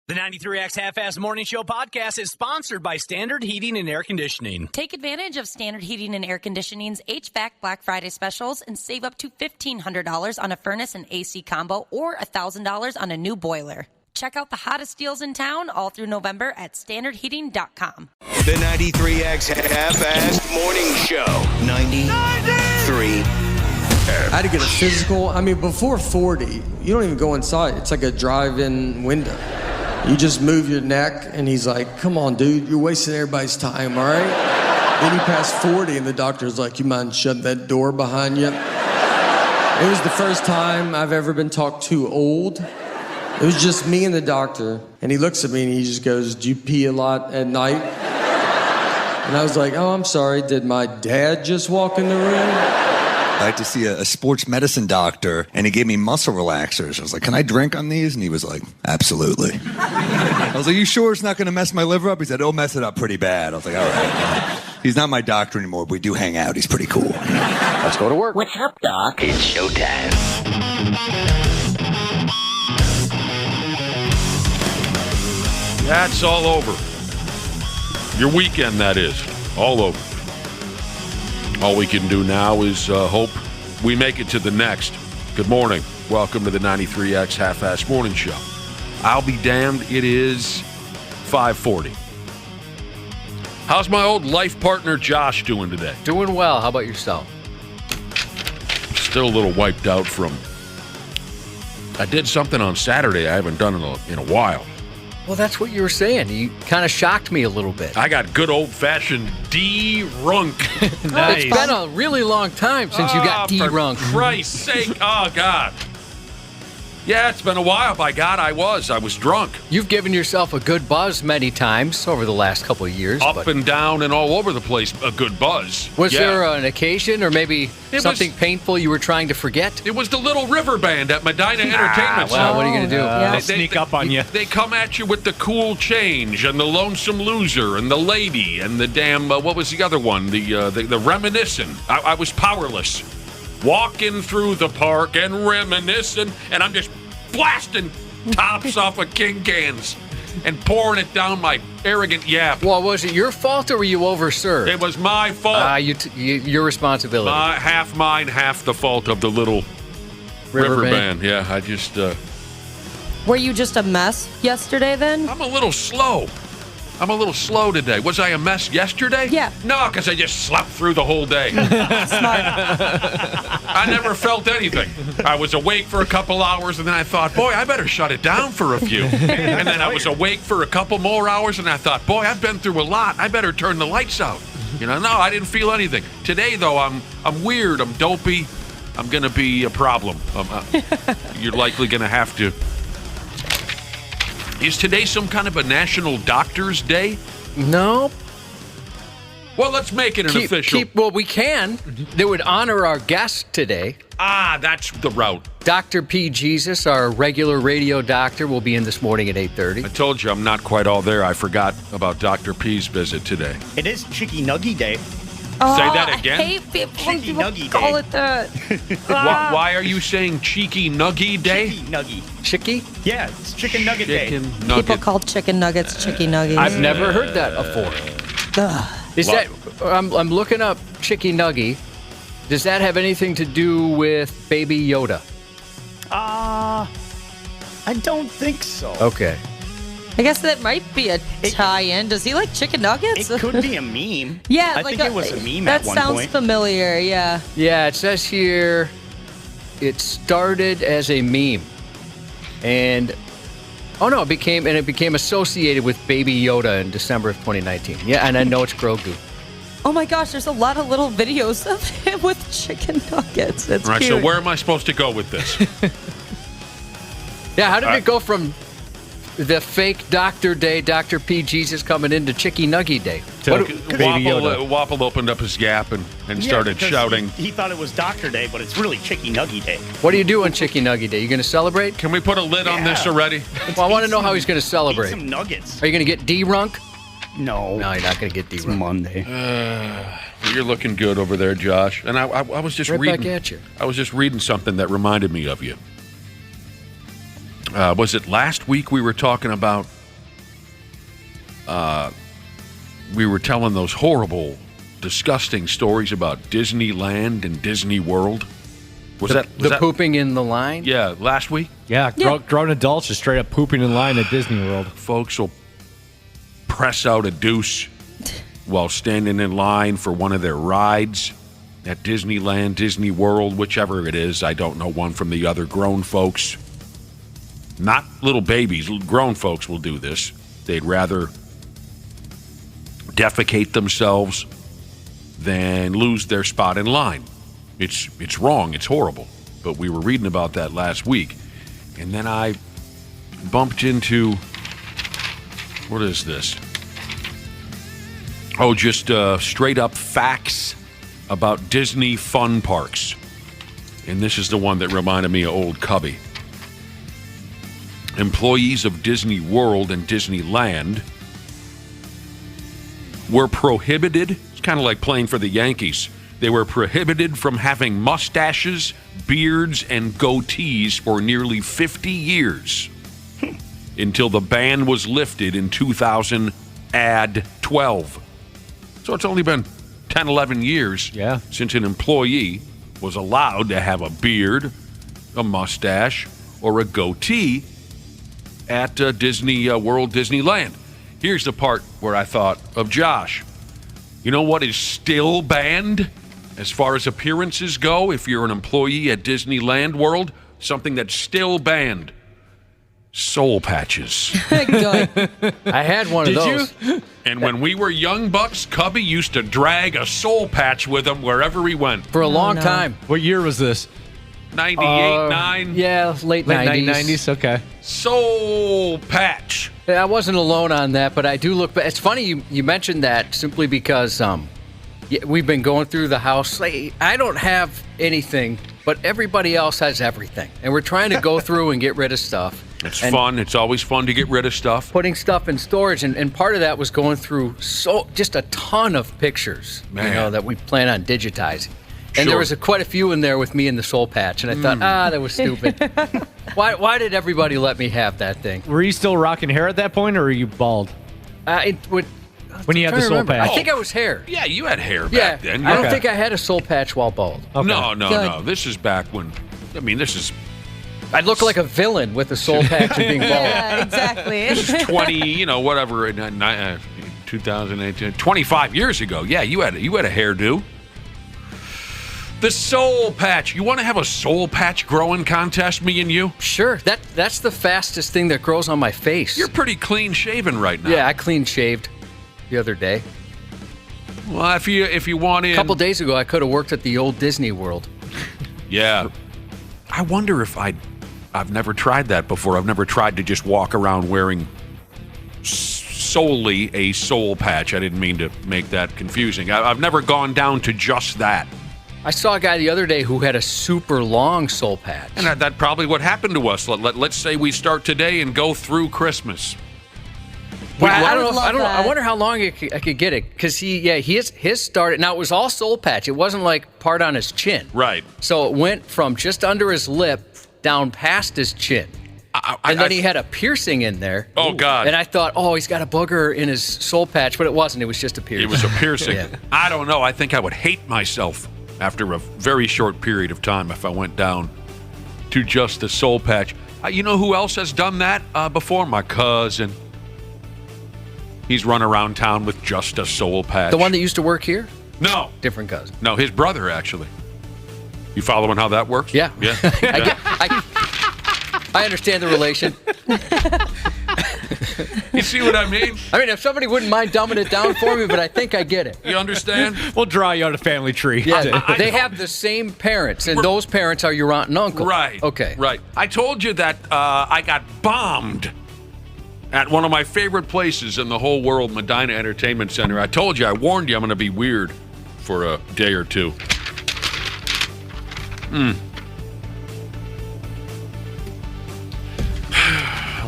The 93X Half-Ass Morning Show podcast is sponsored by Standard Heating and Air Conditioning. Take advantage of Standard Heating and Air Conditioning's HVAC Black Friday specials and save up to $1,500 on a furnace and AC combo or $1,000 on a new boiler. Check out the hottest deals in town all through November at standardheating.com. The 93X Half-Ass Morning Show. 93. I had to get a physical. I mean, before 40, you don't even go inside. It's like a drive-in window. You just move your neck, and he's like, come on, dude, you're wasting everybody's time, all right? Then you pass 40, and the doctor's like, you mind shutting that door behind you? It was the first time I've ever been talked to old. It was just me and the doctor, and he looks at me, and he just goes, do you pee a lot at night? And I was like, oh, I'm sorry, did my dad just walk in the room? I had to see a sports medicine doctor, and he gave me muscle relaxers. I was like, can I drink on these? And he was like, absolutely. I was like, you sure it's not going to mess my liver up? He said, it'll mess it up pretty bad. I was like, all right. He's not my doctor anymore, but we do hang out. He's pretty cool. Let's go to work. What's up, Doc? It's showtime. That's all over. Your weekend, that is. All over. All we can do now is hope we make it to the next. Good morning. Welcome to the 93X Half-Ass Morning Show. I'll be damned, it is 5:40. How's my old life partner Josh doing today? Doing well. How about yourself? Still a little wiped out from... I did something on Saturday I haven't done in a while. Well, that's what you were saying. You kind of shocked me a little bit. I got good old-fashioned D-runk. Nice. It's been a really long time since you got D-runk. For Christ's sake. Oh, God. Yeah, it's been a while. By God, I was drunk. You've given yourself a good buzz many times over the last couple of years. Up and down and all over the place, a good buzz. Was there an occasion or maybe something painful you were trying to forget? It was the Little River Band at Medina Entertainment Center. Well, what are you going to do? They'll sneak up on you. They come at you with the Cool Change and the Lonesome Loser and the Lady and the damn, what was the other one? The Reminiscent. I was powerless. Walking through the park and reminiscing, and I'm just blasting tops off of King cans and pouring it down my arrogant yap. Well, was it your fault or were you overserved? It was my fault. Your responsibility. Half mine, half the fault of the Little River Band. Yeah, I just... Were you just a mess yesterday then? I'm a little slow today. Was I a mess yesterday? Yeah. No, because I just slept through the whole day. Smart. I never felt anything. I was awake for a couple hours, and then I thought, boy, I better shut it down for a few. And then I was awake for a couple more hours, and I thought, boy, I've been through a lot. I better turn the lights out. No, I didn't feel anything. Today, though, I'm weird. I'm dopey. I'm going to be a problem. You're likely going to have to... Is today some kind of a National Doctors Day? No. Well, let's make it an official. Well, we can. They would honor our guest today. That's the route. Dr. P. Jesus, our regular radio doctor, will be in this morning at 8:30. I told you I'm not quite all there. I forgot about Dr. P's visit today. It is Chicky Nuggy Day. Oh, Say that again? I hate people Cheeky Nuggy call Day. it that. Why are you saying Cheeky Nuggy Day? Chicky Nuggy. Chicky? Yeah, it's Chicken Nugget Day. Chicken People Nugget. call chicken nuggets chicky nuggies. I've never heard that before. Is that... I'm looking up Chicky Nuggy. Does that have anything to do with Baby Yoda? I don't think so. Okay. I guess that might be a tie-in. Does he like chicken nuggets? It could be a meme. Yeah, I like think it was a meme that at one sounds point. familiar, yeah. Yeah, it says here it started as a meme. And it became associated with Baby Yoda in December of 2019. Yeah, and I know it's Grogu. Oh my gosh, there's a lot of little videos of him with chicken nuggets. It's All right, cute. so where am I supposed to go with this? Yeah, how did it go from the fake Doctor Day, Dr. P. Jesus coming into Chicky Nuggy Day? Wapple opened up his gap and started because shouting. He thought it was Doctor Day, but it's really Chicky Nuggy Day. What do you do on Chicky Nuggy Day? You going to celebrate? Can we put a lid on this already? Well, I want to know how he's going to celebrate. Eat some nuggets. Are you going to get D-Runk? No. No, you're not going to get It's D-Runk. Monday. You're looking good over there, Josh. And I was just Right reading. back at you. I was just reading something that reminded me of you. Was it last week we were talking about? We were telling those horrible, disgusting stories about Disneyland and Disney World. Was that pooping in the line? Yeah, last week. Yeah, grown adults just straight up pooping in line at Disney World. Folks will press out a deuce while standing in line for one of their rides at Disneyland, Disney World, whichever it is. I don't know one from the other. Grown folks, not little babies, grown folks will do this. They'd rather defecate themselves than lose their spot in line. It's wrong. It's horrible. But we were reading about that last week. And then I bumped into, what is this? Oh, just straight up facts about Disney fun parks. And this is the one that reminded me of old Cubby. Employees of Disney World and Disneyland were prohibited, it's kind of like playing for the Yankees, they were prohibited from having mustaches, beards, and goatees for nearly 50 years until the ban was lifted in 2012. So it's only been 10, 11 years since an employee was allowed to have a beard, a mustache, or a goatee at Disney World, Disneyland. Here's the part where I thought of Josh. You know what is still banned as far as appearances go if you're an employee at Disneyland World? Something that's still banned. Soul patches. I had one of those. And when we were young bucks, Cubby used to drag a soul patch with him wherever he went. For a long time. What year was this? 98, 9? Yeah, late 90s. 90s, okay. Soul patch. Yeah, I wasn't alone on that, but I do look back. It's funny you mentioned that simply because we've been going through the house. I don't have anything, but everybody else has everything. And we're trying to go through and get rid of stuff. It's fun. It's always fun to get rid of stuff. Putting stuff in storage, and part of that was going through just a ton of pictures, that we plan on digitizing. And there was quite a few in there with me in the soul patch, and I thought, that was stupid. Why did everybody let me have that thing? Were you still rocking hair at that point, or were you bald? When you had the soul patch? I think I was hair. Yeah, you had hair back then. I don't think I had a soul patch while bald. Okay. No. This is back when, I look like a villain with a soul patch and being bald. Yeah, exactly. This is 20, whatever, 2018, 25 years ago. Yeah, you had a hairdo. The soul patch. You want to have a soul patch growing contest, me and you? Sure. That's the fastest thing that grows on my face. You're pretty clean shaven right now. Yeah, I clean shaved the other day. Well, if you want in, a couple days ago, I could have worked at the old Disney World. Yeah. I wonder if I've never tried that before. I've never tried to just walk around wearing solely a soul patch. I didn't mean to make that confusing. I've never gone down to just that. I saw a guy the other day who had a super long soul patch. And that's probably what happened to us. Let's say we start today and go through Christmas. Well, I don't know. I wonder how long I could get it, because his started. Now it was all soul patch. It wasn't like part on his chin. Right. So it went from just under his lip down past his chin, and then he had a piercing in there. Oh God! And I thought, he's got a booger in his soul patch, but it wasn't. It was just a piercing. It was a piercing. Yeah. I don't know. I think I would hate myself after a very short period of time if I went down to just the soul patch. You know who else has done that before? My cousin. He's run around town with just a soul patch. The one that used to work here? No. Different cousin. No, his brother, actually. You following how that works? Yeah. Yeah. I understand the relation. You see what I mean? I mean, if somebody wouldn't mind dumbing it down for me, but I think I get it. You understand? We'll draw you on a family tree. Yeah, they have the same parents, and those parents are your aunt and uncle. Right. Okay. Right. I told you that I got bombed at one of my favorite places in the whole world, Medina Entertainment Center. I told you, I warned you I'm going to be weird for a day or two. I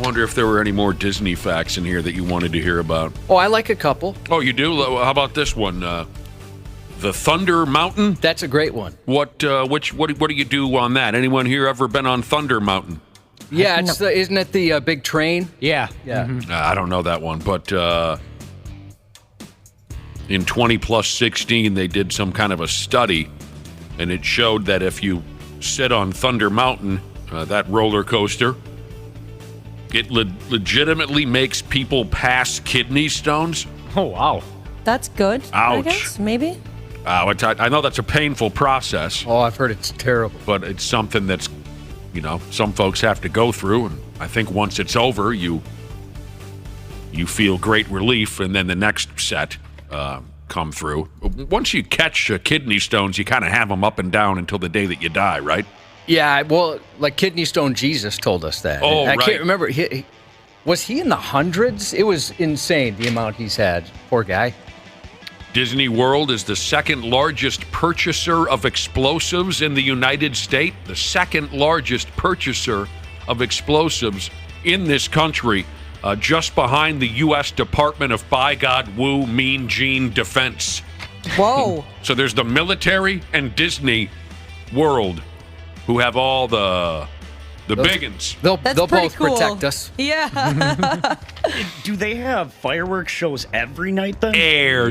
wonder if there were any more Disney facts in here that you wanted to hear about. Oh, I like a couple. Oh, you do? How about this one? The Thunder Mountain? That's a great one. What do you do on that? Anyone here ever been on Thunder Mountain? Yeah, isn't it the big train? Yeah. Yeah. I don't know that one, but in 20+16, they did some kind of a study, and it showed that if you sit on Thunder Mountain, that roller coaster, it legitimately makes people pass kidney stones. Oh, wow. That's good. Ouch. I guess, maybe. I know that's a painful process. Oh, I've heard it's terrible. But it's something that's, some folks have to go through. And I think once it's over, you feel great relief, and then the next set come through. Once you catch kidney stones, you kind of have them up and down until the day that you die, right? Yeah, well, like Kidney Stone Jesus told us that. Oh, I right. can't remember. Was he in the hundreds? It was insane, the amount he's had. Poor guy. Disney World is the second largest purchaser of explosives in the United States. The second largest purchaser of explosives in this country, just behind the U.S. Department of By God Woo Mean Gene Defense. Whoa. So there's the military and Disney World who have all the biggins. They'll That's both pretty cool. protect us. Yeah. Do they have fireworks shows every night then?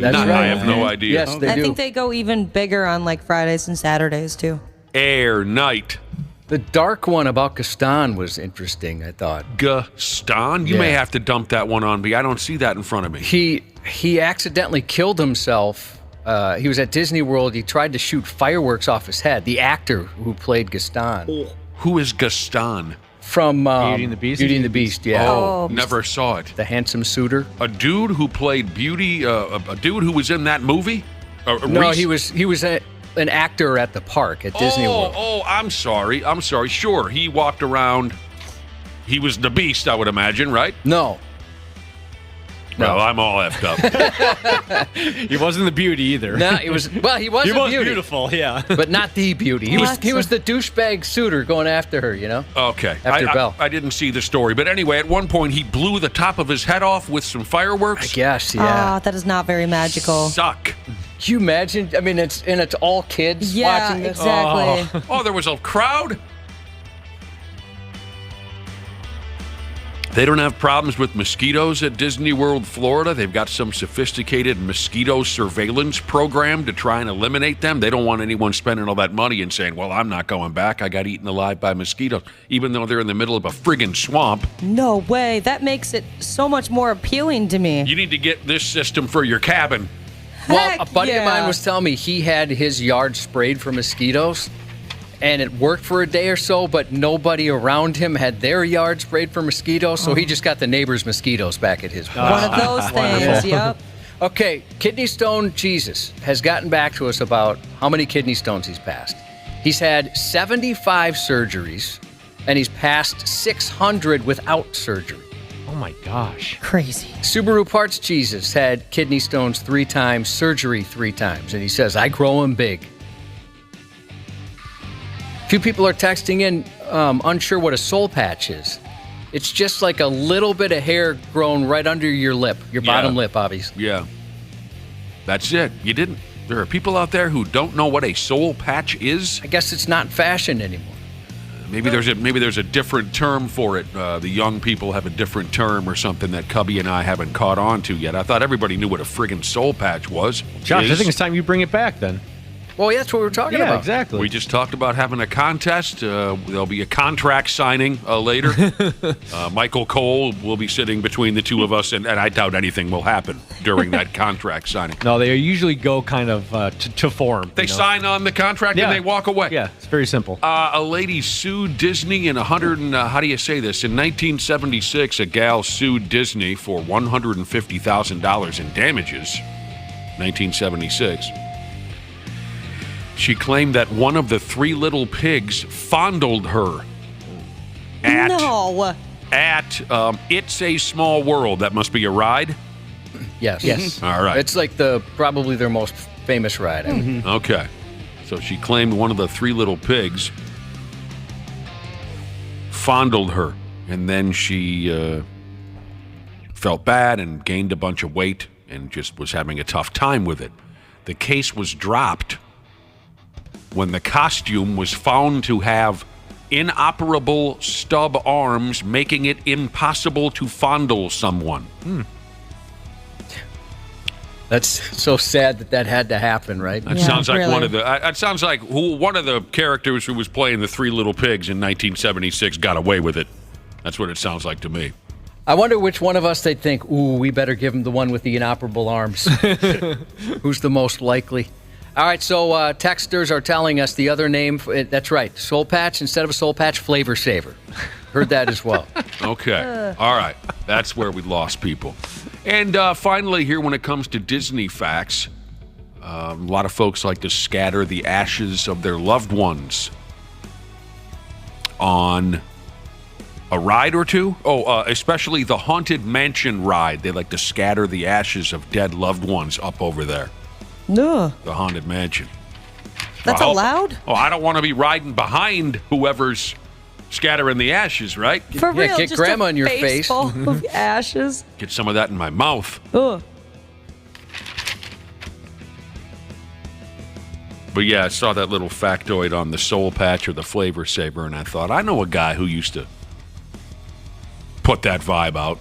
That's right. I have no idea. Yes, they I do. think they go even bigger on like Fridays and Saturdays too. Air night. The dark one about Gaston was interesting, I thought. Gaston? You may have to dump that one on me. I don't see that in front of me. He accidentally killed himself. He was at Disney World. He tried to shoot fireworks off his head. The actor who played Gaston. Who is Gaston? From Beauty and the Beast? Beauty and the Beast, yeah. Oh, never saw it. The handsome suitor. A dude who played Beauty, a dude who was in that movie? No, he was an actor at the park at Disney World. Oh, I'm sorry. Sure, he walked around. He was the Beast, I would imagine, right? No. Well, I'm all effed up. He wasn't the beauty either. No, he was. Well, he was. He a was beauty, beautiful, yeah. but not the beauty. He was the douchebag suitor going after her. Okay. After Belle. I didn't see the story, but anyway, at one point he blew the top of his head off with some fireworks. I guess, yeah. That is not very magical. Suck. Can you imagine? I mean, it's all kids Yeah, watching this. exactly. Oh, there was a crowd. They don't have problems with mosquitoes at Disney World, Florida. They've got some sophisticated mosquito surveillance program to try and eliminate them. They don't want anyone spending all that money and saying, well, I'm not going back. I got eaten alive by mosquitoes, even though they're in the middle of a friggin' swamp. No way. That makes it so much more appealing to me. You need to get this system for your cabin. Well, a buddy yeah. of mine was telling me he had his yard sprayed for mosquitoes, and it worked for a day or so, but nobody around him had their yard sprayed for mosquitoes, so he just got the neighbor's mosquitoes back at his place. One of those things, yep. Okay, Kidney Stone Jesus has gotten back to us about how many kidney stones he's passed. He's had 75 surgeries, and he's passed 600 without surgery. Oh my gosh. Crazy. Subaru Parts Jesus had kidney stones 3 times, surgery 3 times, and he says, I grow them big. A few people are texting in unsure what a soul patch is. It's just like a little bit of hair grown right under your lip, your bottom lip, obviously. Yeah. That's it. You didn't. There are people out there who don't know what a soul patch is. I guess it's not in fashion anymore. Maybe there's a different term for it. The young people have a different term or something that Cubby and I haven't caught on to yet. I thought everybody knew what a friggin' soul patch was. Josh, I think it's time you bring it back then. Well, that's what we're talking about. Yeah, exactly. We just talked about having a contest. There'll be a contract signing later. Michael Cole will be sitting between the two of us, and I doubt anything will happen during that contract signing. No, they usually go kind of to form. They sign on the contract and they walk away. Yeah, it's very simple. A lady sued Disney in in 1976, a gal sued Disney for $150,000 in damages. 1976. She claimed that one of the 3 little pigs fondled her at It's a Small World. That must be a ride? Yes. Yes. All right. It's like probably their most famous ride. Okay. So she claimed one of the 3 little pigs fondled her, and then she felt bad and gained a bunch of weight and just was having a tough time with it. The case was dropped when the costume was found to have inoperable stub arms, making it impossible to fondle someone. That's so sad that had to happen, right? That sounds like one of the. It sounds like one of the characters who was playing the Three Little Pigs in 1976 got away with it. That's what it sounds like to me. I wonder which one of us they'd think, ooh, we better give him the one with the inoperable arms. Who's the most likely? All right, so texters are telling us the other name. That's right, Soul Patch instead of a Soul Patch, Flavor Saver. Heard that as well. Okay. All right. That's where we lost people. And finally, here when it comes to Disney facts, a lot of folks like to scatter the ashes of their loved ones on a ride or two. Especially the Haunted Mansion ride. They like to scatter the ashes of dead loved ones up over there. No. The Haunted Mansion. That's allowed? I don't want to be riding behind whoever's scattering the ashes, right? For real, get just grandma a in your face face. full of ashes. Get some of that in my mouth. Ugh. But yeah, I saw that little factoid on the Soul Patch or the Flavor Saver, and I thought, I know a guy who used to put that vibe out.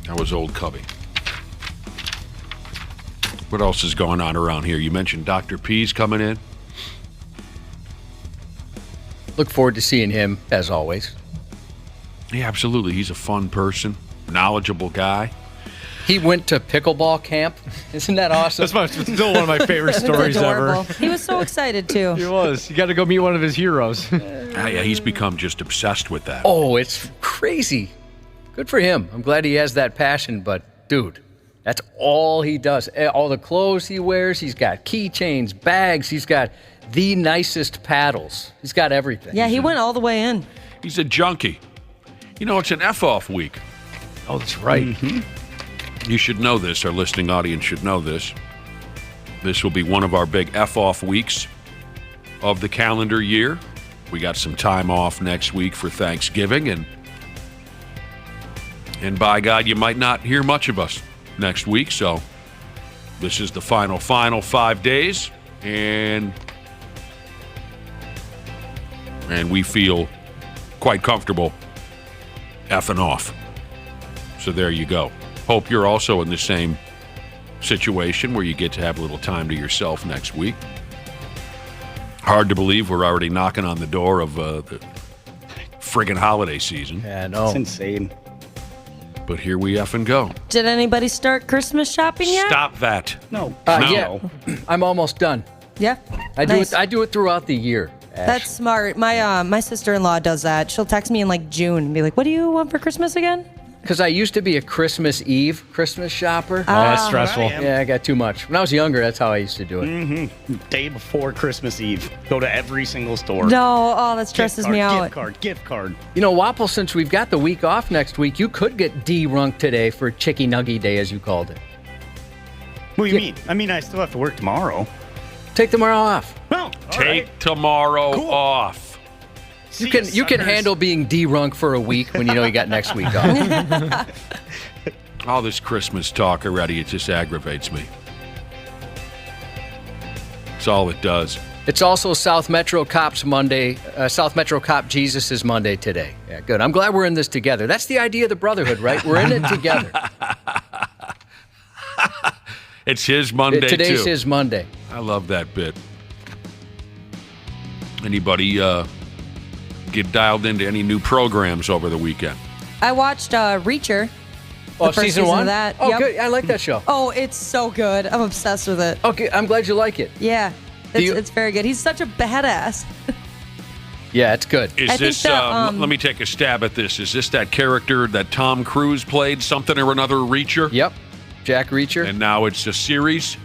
That was old Cubby. What else is going on around here? You mentioned Dr. P's coming in. Look forward to seeing him, as always. Yeah, absolutely. He's a fun person, knowledgeable guy. He went to pickleball camp. Isn't that awesome? That's still one of my favorite stories ever. He was so excited, too. He was. You got to go meet one of his heroes. Yeah, he's become just obsessed with that. Oh, it's crazy. Good for him. I'm glad he has that passion, but dude, that's all he does. All the clothes he wears, he's got keychains, bags, he's got the nicest paddles. He's got everything. Yeah, he went all the way in. He's a junkie. You know, it's an F-off week. Oh, that's right. You should know this. Our listening audience should know this. This will be one of our big F-off weeks of the calendar year. We got some time off next week for Thanksgiving, and by God, you might not hear much of us next week, so this is the final 5 days, and we feel quite comfortable effing off. So there you go. Hope you're also in the same situation where you get to have a little time to yourself next week. Hard to believe we're already knocking on the door of the friggin' holiday season. Yeah, no. It's insane. But here we effing go. Did anybody start Christmas shopping yet? Stop that. No. Yeah, I'm almost done. Yeah. I do Nice. it. I do it throughout the year. Ash. That's smart. My sister-in-law does that. She'll text me in like June and be like, "What do you want for Christmas again?" Because I used to be a Christmas shopper. Oh, that's stressful. Yeah, I got too much. When I was younger, that's how I used to do it. Day before Christmas Eve. Go to every single store. No, that stresses me out. Gift card. You know, Wapple, since we've got the week off next week, you could get drunk today for Chicky Nuggy Day, as you called it. What do you mean? I mean, I still have to work tomorrow. Take tomorrow off. Well, Take tomorrow off. You can handle being drunk for a week when you know you got next week off. All this Christmas talk already, it just aggravates me. It's all it does. It's also South Metro Cop's Monday. South Metro Cop Jesus' Monday today. Yeah, good. I'm glad we're in this together. That's the idea of the brotherhood, right? We're in it together. It's his Monday, Today's too. his Monday. I love that bit. Anybody get dialed into any new programs over the weekend? I watched Reacher. Oh, the first season one? of that. Oh, Yep. good. I like that show. Oh, it's so good. I'm obsessed with it. Okay, I'm glad you like it. Yeah, it's very good. He's such a badass. Yeah, it's good. Is this, let me take a stab at this. Is this that character that Tom Cruise played, something or another Reacher? Yep, Jack Reacher. And now it's a series,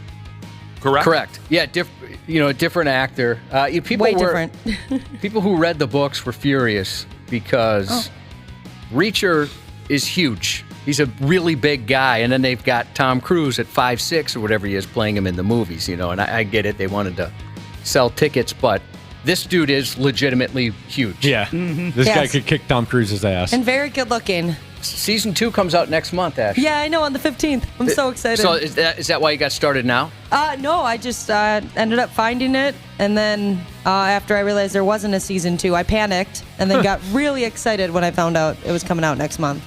correct? Correct. Yeah, different actor. Different. People who read the books were furious because Reacher is huge. He's a really big guy, and then they've got Tom Cruise at 5'6" or whatever he is playing him in the movies, and I get it. They wanted to sell tickets, but this dude is legitimately huge. Yeah. This guy could kick Tom Cruise's ass. And very good looking. Season 2 comes out next month, Ash. Yeah, I know, on the 15th. I'm so excited. So is that why you got started now? No, I just ended up finding it, and then after I realized there wasn't a season 2, I panicked, and then got really excited when I found out it was coming out next month.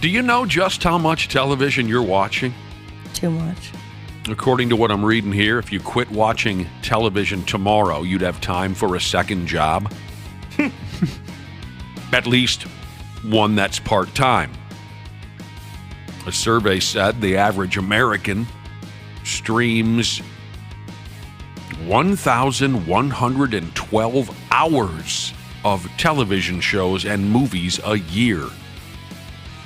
Do you know just how much television you're watching? Too much. According to what I'm reading here, if you quit watching television tomorrow, you'd have time for a second job. At least one that's part-time. A survey said the average American streams 1,112 hours of television shows and movies a year.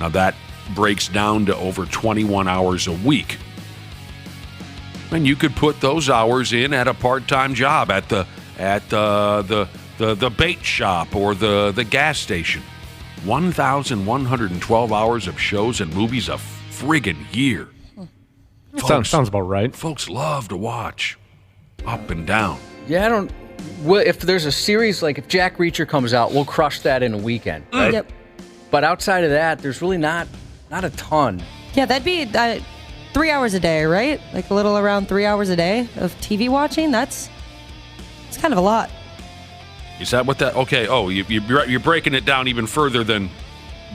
Now that breaks down to over 21 hours a week. And you could put those hours in at a part-time job at the bait shop or the gas station. 1,112 hours of shows and movies a friggin' year. Sounds about right. Folks love to watch up and down. Yeah, if there's a series, like if Jack Reacher comes out, we'll crush that in a weekend, right? Yep. But outside of that, there's really not a ton. Yeah, that'd be 3 hours a day, right? Like a little around 3 hours a day of TV watching. It's kind of a lot. Is that what that? Okay. Oh, you're breaking it down even further than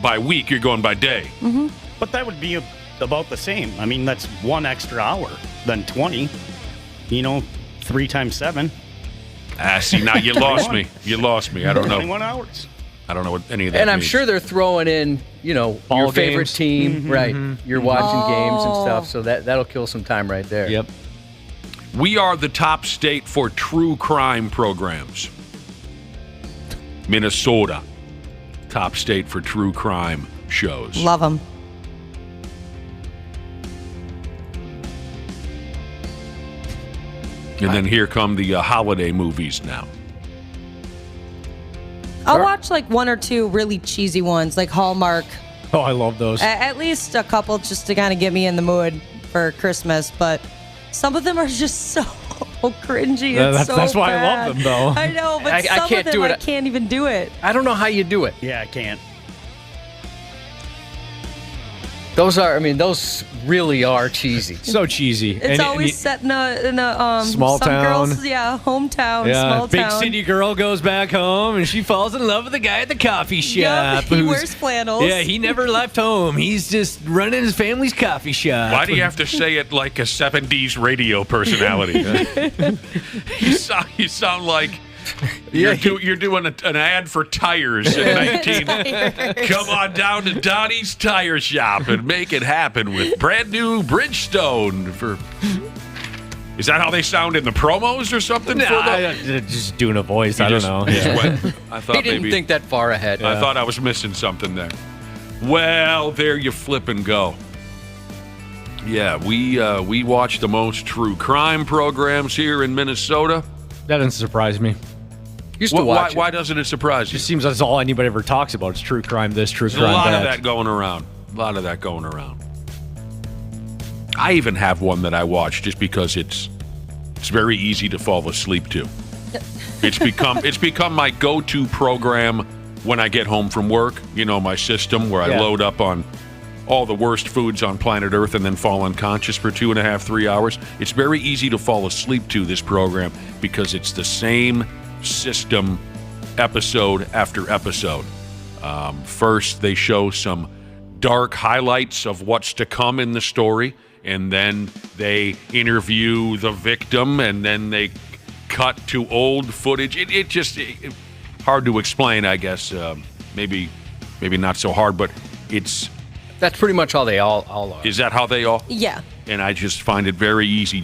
by week. You're going by day. Mm-hmm. But that would be about the same. I mean, that's 1 extra hour than 20. 3 times 7. See, now you lost me. You lost me. I don't know. 21 hours. I don't know what any of that And I'm means. sure they're throwing in, your favorite games. team, right? You're watching games and Oh. stuff, so that'll kill some time right there. Yep. We are the top state for true crime programs. Minnesota, top state for true crime shows. Love them. And then here come the holiday movies now. I'll watch like 1 or 2 really cheesy ones, like Hallmark. Oh, I love those. At least a couple just to kind of get me in the mood for Christmas, but some of them are just so cringy. That's why I love them, though. I know, but I some can't of them do it. I can't even do it. I don't know how you do it. Yeah, I can't. Those really are cheesy. So cheesy. It's always set in a small some town. Girls, hometown, Yeah, small big town. city girl goes back home and she falls in love with the guy at the coffee shop. Yep, he who's- wears flannels. Yeah, he never left home. He's just running his family's coffee shop. Why do you have to say it like a 70s radio personality? You sound like you're doing an ad for tires in 19. Come on down to Donnie's Tire Shop and make it happen with brand new Bridgestone. Is that how they sound in the promos or something? Nah, just doing a voice. I don't know. Yeah. I thought He didn't think that far ahead. I thought I was missing something there. Well, there you flip and go. Yeah, we watch the most true crime programs here in Minnesota. That doesn't surprise me. Used to watch Why doesn't it surprise It you? just seems that's all anybody ever talks about. It's true crime this, true There's crime a lot that. of that going around. I even have one that I watch just because it's very easy to fall asleep to. It's become my go-to program when I get home from work. My system where I load up on all the worst foods on planet Earth and then fall unconscious for 2.5, 3 hours. It's very easy to fall asleep to this program because it's the same system episode after episode. First, they show some dark highlights of what's to come in the story, and then they interview the victim, and then they cut to old footage. It just hard to explain, I guess. Maybe not so hard, but that's pretty much how they all are. Is that how they all? Yeah. And I just find it very easy.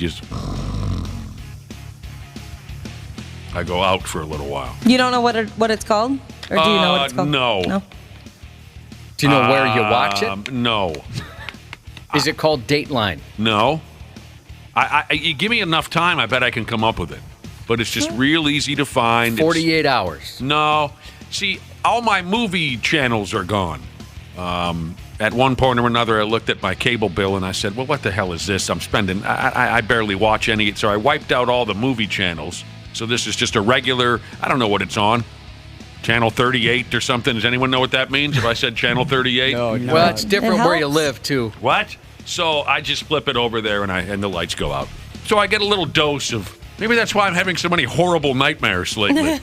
I go out for a little while. You don't know what it's called? Or do you know what it's called? No. Do you know where you watch it? No. Is it called Dateline? No. You give me enough time, I bet I can come up with it. But it's just real easy to find. 48 hours. No. See, all my movie channels are gone. At one point or another, I looked at my cable bill and I said, well, what the hell is this? I barely watch any. So I wiped out all the movie channels. So this is just a regular, I don't know what it's on. Channel 38 or something. Does anyone know what that means if I said Channel 38? No. Well, it's different where you live, too. What? So I just flip it over there and the lights go out. So I get a little dose of, maybe that's why I'm having so many horrible nightmares lately.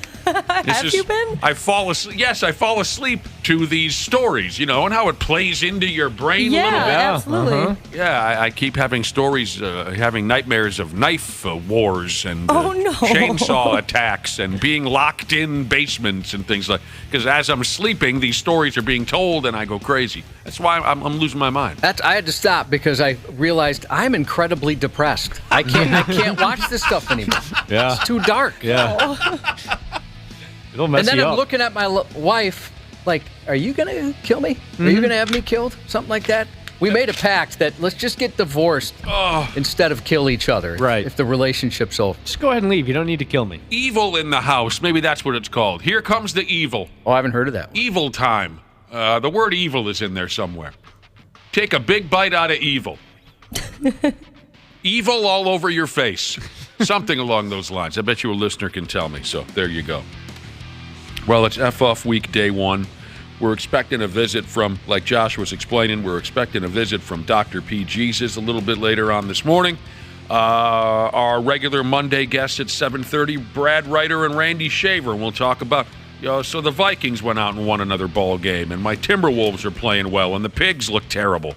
You been? I fall asleep to these stories, and how it plays into your brain a little bit. Absolutely. Uh-huh. Yeah, I keep having stories, having nightmares of knife wars and chainsaw attacks and being locked in basements and things like. Because as I'm sleeping, these stories are being told, and I go crazy. That's why I'm losing my mind. I had to stop because I realized I'm incredibly depressed. I can't watch this stuff anymore. Yeah, it's too dark. Yeah. It'll mess and then you I'm up. looking at my wife, like, are you going to kill me? Are you going to have me killed? Something like that. We made a pact that let's just get divorced instead of kill each other. Right. If the relationship's over. Just go ahead and leave. You don't need to kill me. Evil in the house. Maybe that's what it's called. Here comes the evil. Oh, I haven't heard of that one. Evil time. The word evil is in there somewhere. Take a big bite out of evil. Evil all over your face. Something along those lines. I bet you a listener can tell me. So there you go. Well, it's F-Off week, day one. We're expecting a visit from, like Josh was explaining, we're expecting a visit from Dr. P. Jesus a little bit later on this morning. Our regular Monday guests at 7:30, Brad Ryder and Randy Shaver. We'll talk about, so the Vikings went out and won another ball game, and my Timberwolves are playing well, and the Pigs look terrible.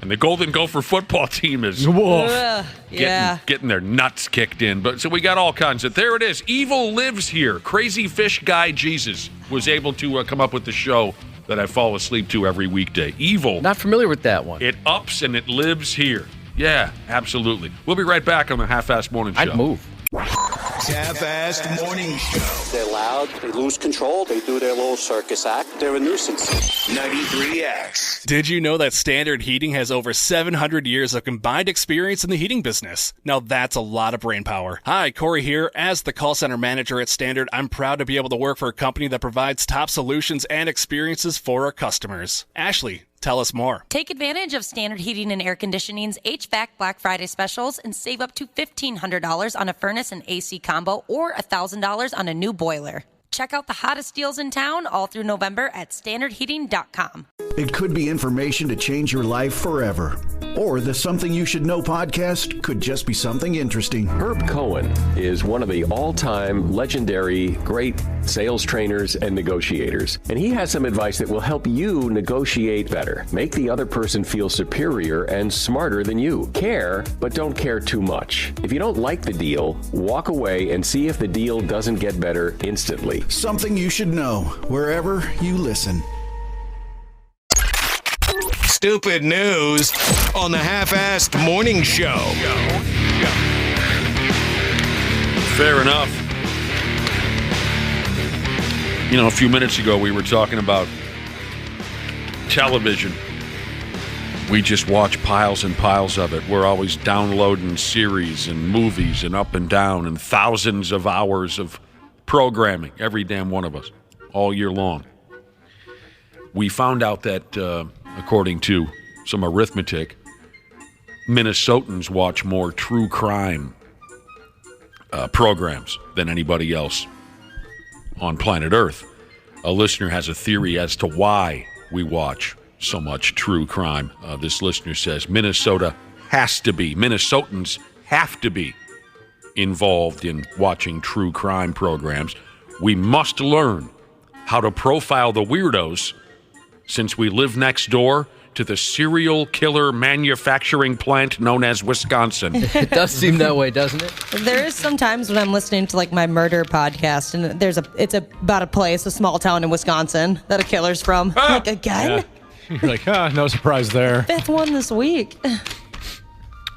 And the Golden Gopher football team is getting their nuts kicked in. But so we got all kinds of. There it is. Evil lives here. Crazy fish guy Jesus was able to come up with the show that I fall asleep to every weekday. Evil. Not familiar with that one. It ups and it lives here. Yeah, absolutely. We'll be right back on the Half-Assed Morning Show. I'd move. Half-Assed Morning Show. They're loud, they lose control, they do their little circus act, they're a nuisance. 93X. Did you know that Standard Heating has over 700 years of combined experience in the heating business? Now that's a lot of brain power. Hi, Corey here. As the call center manager at Standard, I'm proud to be able to work for a company that provides top solutions and experiences for our customers. Ashley, tell us more. Take advantage of Standard Heating and Air Conditioning's HVAC Black Friday specials and save up to $1,500 on a furnace and AC combo or $1,000 on a new boiler. Check out the hottest deals in town all through November at standardheating.com. It could be information to change your life forever. Or the Something You Should Know podcast could just be something interesting. Herb Cohen is one of the all-time legendary great sales trainers and negotiators. And he has some advice that will help you negotiate better. Make the other person feel superior and smarter than you. Care, but don't care too much. If you don't like the deal, walk away and see if the deal doesn't get better instantly. Something You Should Know, wherever you listen. Stupid news on the Half-Assed Morning Show. Fair enough. A few minutes ago we were talking about television. We just watch piles and piles of it. We're always downloading series and movies and up and down and thousands of hours of programming, every damn one of us, all year long. We found out that, according to some arithmetic, Minnesotans watch more true crime programs than anybody else on planet Earth. A listener has a theory as to why we watch so much true crime. This listener says Minnesotans have to be involved in watching true crime programs. We must learn how to profile the weirdos since we live next door to the serial killer manufacturing plant known as Wisconsin. It does seem that way, doesn't it? There is some times when I'm listening to my murder podcast, and it's about a place, a small town in Wisconsin that a killer's from. Again? Yeah. You're like, no surprise there. 5th one this week.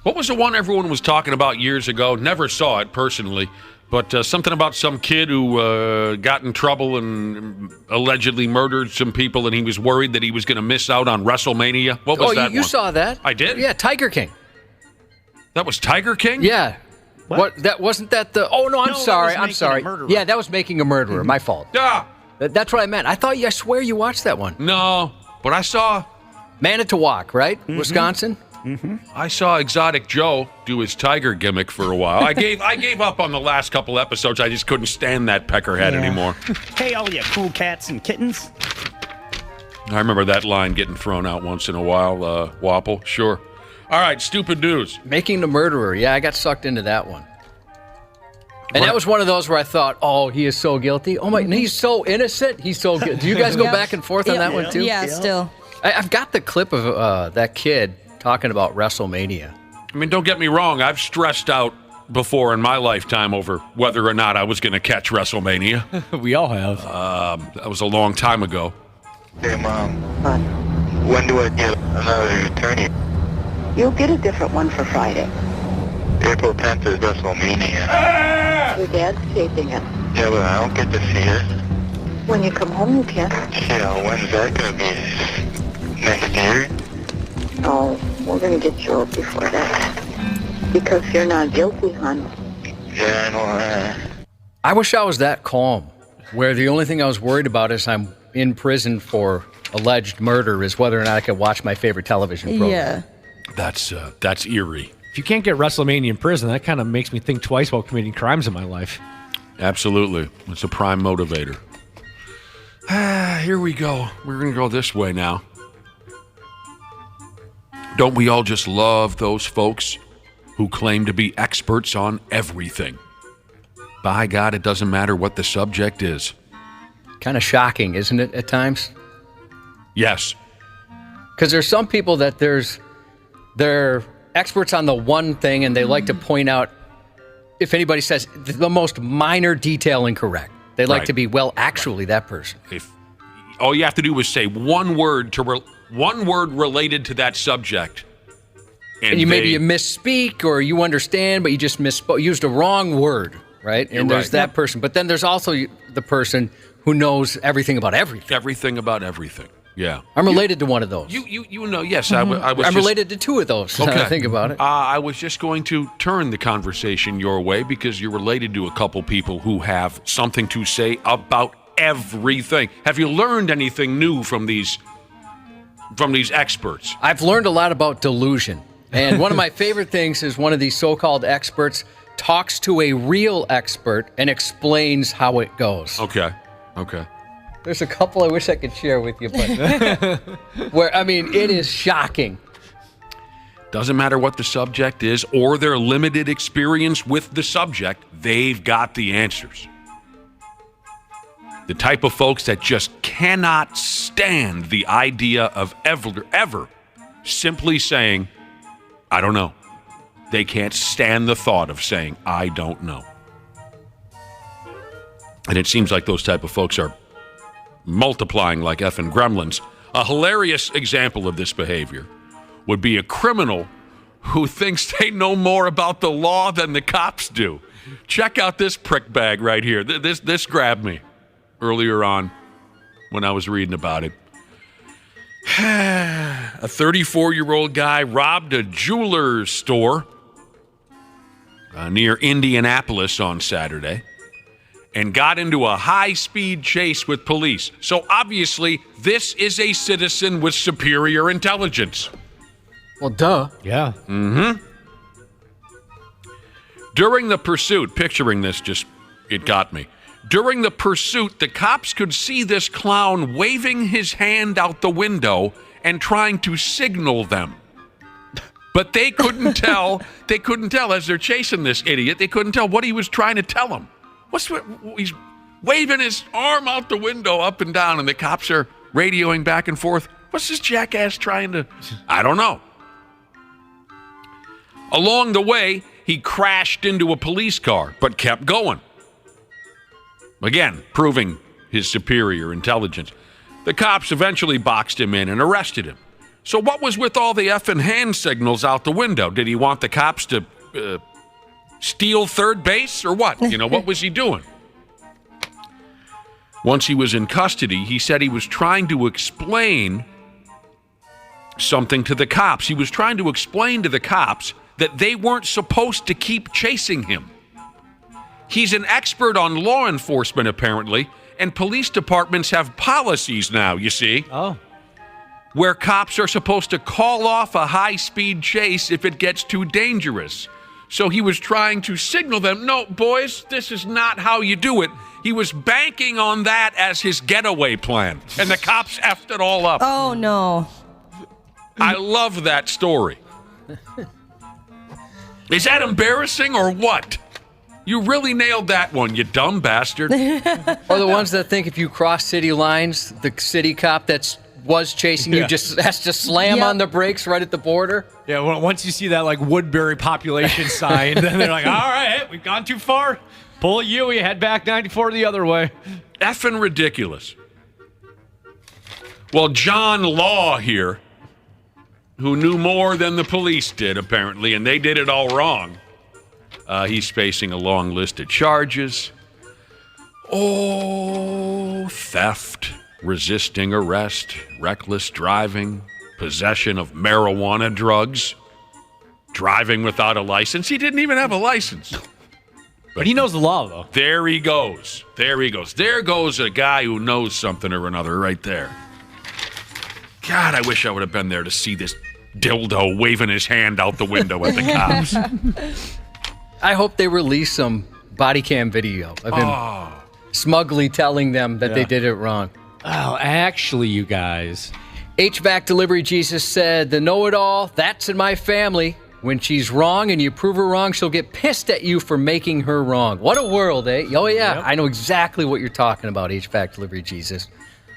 What was the one everyone was talking about years ago? Never saw it personally, but something about some kid who got in trouble and allegedly murdered some people, and he was worried that he was going to miss out on WrestleMania. What was that you one? saw that? I did? Yeah, Tiger King. That was Tiger King? Yeah. What? That wasn't that the... Oh, no, I'm sorry. Yeah, that was Making a Murderer. My fault. Ah! That's what I meant. I swear you watched that one. No, but I saw... Manitowoc, right? Mm-hmm. Wisconsin? I saw Exotic Joe do his tiger gimmick for a while. I gave up on the last couple episodes. I just couldn't stand that peckerhead anymore. Hey, all you cool cats and kittens. I remember that line getting thrown out once in a while. Wapple, sure. All right, stupid news. Making the Murderer. Yeah, I got sucked into that one. And that was one of those where I thought, oh, he is so guilty. Oh, my, he's so innocent. He's so good. Do you guys go back and forth on that one, too? Yeah, still. I've got the clip of that kid talking about WrestleMania. I mean, don't get me wrong. I've stressed out before in my lifetime over whether or not I was going to catch WrestleMania. We all have. That was a long time ago. Hey, Mom. What? When do I get another attorney? You'll get a different one for Friday. April 10th is WrestleMania. Your dad's taping it. Yeah, but I don't get to see it. When you come home, you can. Yeah, when's that going to be? Next year? Oh, we're going to get you out before that. Because you're not guilty, hon. Yeah, I know that. I wish I was that calm, where the only thing I was worried about is I'm in prison for alleged murder is whether or not I could watch my favorite television program. Yeah. That's eerie. If you can't get WrestleMania in prison, that kind of makes me think twice about committing crimes in my life. Absolutely. It's a prime motivator. Here we go. We're going to go this way now. Don't we all just love those folks who claim to be experts on everything? By God, it doesn't matter what the subject is. Kind of shocking, isn't it, at times? Yes. Because there's some people that they're experts on the one thing, and they like to point out if anybody says the most minor detail incorrect. They like to be, well, actually, that person. If all you have to do is say one word related to that subject, and maybe you misspeak or you understand, but you just used a wrong word, right? And there's that person. But then there's also the person who knows everything about everything. Everything about everything. Yeah. I'm related to one of those. You know, yes, I was I'm related to two of those, now that I think about it. I was just going to turn the conversation your way because you're related to a couple people who have something to say about everything. Have you learned anything new from these experts? I've learned a lot about delusion. And one of my favorite things is one of these so-called experts talks to a real expert and explains how it goes. Okay. There's a couple I wish I could share with you, but where, I mean, it is shocking. Doesn't matter what the subject is or their limited experience with the subject, they've got the answers. The type of folks that just cannot stand the idea of ever simply saying, I don't know. They can't stand the thought of saying, I don't know. And it seems like those type of folks are multiplying like effing gremlins. A hilarious example of this behavior would be a criminal who thinks they know more about the law than the cops do. Check out this prick bag right here. This grabbed me earlier on when I was reading about it. A 34-year-old guy robbed a jeweler's store near Indianapolis on Saturday and got into a high-speed chase with police. So obviously, this is a citizen with superior intelligence. Well, duh. Yeah. Mm-hmm. During the pursuit, picturing this it got me. During the pursuit, the cops could see this clown waving his hand out the window and trying to signal them. But they couldn't tell. They couldn't tell as they're chasing this idiot. They couldn't tell what he was trying to tell them. He's waving his arm out the window up and down, and the cops are radioing back and forth. What's this jackass trying to... I don't know. Along the way, he crashed into a police car, but kept going. Again, proving his superior intelligence. The cops eventually boxed him in and arrested him. So what was with all the effing hand signals out the window? Did he want the cops to steal third base or what? What was he doing? Once he was in custody, he said he was trying to explain something to the cops. He was trying to explain to the cops that they weren't supposed to keep chasing him. He's an expert on law enforcement, apparently, and police departments have policies now, you see. Oh. where cops are supposed to call off a high-speed chase if it gets too dangerous. So he was trying to signal them, no, boys, this is not how you do it. He was banking on that as his getaway plan. And the cops effed it all up. Oh, no. I love that story. Is that embarrassing or what? You really nailed that one, you dumb bastard. Or the ones that think if you cross city lines, the city cop that was chasing you just has to slam on the brakes right at the border. Yeah, well, once you see that like Woodbury population sign, then they're like, all right, we've gone too far. Pull a U, head back 94 the other way. Effing ridiculous. Well, John Law here, who knew more than the police did, apparently, and they did it all wrong. He's facing a long list of charges. Theft, resisting arrest, reckless driving, possession of marijuana drugs, driving without a license. He didn't even have a license. But he knows the law, though. There he goes. There he goes. There goes a guy who knows something or another right there. God, I wish I would have been there to see this dildo waving his hand out the window at the cops. I hope they release some body cam video of him smugly telling them that they did it wrong. Oh, actually, you guys. HVAC Delivery Jesus said, the know-it-all, that's in my family. When she's wrong and you prove her wrong, she'll get pissed at you for making her wrong. What a world, eh? Oh, yeah. Yep. I know exactly what you're talking about, HVAC Delivery Jesus.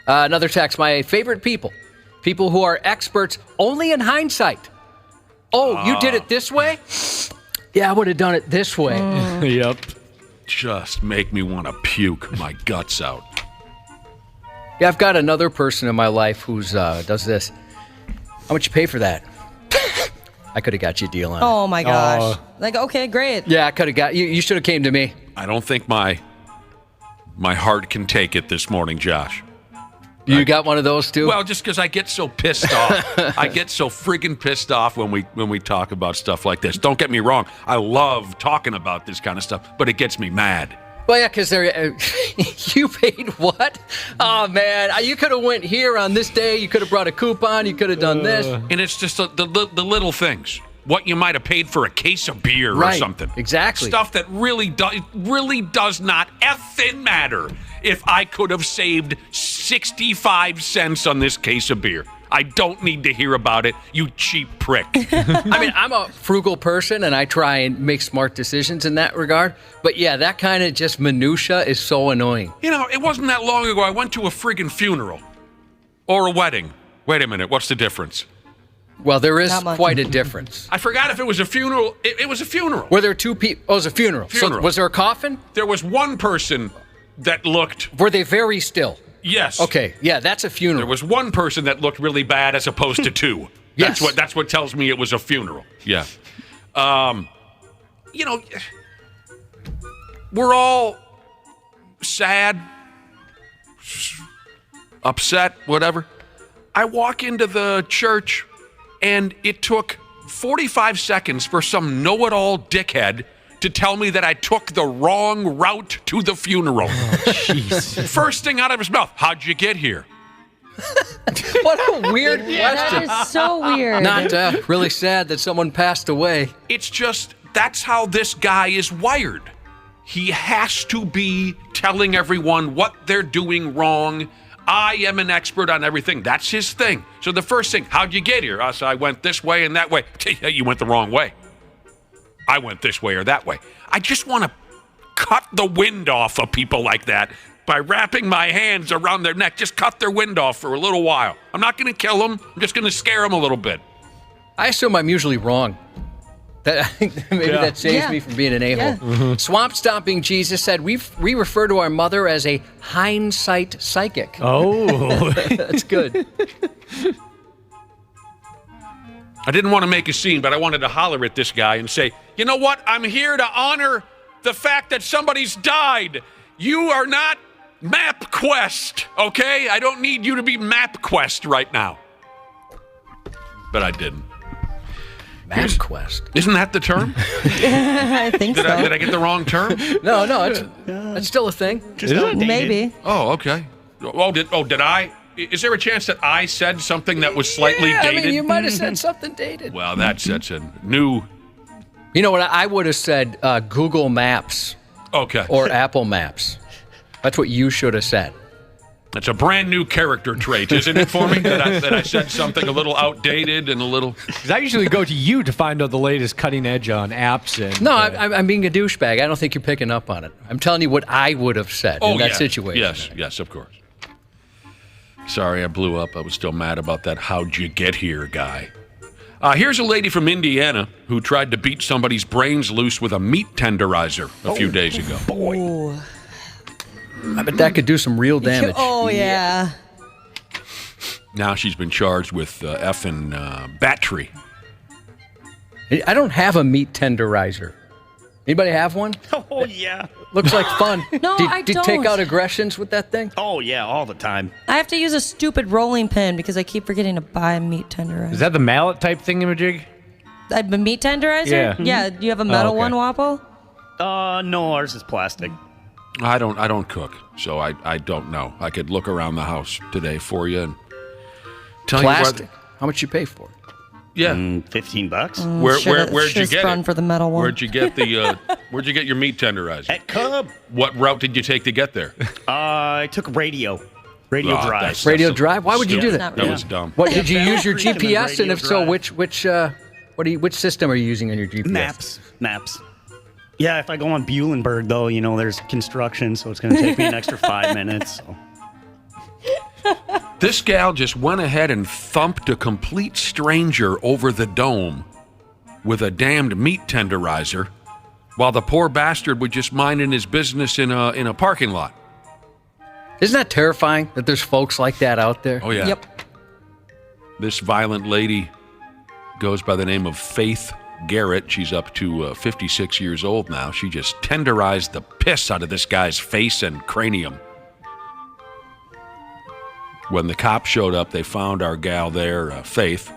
Another text, my favorite people who are experts only in hindsight. Oh, you did it this way? Yeah, I would have done it this way. Yep. Just make me want to puke my guts out. Yeah, I've got another person in my life who's does this. How much you pay for that? I could have got you a deal on it. Oh, my gosh. Like, okay, great. Yeah, I could have got you. You should have came to me. I don't think my heart can take it this morning, Josh. You got one of those too? Well, just because I get so pissed off. I get so friggin' pissed off when we talk about stuff like this. Don't get me wrong. I love talking about this kind of stuff, but it gets me mad. Well, yeah, because you paid what? Oh, man. You could have went here on this day. You could have brought a coupon. You could have done this. And it's just the little things. What you might have paid for a case of beer or something. Exactly. Stuff that really does not effing matter if I could have saved 65 cents on this case of beer. I don't need to hear about it, you cheap prick. I mean, I'm a frugal person, and I try and make smart decisions in that regard. But, yeah, that kind of just minutia is so annoying. You know, it wasn't that long ago I went to a friggin' funeral. Or a wedding. Wait a minute, what's the difference? Well, there is quite a difference. I forgot if it was a funeral. It was a funeral. Were there two people? Oh, it was a funeral. So was there a coffin? There was one person that looked... Were they very still? Yes. Okay, yeah, that's a funeral. There was one person that looked really bad as opposed to two. Yes. That's what tells me it was a funeral. Yeah. You know, we're all sad, upset, whatever. I walk into the church, and it took 45 seconds for some know-it-all dickhead to tell me that I took the wrong route to the funeral. Jeez. First thing out of his mouth, how'd you get here? What a weird question. That is so weird. Not really sad that someone passed away. It's just, that's how this guy is wired. He has to be telling everyone what they're doing wrong. I am an expert on everything. That's his thing. So the first thing, how'd you get here? I went this way and that way. You went the wrong way. I went this way or that way. I just want to cut the wind off of people like that by wrapping my hands around their neck. Just cut their wind off for a little while. I'm not going to kill them. I'm just going to scare them a little bit. I assume I'm usually wrong. That saves me from being an a-hole. Yeah. Mm-hmm. Swamp Stomping Jesus said, we refer to our mother as a hindsight psychic. Oh. That's good. I didn't want to make a scene, but I wanted to holler at this guy and say, you know what? I'm here to honor the fact that somebody's died. You are not MapQuest, okay? I don't need you to be MapQuest right now. But I didn't. MapQuest. Isn't that the term? I think so. Did I get the wrong term? No, that's still a thing. Maybe. Oh, okay. Did I? is there a chance that I said something that was slightly dated? I mean, you might have said something dated. Well, that's a new... You know what? I would have said Google Maps. Okay. Or Apple Maps. That's what you should have said. That's a brand new character trait, isn't it, for me? That I said something a little outdated and a little... Because I usually go to you to find out the latest cutting edge on apps. And No, I'm being a douchebag. I don't think you're picking up on it. I'm telling you what I would have said in that situation. Yes, of course. Sorry, I blew up. I was still mad about that how'd you get here guy. Here's a lady from Indiana who tried to beat somebody's brains loose with a meat tenderizer a few days ago. Boy. I bet that could do some real damage. Oh, yeah. Now she's been charged with effing battery. I don't have a meat tenderizer. Anybody have one? Oh, yeah. Looks like fun. No, I Do you don't. take out aggressions with that thing? Oh, yeah, all the time. I have to use a stupid rolling pin because I keep forgetting to buy a meat tenderizer. Is that the mallet type thingamajig? A meat tenderizer? Yeah. Yeah. Do you have a metal okay. one, Wapple? No, ours is plastic. I don't cook, so I don't know. I could look around the house today for you and tell Plastic? you How much you pay for it? Yeah, $15. Where'd you get it? For the metal one. Where'd you get Where'd you get your meat tenderizer? At Cub. What route did you take to get there? I took Radio Drive. Radio Drive? Why would you do that? That was dumb. What did you use your GPS? And if so, Radio which system are you using on your GPS? Maps. Yeah, if I go on Buellenberg, though, there's construction, so it's going to take me an extra 5 minutes. So. This gal just went ahead and thumped a complete stranger over the dome with a damned meat tenderizer while the poor bastard was just minding his business in a parking lot. Isn't that terrifying that there's folks like that out there? Oh, yeah. Yep. This violent lady goes by the name of Faith Garrett. She's up to 56 years old now. She just tenderized the piss out of this guy's face and cranium. When the cops showed up, they found our gal there, Faith.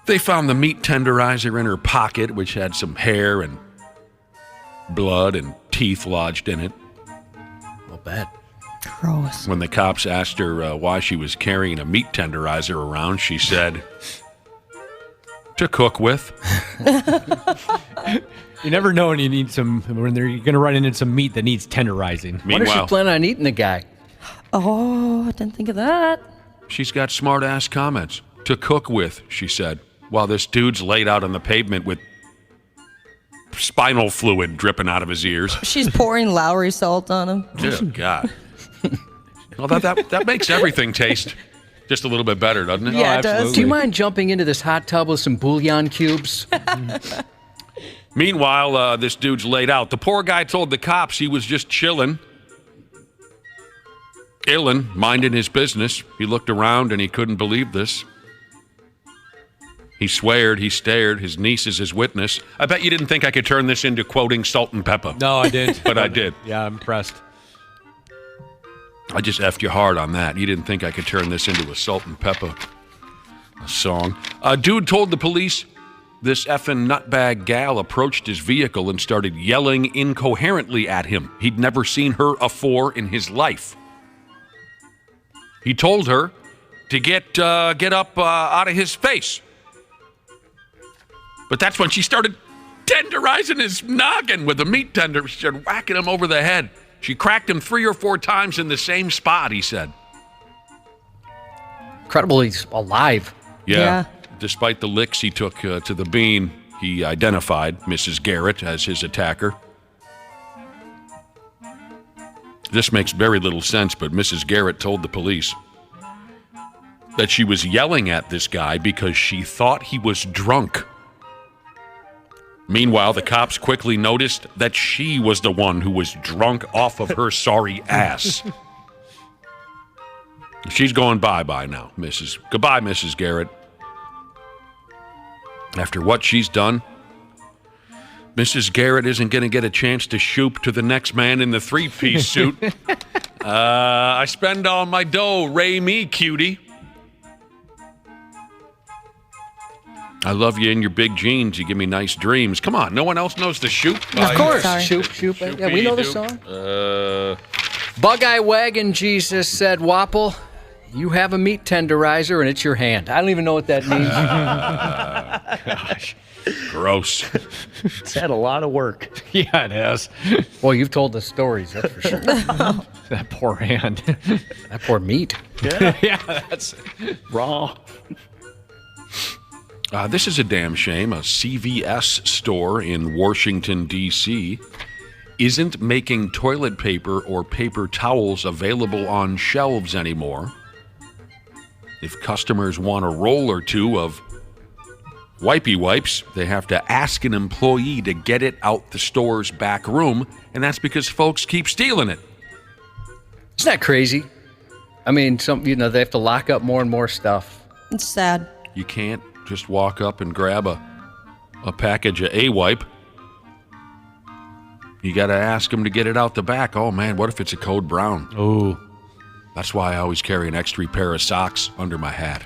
They found the meat tenderizer in her pocket, which had some hair and blood and teeth lodged in it. Well, bad. Gross. When the cops asked her why she was carrying a meat tenderizer around, she said, to cook with. You never know when you need when you're going to run into some meat that needs tenderizing. What if she planning on eating the guy? Oh, I didn't think of that. She's got smart-ass comments. To cook with, she said, while this dude's laid out on the pavement with spinal fluid dripping out of his ears. She's pouring Lowry salt on him. Dear God. Well, that makes everything taste just a little bit better, doesn't it? Yeah, it does. Do you mind jumping into this hot tub with some bouillon cubes? Meanwhile, this dude's laid out. The poor guy told the cops he was just chilling. Illin, minding his business. He looked around and he couldn't believe this. He sweared, he stared, his niece is his witness. I bet you didn't think I could turn this into quoting Salt and Pepper. No, I didn't. But I did. Yeah, I'm impressed. I just effed you hard on that. You didn't think I could turn this into a Salt and Pepper song. A dude told the police this effing nutbag gal approached his vehicle and started yelling incoherently at him. He'd never seen her afore in his life. He told her to get up out of his face. But that's when she started tenderizing his noggin with a meat tender. She started whacking him over the head. She cracked him 3 or 4 times in the same spot, he said. Incredible he's alive. Yeah. Despite the licks he took to the bean, he identified Mrs. Garrett as his attacker. This makes very little sense, but Mrs. Garrett told the police that she was yelling at this guy because she thought he was drunk. Meanwhile, the cops quickly noticed that she was the one who was drunk off of her sorry ass. She's going bye-bye now, Goodbye, Mrs. Garrett. After what she's done, Mrs. Garrett isn't going to get a chance to shoop to the next man in the 3-piece suit. I spend all my dough, Ray me, cutie. I love you in your big jeans. You give me nice dreams. Come on, no one else knows the shoop? Of course. Shoop. Yeah, we know the song. Bug-Eye Wagon Jesus said, Wapple, You have a meat tenderizer and it's your hand. I don't even know what that means. Gosh. Gross. It's had a lot of work. Yeah, it has. Well, you've told us stories, that's for sure. That poor hand. That poor meat. Yeah. Yeah, that's Raw. This is a damn shame. A CVS store in Washington, D.C. isn't making toilet paper or paper towels available on shelves anymore. If customers want a roll or two of wipey wipes, they have to ask an employee to get it out the store's back room, and that's because folks keep stealing it. Isn't that crazy? I mean, they have to lock up more and more stuff. It's sad. You can't just walk up and grab a package of A-wipe. You got to ask them to get it out the back. Oh, man, what if it's a code brown? Oh. That's why I always carry an extra pair of socks under my hat.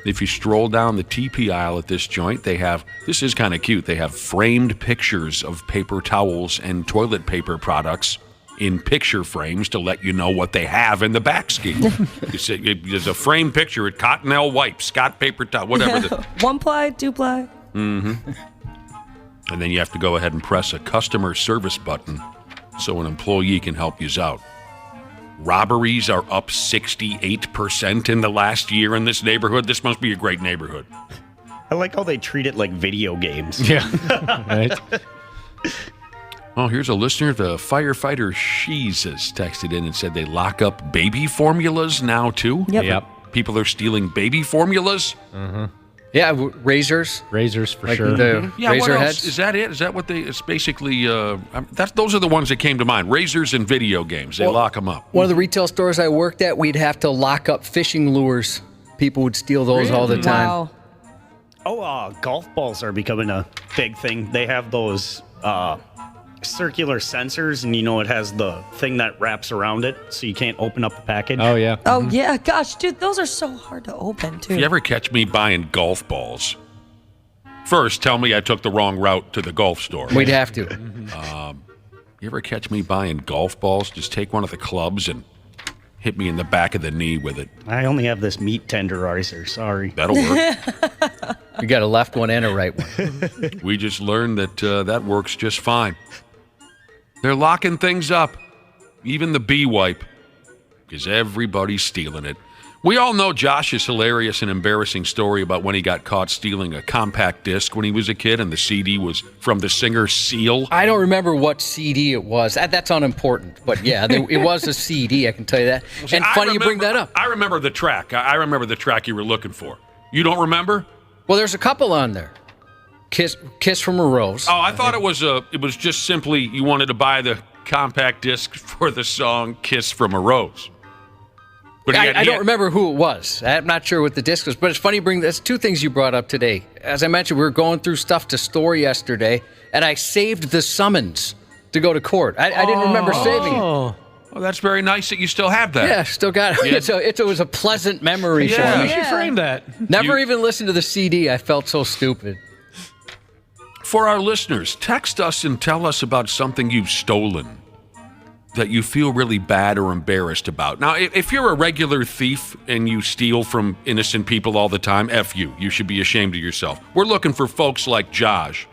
If you stroll down the TP aisle at this joint, this is kind of cute, they have framed pictures of paper towels and toilet paper products in picture frames to let you know what they have in the back ski. There's a framed picture at Cottonelle wipes, Scott paper towel, whatever. 1-ply, 2-ply. Mm-hmm. And then you have to go ahead and press a customer service button so an employee can help you out. Robberies are up 68% in the last year in this neighborhood. This must be a great neighborhood. I like how they treat it like video games. Yeah. Right. Oh, here's a listener. The firefighter Shees has texted in and said they lock up baby formulas now, too. Yep. People are stealing baby formulas. Mm-hmm. Yeah, razors. Razors for like sure. The Yeah, razor what else? heads. Is that it? Is that what it's basically, those are the ones that came to mind. Razors and video games. They lock them up. One of the retail stores I worked at, we'd have to lock up fishing lures. People would steal those all the time. Wow. Oh, golf balls are becoming a big thing. They have those circular sensors, and it has the thing that wraps around it, so you can't open up the package. Oh, yeah. Oh, yeah. Gosh, dude, those are so hard to open, too. If you ever catch me buying golf balls, first tell me I took the wrong route to the golf store. We'd have to. You ever catch me buying golf balls? Just take one of the clubs and hit me in the back of the knee with it. I only have this meat tenderizer. Sorry. That'll work. You got a left one and a right one. We just learned that that works just fine. They're locking things up, even the B-wipe, because everybody's stealing it. We all know Josh's hilarious and embarrassing story about when he got caught stealing a compact disc when he was a kid, and the CD was from the singer Seal. I don't remember what CD it was. That's unimportant. But yeah, it was a CD, I can tell you that. And funny you bring that up. I remember the track. I remember the track you were looking for. You don't remember? Well, there's a couple on there. Kiss from a Rose. Oh, I thought it was just simply you wanted to buy the compact disc for the song Kiss from a Rose. But I don't remember who it was. I'm not sure what the disc was, but it's funny you bring this. Two things you brought up today. As I mentioned, we were going through stuff to store yesterday, and I saved the summons to go to court. I didn't remember saving it. Oh, that's very nice that you still have that. Yeah, still got it. Yeah. It was a pleasant memory for Yeah, me. you should frame that. Never even listened to the CD. I felt so stupid. For our listeners, text us and tell us about something you've stolen that you feel really bad or embarrassed about. Now, if you're a regular thief and you steal from innocent people all the time, F you. You should be ashamed of yourself. We're looking for folks like Josh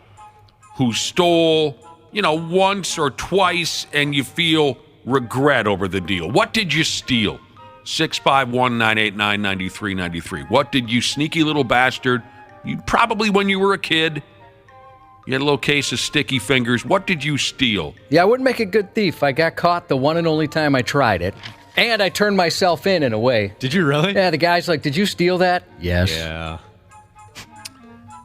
who stole, once or twice and you feel regret over the deal. What did you steal? 651-989-9393. What did you sneaky little bastard? You probably when you were a kid. You had a little case of sticky fingers. What did you steal? Yeah, I wouldn't make a good thief. I got caught the one and only time I tried it. And I turned myself in a way. Did you really? Yeah, the guy's like, did you steal that? Yes. Yeah.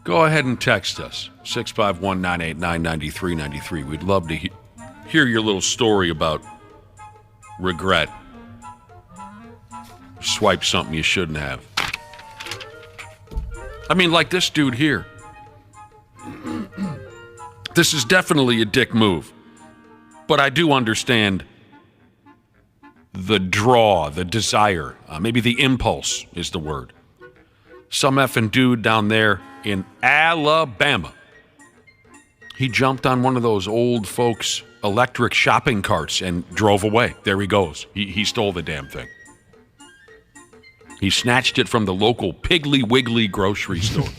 Go ahead and text us. 651-989-9393. We'd love to hear your little story about regret. Swipe something you shouldn't have. I mean, like this dude here. This is definitely a dick move, but I do understand the draw, the desire, maybe the impulse is the word. Some effing dude down there in Alabama, he jumped on one of those old folks' electric shopping carts and drove away. There he goes. He stole the damn thing. He snatched it from the local Piggly Wiggly grocery store.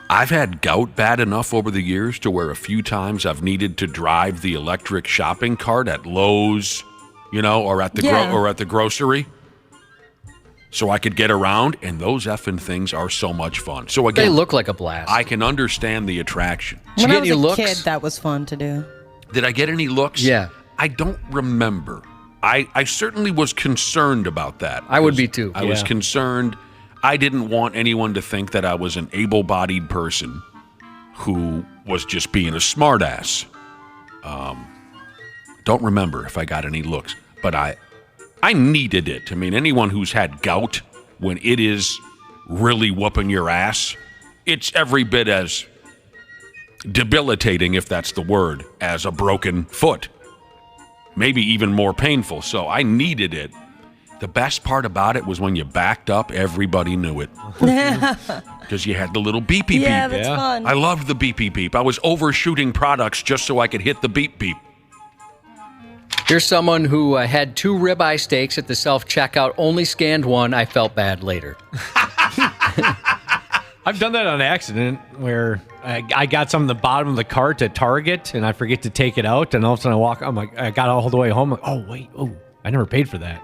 I've had gout bad enough over the years to where a few times I've needed to drive the electric shopping cart at Lowe's, or at the grocery, so I could get around. And those effing things are so much fun. So again, they look like a blast. I can understand the attraction. When I was a kid, that was fun to do. Did I get any looks? Yeah. I don't remember. I certainly was concerned about that. I would be too. I was concerned. I didn't want anyone to think that I was an able-bodied person who was just being a smartass. Don't remember if I got any looks, but I needed it. I mean, anyone who's had gout, when it is really whooping your ass, it's every bit as debilitating, if that's the word, as a broken foot. Maybe even more painful. So I needed it. The best part about it was when you backed up, everybody knew it. Because you had the little beep beep beep. Yeah, that's fun. I loved the beep beep beep. I was overshooting products just so I could hit the beep beep. Here's someone who had 2 ribeye steaks at the self-checkout, only scanned one. I felt bad later. I've done that on accident where I got some in the bottom of the cart at Target and I forget to take it out, and all of a sudden I got all the way home. Like, I never paid for that.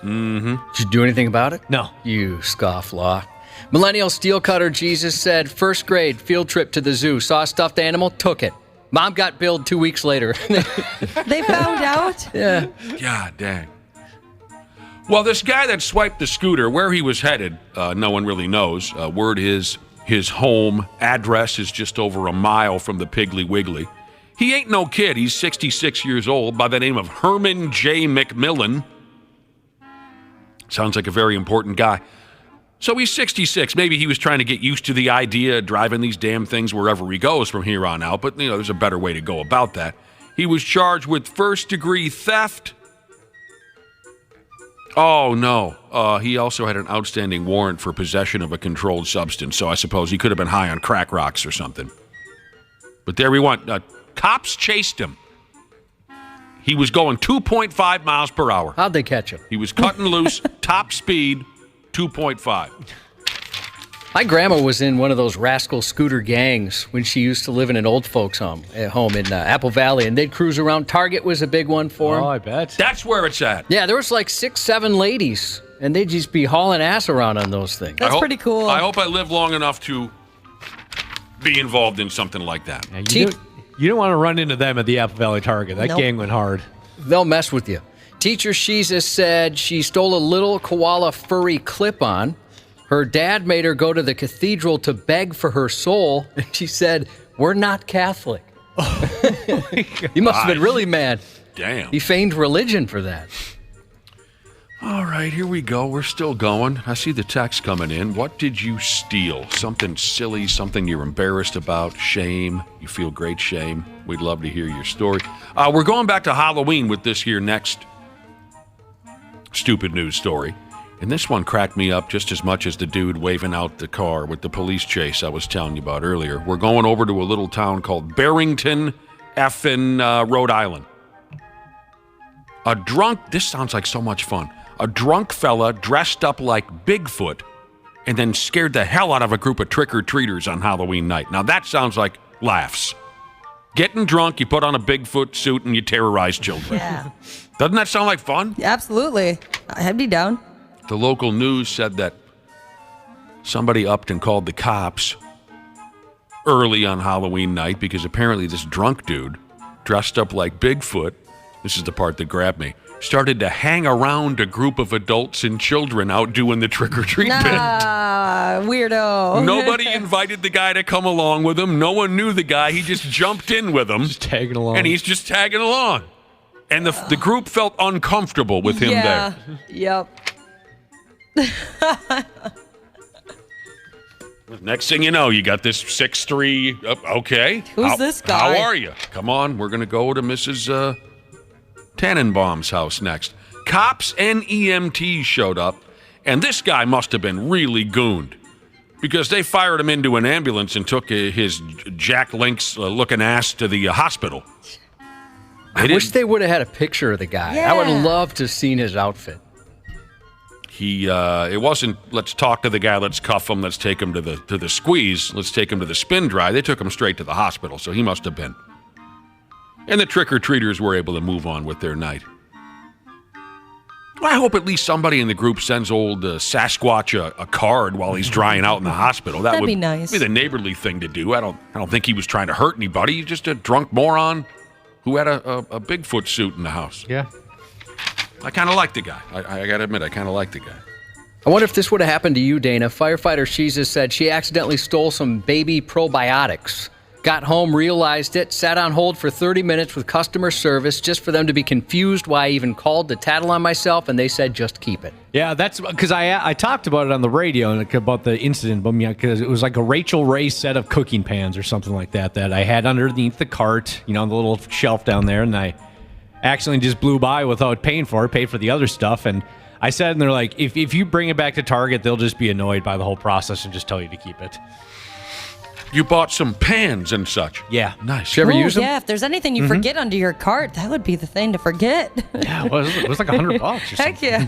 Mm-hmm. Did you do anything about it? No. You scofflaw. Millennial Steel Cutter Jesus said, first grade, field trip to the zoo, saw a stuffed animal, took it. Mom got billed 2 weeks later. They found out? Yeah. God dang. Well, this guy that swiped the scooter, where he was headed, no one really knows. Word is his home address is just over a mile from the Piggly Wiggly. He ain't no kid. He's 66 years old, by the name of Herman J. McMillan. Sounds like a very important guy. So he's 66. Maybe he was trying to get used to the idea of driving these damn things wherever he goes from here on out, but there's a better way to go about that. He was charged with first-degree theft. Oh, no. He also had an outstanding warrant for possession of a controlled substance, so I suppose he could have been high on crack rocks or something. But there we went. Cops chased him. He was going 2.5 miles per hour. How'd they catch him? He was cutting loose, top speed, 2.5. My grandma was in one of those rascal scooter gangs when she used to live in an old folks home in Apple Valley, and they'd cruise around. Target was a big one for them. Oh, I bet. That's where it's at. Yeah, there was like 6, 7 ladies, and they'd just be hauling ass around on those things. That's pretty cool. I hope I live long enough to be involved in something like that. Yeah, you don't want to run into them at the Apple Valley Target. That gang went hard. They'll mess with you. Teacher Shiza said she stole a little koala furry clip-on. Her dad made her go to the cathedral to beg for her soul. And she said, "We're not Catholic." He must have been really mad. Damn. He feigned religion for that. All right, here we go. We're still going. I see the text coming in. What did you steal? Something silly, something you're embarrassed about, shame. You feel great shame. We'd love to hear your story. We're going back to Halloween with this here next stupid news story. And this one cracked me up just as much as the dude waving out the car with the police chase I was telling you about earlier. We're going over to a little town called Barrington, Rhode Island. This sounds like so much fun. A drunk fella dressed up like Bigfoot and then scared the hell out of a group of trick-or-treaters on Halloween night. Now that sounds like laughs. Getting drunk, you put on a Bigfoot suit and you terrorize children. Yeah. Doesn't that sound like fun? Absolutely. I'd be down. The local news said that somebody upped and called the cops early on Halloween night because apparently this drunk dude dressed up like Bigfoot, this is the part that grabbed me, started to hang around a group of adults and children out doing the trick-or-treat bit. Weirdo. Nobody invited the guy to come along with him. No one knew the guy. He just jumped in with him. Just tagging along. And he's just tagging along. And the group felt uncomfortable with him there. Yep. Next thing you know, you got this 6'3", okay. Who's this guy? How are you? Come on, we're going to go to Mrs. Tannenbaum's house next. Cops and EMTs showed up, and this guy must have been really gooned because they fired him into an ambulance and took his Jack Link's looking ass to the hospital. I wish they would have had a picture of the guy. Yeah. I would love to have seen his outfit. It wasn't, let's talk to the guy, let's cuff him, let's take him to the squeeze, let's take him to the spin dry. They took him straight to the hospital, so he must have been. And the trick-or-treaters were able to move on with their night. Well, I hope at least somebody in the group sends old Sasquatch a card while he's drying out in the hospital. That'd be nice. Be the neighborly thing to do. I don't think he was trying to hurt anybody. He's just a drunk moron who had a Bigfoot suit in the house. Yeah. I kind of like the guy. I got to admit, I kind of like the guy. I wonder if this would have happened to you, Dana. Firefighter Sheeza said she accidentally stole some baby probiotics. Got home, realized it, sat on hold for 30 minutes with customer service just for them to be confused why I even called to tattle on myself, and they said, just keep it. Yeah, that's because I talked about it on the radio and about the incident, but because it was like a Rachel Ray set of cooking pans or something like that I had underneath the cart, on the little shelf down there, and I accidentally just blew by without paying for it, paid for the other stuff, and I said, and they're like, if you bring it back to Target, they'll just be annoyed by the whole process and just tell you to keep it. You bought some pans and such. Yeah. Nice. Did you ever use them? Yeah, if there's anything you forget under your cart, that would be the thing to forget. Yeah, it was like $100 or something. Heck yeah.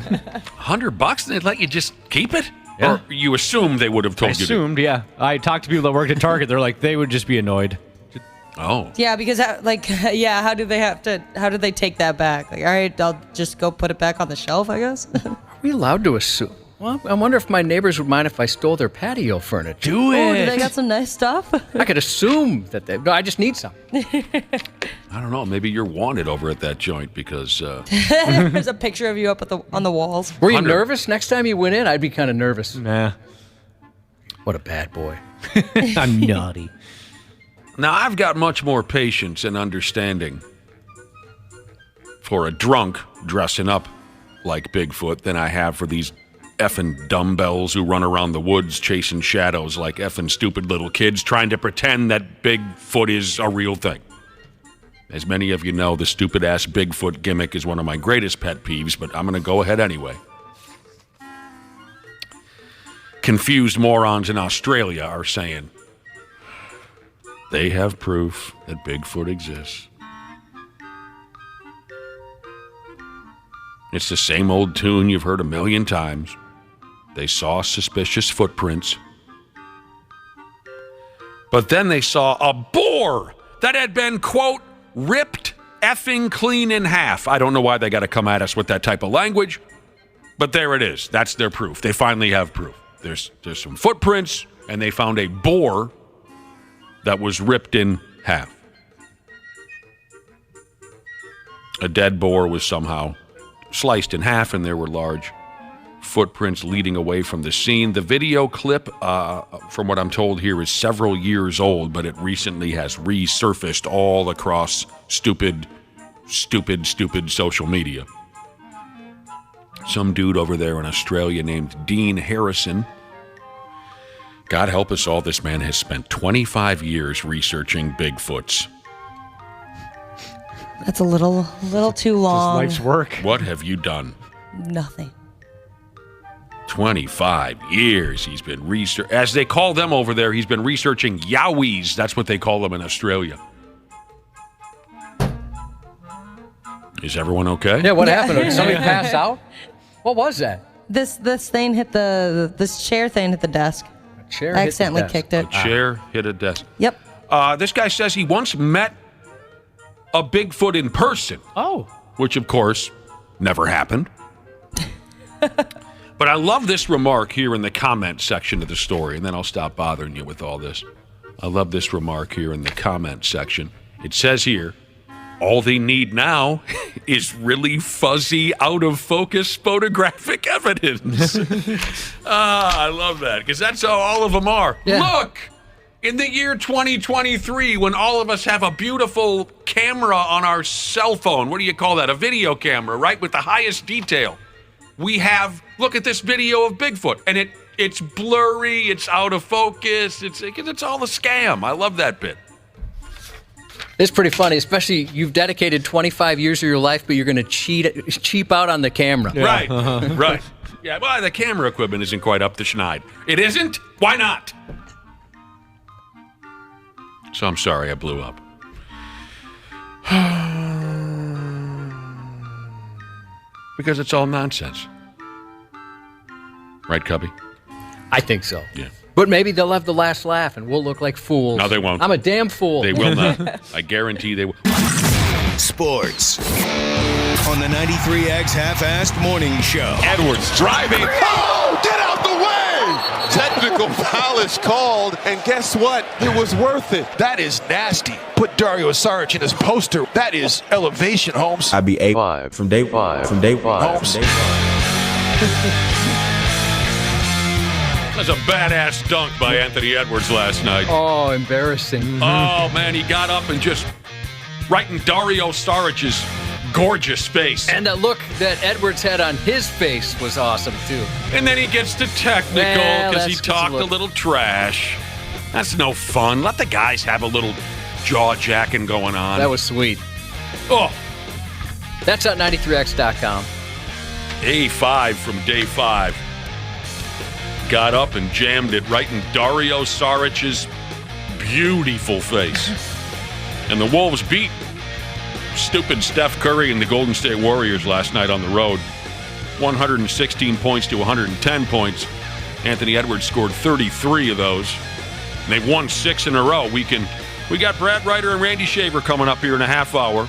$100 and they'd let you just keep it? Yeah. Or you assumed they would have told you to? Assumed, yeah. I talked to people that worked at Target. They're like, they would just be annoyed. Oh. Yeah, because how do they take that back? Like, all right, I'll just go put it back on the shelf, I guess. Are we allowed to assume? Well, I wonder if my neighbors would mind if I stole their patio furniture. Do it. Oh, do they got some nice stuff? I could assume that no, I just need some. I don't know. Maybe you're wanted over at that joint because... There's a picture of you up on the walls. Were you nervous next time you went in? I'd be kind of nervous. Nah. What a bad boy. I'm naughty. Now, I've got much more patience and understanding for a drunk dressing up like Bigfoot than I have for these effing dumbbells who run around the woods chasing shadows like effing stupid little kids trying to pretend that Bigfoot is a real thing. As many of you know, the stupid-ass Bigfoot gimmick is one of my greatest pet peeves, but I'm going to go ahead anyway. Confused morons in Australia are saying they have proof that Bigfoot exists. It's the same old tune you've heard a million times. They saw suspicious footprints. But then they saw a boar that had been, quote, ripped effing clean in half. I don't know why they got to come at us with that type of language, but there it is. That's their proof. They finally have proof. There's some footprints, and they found a boar that was ripped in half. A dead boar was somehow sliced in half, and there were large footprints leading away from the scene. The video clip, from what I'm told here, is several years old, but it recently has resurfaced all across stupid social media. Some dude over there in Australia named Dean Harrison. God help us all, this man has spent 25 years researching Bigfoots. That's a little too long. Just life's work. What have you done? Nothing. 25 years he's been as they call them over there, he's been researching yowies. That's what they call them in Australia. Is everyone okay? Yeah, what happened? Did somebody pass out? What was that? This thing hit this chair thing hit the desk. A chair I accidentally kicked it. A chair hit a desk. Yep. This guy says he once met a Bigfoot in person. Oh. Which, of course, never happened. But I love this remark here in the comment section of the story, and then I'll stop bothering you with all this. I love this remark here in the comment section. It says here, all they need now is really fuzzy, out-of-focus photographic evidence. I love that, because that's how all of them are. Yeah. Look! In the year 2023, when all of us have a beautiful camera on our cell phone, what do you call that? A video camera, right? With the highest detail. We have, look at this video of Bigfoot, and it's blurry, it's out of focus, it's all a scam. I love that bit. It's pretty funny, especially you've dedicated 25 years of your life, but you're going to cheap out on the camera. Yeah. Right, right. Yeah, well, the camera equipment isn't quite up to schneid. It isn't? Why not? So I'm sorry I blew up. Because it's all nonsense. Right, Cubby? I think so. Yeah. But maybe they'll have the last laugh and we'll look like fools. No, they won't. I'm a damn fool. They will not. I guarantee they will. Sports on the 93X Half-Assed Morning Show. Edwards driving. Oh, get out the way! Technical foul is called, and guess what? It was worth it. That is nasty. Put Dario Saric in his poster. That is elevation, Holmes. I'd be A5 from day 5. From day 5. Holmes. From day 5. That's a badass dunk by Anthony Edwards last night. Oh, embarrassing. Oh, man, he got up and just right in Dario Saric's gorgeous face. And the look that Edwards had on his face was awesome, too. And then he gets to technical because he talked a little trash. That's no fun. Let the guys have a little jaw-jacking going on. That was sweet. Oh. That's at 93x.com. A5 from day 5. Got up and jammed it right in Dario Saric's beautiful face. And the Wolves beat stupid Steph Curry and the Golden State Warriors last night on the road. 116 points to 110 points. Anthony Edwards scored 33 of those. And they've won 6 in a row. We got Brad Ryder and Randy Shaver coming up here in a half hour.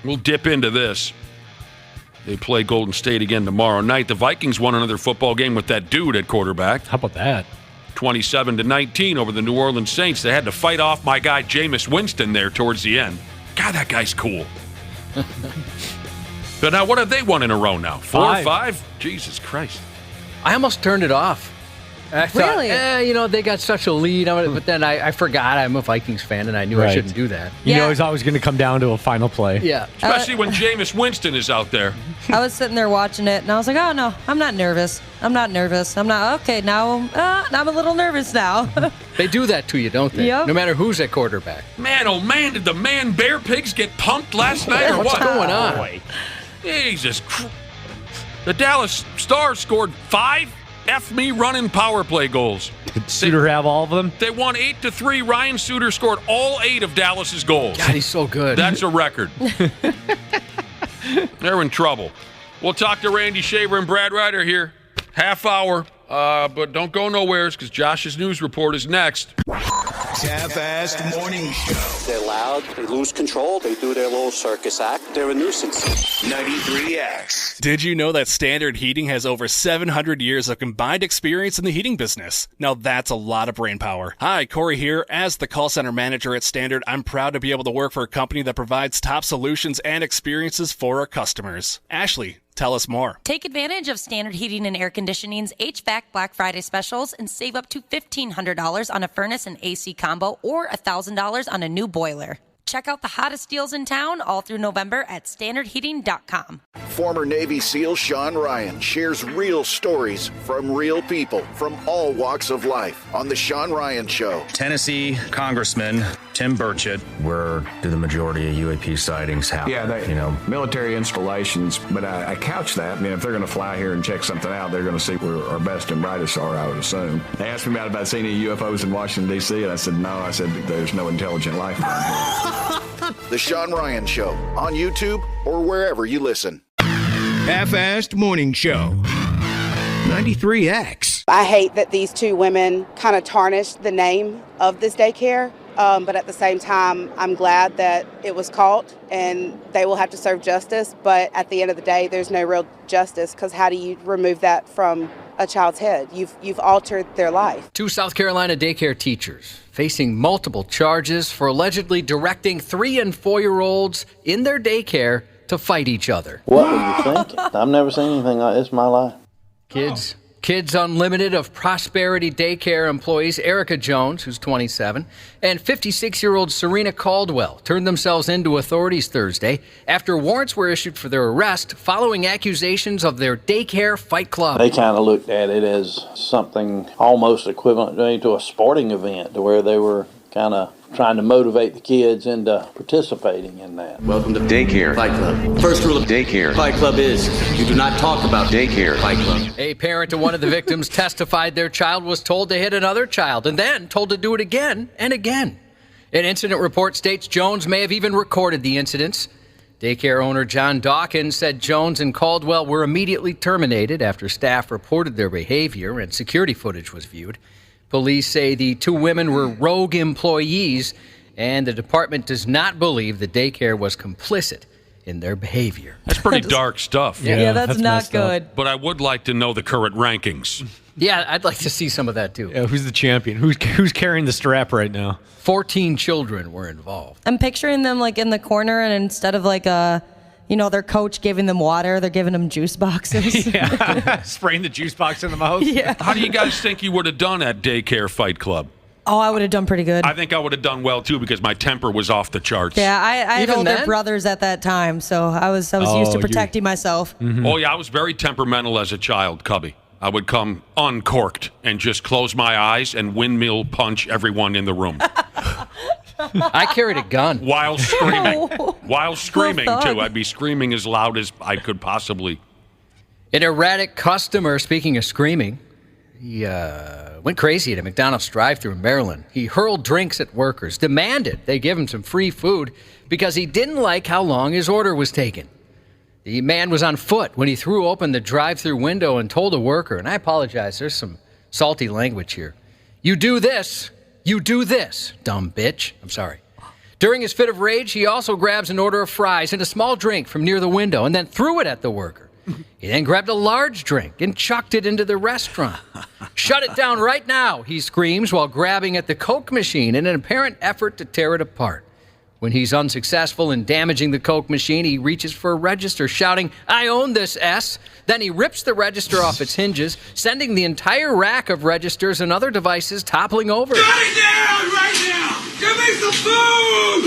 We'll dip into this. They play Golden State again tomorrow night. The Vikings won another football game with that dude at quarterback. How about that? 27-19 over the New Orleans Saints. They had to fight off my guy Jameis Winston there towards the end. God, that guy's cool. But now, what have they won in a row now? 4 or 5? Jesus Christ. I almost turned it off. I thought, Really? They got such a lead. But then I forgot I'm a Vikings fan, and I knew I shouldn't do that. You know it's always going to come down to a final play. Yeah. Especially when Jameis Winston is out there. I was sitting there watching it, and I was like, oh, no, I'm not nervous. I'm not okay, now I'm a little nervous now. They do that to you, don't they? Yep. No matter who's at quarterback. Man, oh man, did the Bear Pigs get pumped last night or What's what? going on? Boy. Jesus Christ. The Dallas Stars scored 5 F-me running power play goals. Did Suter have all of them? They won 8-3. Ryan Suter scored all 8 of Dallas's goals. God, he's so good. That's a record. They're in trouble. We'll talk to Randy Shaver and Brad Ryder here. Half hour. But don't go nowhere because Josh's news report is next. Half-Assed Morning Show. They're loud, they lose control, they do their little circus act. They're a nuisance. 93X. Did you know that Standard Heating has over 700 years of combined experience in the heating business? Now that's a lot of brain power. Hi, Corey here. As the call center manager at Standard, I'm proud to be able to work for a company that provides top solutions and experiences for our customers. Ashley, tell us more. Take advantage of Standard Heating and Air Conditioning's HVAC Black Friday specials and save up to $1,500 on a furnace and AC combo or $1,000 on a new boiler. Check out the hottest deals in town all through November at standardheating.com. Former Navy SEAL Sean Ryan shares real stories from real people from all walks of life on The Sean Ryan Show. Tennessee Congressman Tim Burchett. Where do the majority of UAP sightings happen? Yeah, military installations, but I couch that. I mean, if they're going to fly here and check something out, they're going to see where our best and brightest are, I would assume. They asked me about seeing any UFOs in Washington, D.C., and I said, no. I said, there's no intelligent life around here. The Sean Ryan Show on YouTube or wherever you listen. Half-Assed Morning Show. 93X. I hate that these two women kind of tarnished the name of this daycare, but at the same time, I'm glad that it was caught and they will have to serve justice. But at the end of the day, there's no real justice because how do you remove that from a child's head? You've altered their life. 2 South Carolina daycare teachers facing multiple charges for allegedly directing 3- and 4-year-olds in their daycare to fight each other. What were you thinking? I've never seen anything like this in my life. Kids Unlimited of Prosperity Daycare employees Erica Jones, who's 27, and 56-year-old Serena Caldwell turned themselves into authorities Thursday after warrants were issued for their arrest following accusations of their daycare fight club. They kind of looked at it as something almost equivalent to a sporting event, to where they were kind of trying to motivate the kids into participating in that. Welcome to Daycare Fight Club. First rule of Daycare Fight Club is you do not talk about Daycare Fight Club. A parent of one of the victims testified their child was told to hit another child and then told to do it again and again. An incident report states Jones may have even recorded the incidents. Daycare owner John Dawkins said Jones and Caldwell were immediately terminated after staff reported their behavior and security footage was viewed. Police say the two women were rogue employees, and the department does not believe the daycare was complicit in their behavior. That's pretty dark stuff. Yeah, that's not good. But I would like to know the current rankings. Yeah, I'd like to see some of that, too. Yeah, who's the champion? Who's carrying the strap right now? 14 children were involved. I'm picturing them like in the corner, and instead of like their coach giving them water, they're giving them juice boxes. Yeah, spraying the juice box in the mouth. Yeah. How do you guys think you would have done at Daycare Fight Club? Oh, I would have done pretty good. I think I would have done well, too, because my temper was off the charts. Yeah, I had Even older then? brothers at that time, so I was used to protecting myself. Mm-hmm. Oh, yeah, I was very temperamental as a child, Cubby. I would come uncorked and just close my eyes and windmill punch everyone in the room. I carried a gun. While screaming. Oh. While screaming, Well thought. too. I'd be screaming as loud as I could possibly. An erratic customer, speaking of screaming, he went crazy at a McDonald's drive-thru in Maryland. He hurled drinks at workers, demanded they give him some free food because he didn't like how long his order was taking. The man was on foot when he threw open the drive-thru window and told a worker, and I apologize, there's some salty language here, you do this, dumb bitch. I'm sorry. During his fit of rage, he also grabs an order of fries and a small drink from near the window and then threw it at the worker. He then grabbed a large drink and chucked it into the restaurant. Shut it down right now, he screams while grabbing at the Coke machine in an apparent effort to tear it apart. When he's unsuccessful in damaging the Coke machine, he reaches for a register, shouting, I own this S. Then he rips the register off its hinges, sending the entire rack of registers and other devices toppling over. Shut it down right now! Give me some food!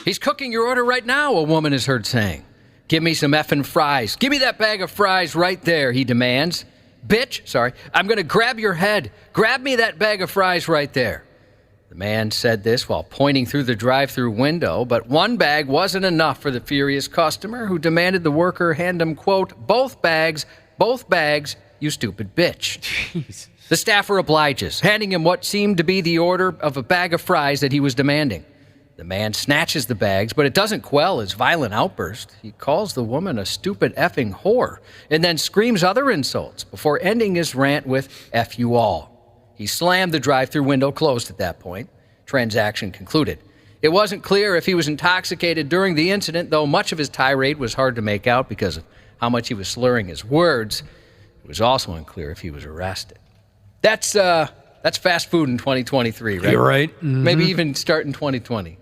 He's cooking your order right now, a woman is heard saying. Give me some effing fries. Give me that bag of fries right there, he demands. Bitch, I'm going to grab your head. Grab me that bag of fries right there. The man said this while pointing through the drive-thru window, but one bag wasn't enough for the furious customer who demanded the worker hand him, quote, both bags, you stupid bitch. Jeez. The staffer obliges, handing him what seemed to be the order of a bag of fries that he was demanding. The man snatches the bags, but it doesn't quell his violent outburst. He calls the woman a stupid effing whore and then screams other insults before ending his rant with F you all. He slammed the drive-thru window closed at that point. Transaction concluded. It wasn't clear if he was intoxicated during the incident, though much of his tirade was hard to make out because of how much he was slurring his words. It was also unclear if he was arrested. That's fast food in 2023, right? You're right. Mm-hmm. Maybe even start in 2020.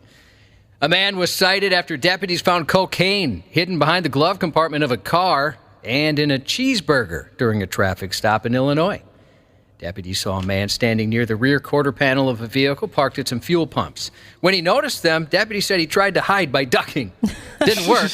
A man was cited after deputies found cocaine hidden behind the glove compartment of a car and in a cheeseburger during a traffic stop in Illinois. Deputies saw a man standing near the rear quarter panel of a vehicle parked at some fuel pumps. When he noticed them, deputies said he tried to hide by ducking. Didn't work.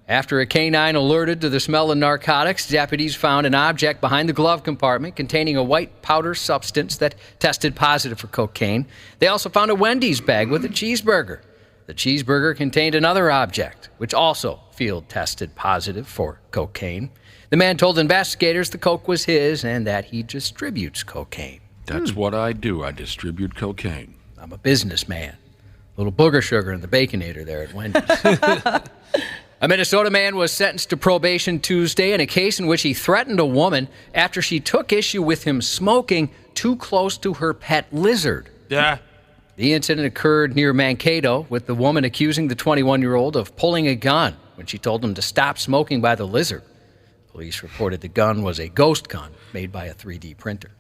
After a canine alerted to the smell of narcotics, deputies found an object behind the glove compartment containing a white powder substance that tested positive for cocaine. They also found a Wendy's bag with a cheeseburger. The cheeseburger contained another object, which also field tested positive for cocaine. The man told investigators the coke was his and that he distributes cocaine. That's what I do. I distribute cocaine. I'm a businessman. A little booger sugar in the Baconator there at Wendy's. A Minnesota man was sentenced to probation Tuesday in a case in which he threatened a woman after she took issue with him smoking too close to her pet lizard. Yeah. The incident occurred near Mankato, with the woman accusing the 21-year-old of pulling a gun when she told him to stop smoking by the lizard. Police reported the gun was a ghost gun made by a 3D printer.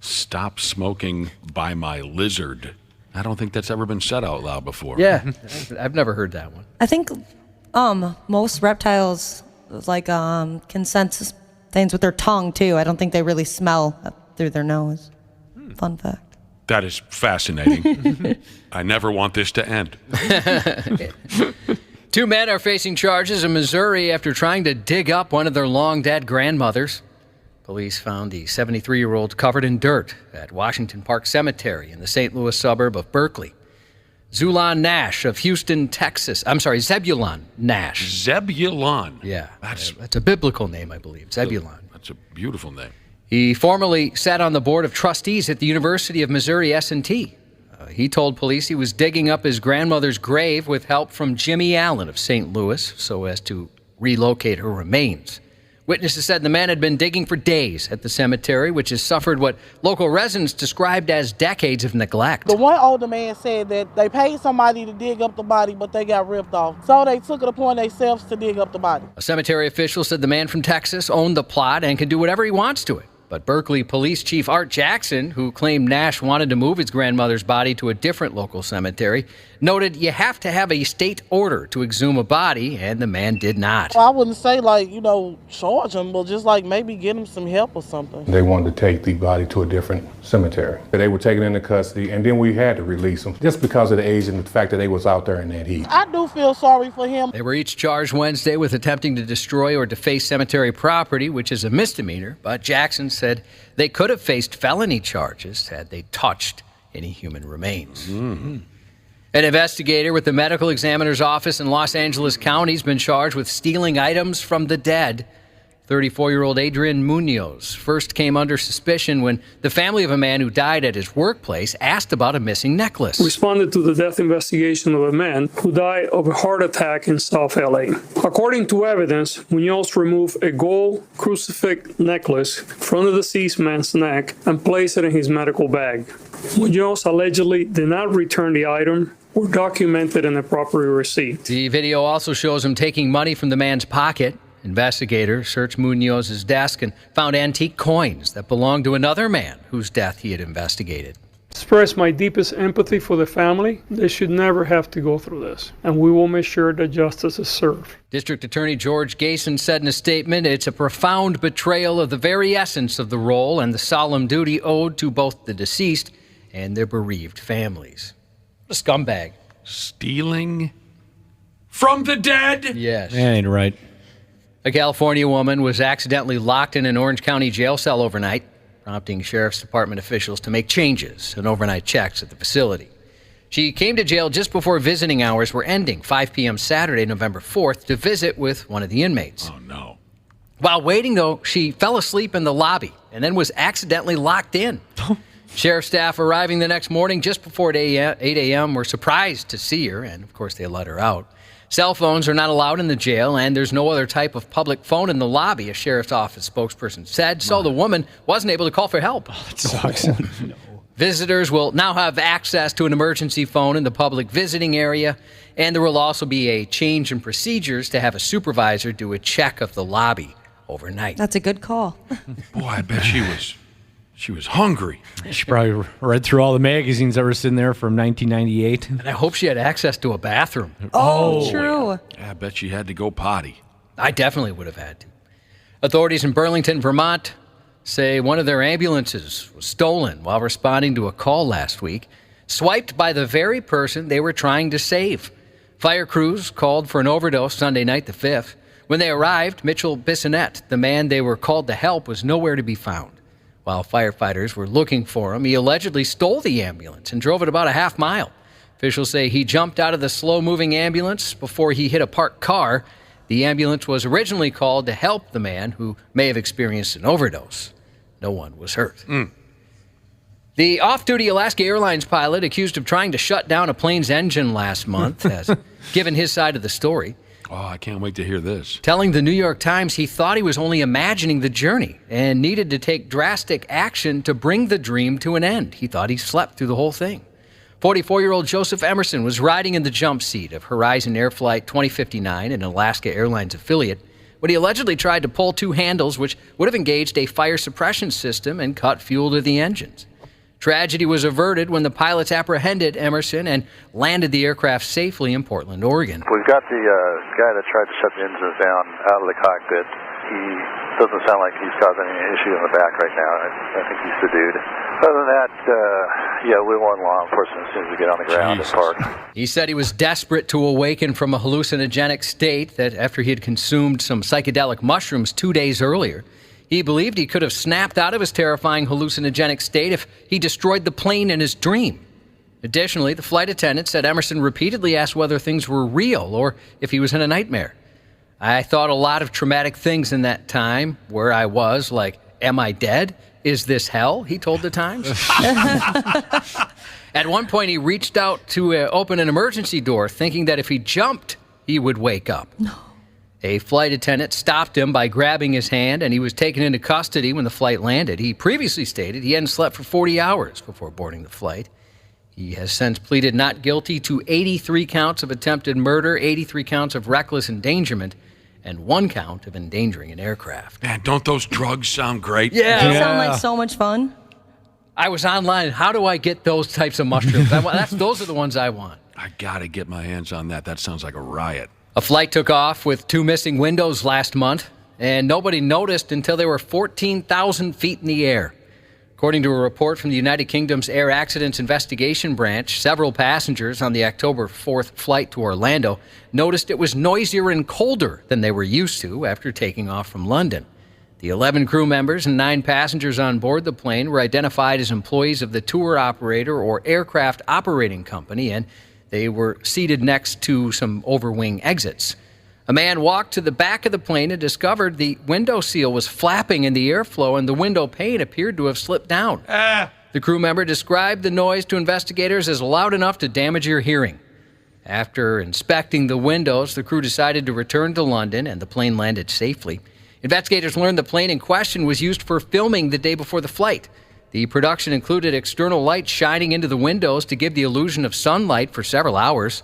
Stop smoking by my lizard. I don't think that's ever been said out loud before. Yeah, I've never heard that one. I think most reptiles can sense things with their tongue too. I don't think they really smell through their nose. Fun fact. That is fascinating. I never want this to end. 2 men are facing charges in Missouri after trying to dig up one of their long-dead grandmothers. Police found the 73-year-old covered in dirt at Washington Park Cemetery in the St. Louis suburb of Berkeley. Zebulon Nash of Houston, Texas. I'm sorry, Zebulon Nash. Zebulon. Yeah, that's a biblical name, I believe. Zebulon. That's a beautiful name. He formerly sat on the board of trustees at the University of Missouri S&T. He told police he was digging up his grandmother's grave with help from Jimmy Allen of St. Louis so as to relocate her remains. Witnesses said the man had been digging for days at the cemetery, which has suffered what local residents described as decades of neglect. The one older man said that they paid somebody to dig up the body, but they got ripped off. So they took it upon themselves to dig up the body. A cemetery official said the man from Texas owned the plot and can do whatever he wants to it. But Berkeley Police Chief Art Jackson, who claimed Nash wanted to move his grandmother's body to a different local cemetery, noted you have to have a state order to exhume a body, and the man did not. Well, I wouldn't say, charge him, but just, maybe get him some help or something. They wanted to take the body to a different cemetery. They were taken into custody, and then we had to release them just because of the age and the fact that they was out there in that heat. I do feel sorry for him. They were each charged Wednesday with attempting to destroy or deface cemetery property, which is a misdemeanor, but Jackson said they could have faced felony charges had they touched any human remains. Mm-hmm. An investigator with the medical examiner's office in Los Angeles County has been charged with stealing items from the dead. 34-year-old Adrian Munoz first came under suspicion when the family of a man who died at his workplace asked about a missing necklace. Responded to the death investigation of a man who died of a heart attack in South LA. According to evidence, Munoz removed a gold crucifix necklace from the deceased man's neck and placed it in his medical bag. Munoz allegedly did not return the item or documented in a proper receipt. The video also shows him taking money from the man's pocket. Investigators searched Munoz's desk and found antique coins that belonged to another man whose death he had investigated. Express my deepest empathy for the family. They should never have to go through this, and we will make sure that justice is served. District Attorney George Gason said in a statement, it's a profound betrayal of the very essence of the role and the solemn duty owed to both the deceased and their bereaved families. What a scumbag. Stealing from the dead? Yes. That ain't right. A California woman was accidentally locked in an Orange County jail cell overnight, prompting Sheriff's Department officials to make changes and overnight checks at the facility. She came to jail just before visiting hours were ending, 5 p.m. Saturday, November 4th, to visit with one of the inmates. Oh, no. While waiting, though, she fell asleep in the lobby and then was accidentally locked in. Sheriff staff arriving the next morning just before 8 a.m. were surprised to see her, and of course they let her out. Cell phones are not allowed in the jail, and there's no other type of public phone in the lobby, a sheriff's office spokesperson said, so the woman wasn't able to call for help. Oh, that sucks. No. Visitors will now have access to an emergency phone in the public visiting area, and there will also be a change in procedures to have a supervisor do a check of the lobby overnight. That's a good call. Boy, I bet she was hungry. She probably read through all the magazines that were sitting there from 1998. And I hope she had access to a bathroom. Oh, true. Yeah, I bet she had to go potty. I definitely would have had to. Authorities in Burlington, Vermont, say one of their ambulances was stolen while responding to a call last week, swiped by the very person they were trying to save. Fire crews called for an overdose Sunday night, the 5th. When they arrived, Mitchell Bissonette, the man they were called to help, was nowhere to be found. While firefighters were looking for him, he allegedly stole the ambulance and drove it about a half mile. Officials say he jumped out of the slow-moving ambulance before he hit a parked car. The ambulance was originally called to help the man who may have experienced an overdose. No one was hurt. The off-duty Alaska Airlines pilot accused of trying to shut down a plane's engine last month has given his side of the story. Oh, I can't wait to hear this. Telling the New York Times he thought he was only imagining the journey and needed to take drastic action to bring the dream to an end. He thought he slept through the whole thing. 44-year-old Joseph Emerson was riding in the jump seat of Horizon Air Flight 2059, an Alaska Airlines affiliate, when he allegedly tried to pull two handles which would have engaged a fire suppression system and cut fuel to the engines. Tragedy was averted when the pilots apprehended Emerson and landed the aircraft safely in Portland, Oregon. We've got the guy that tried to shut the engines down out of the cockpit. He doesn't sound like he's causing any issue in the back right now. I think he's subdued. Other than that, we want law enforcement as soon as we get on the ground and park. He said he was desperate to awaken from a hallucinogenic state that after he had consumed some psychedelic mushrooms 2 days earlier. He believed he could have snapped out of his terrifying hallucinogenic state if he destroyed the plane in his dream. Additionally, the flight attendant said Emerson repeatedly asked whether things were real or if he was in a nightmare. I thought a lot of traumatic things in that time where I was, like, am I dead? Is this hell? He told the Times. At one point, he reached out to open an emergency door, thinking that if he jumped, he would wake up. No. A flight attendant stopped him by grabbing his hand, and he was taken into custody when the flight landed. He previously stated he hadn't slept for 40 hours before boarding the flight. He has since pleaded not guilty to 83 counts of attempted murder, 83 counts of reckless endangerment, and 1 count of endangering an aircraft. Man, don't those drugs sound great? Yeah. They sound like so much fun. I was online. How do I get those types of mushrooms? Those are the ones I want. I got to get my hands on that. That sounds like a riot. A flight took off with 2 missing windows last month, and nobody noticed until they were 14,000 feet in the air. According to a report from the United Kingdom's Air Accidents Investigation Branch, several passengers on the October 4th flight to Orlando noticed it was noisier and colder than they were used to after taking off from London. The 11 crew members and 9 passengers on board the plane were identified as employees of the tour operator or aircraft operating company, and they were seated next to some overwing exits. A man walked to the back of the plane and discovered the window seal was flapping in the airflow and the window pane appeared to have slipped down. The crew member described the noise to investigators as loud enough to damage your hearing. After inspecting the windows, the crew decided to return to London and the plane landed safely. Investigators learned the plane in question was used for filming the day before the flight. The production included external lights shining into the windows to give the illusion of sunlight for several hours.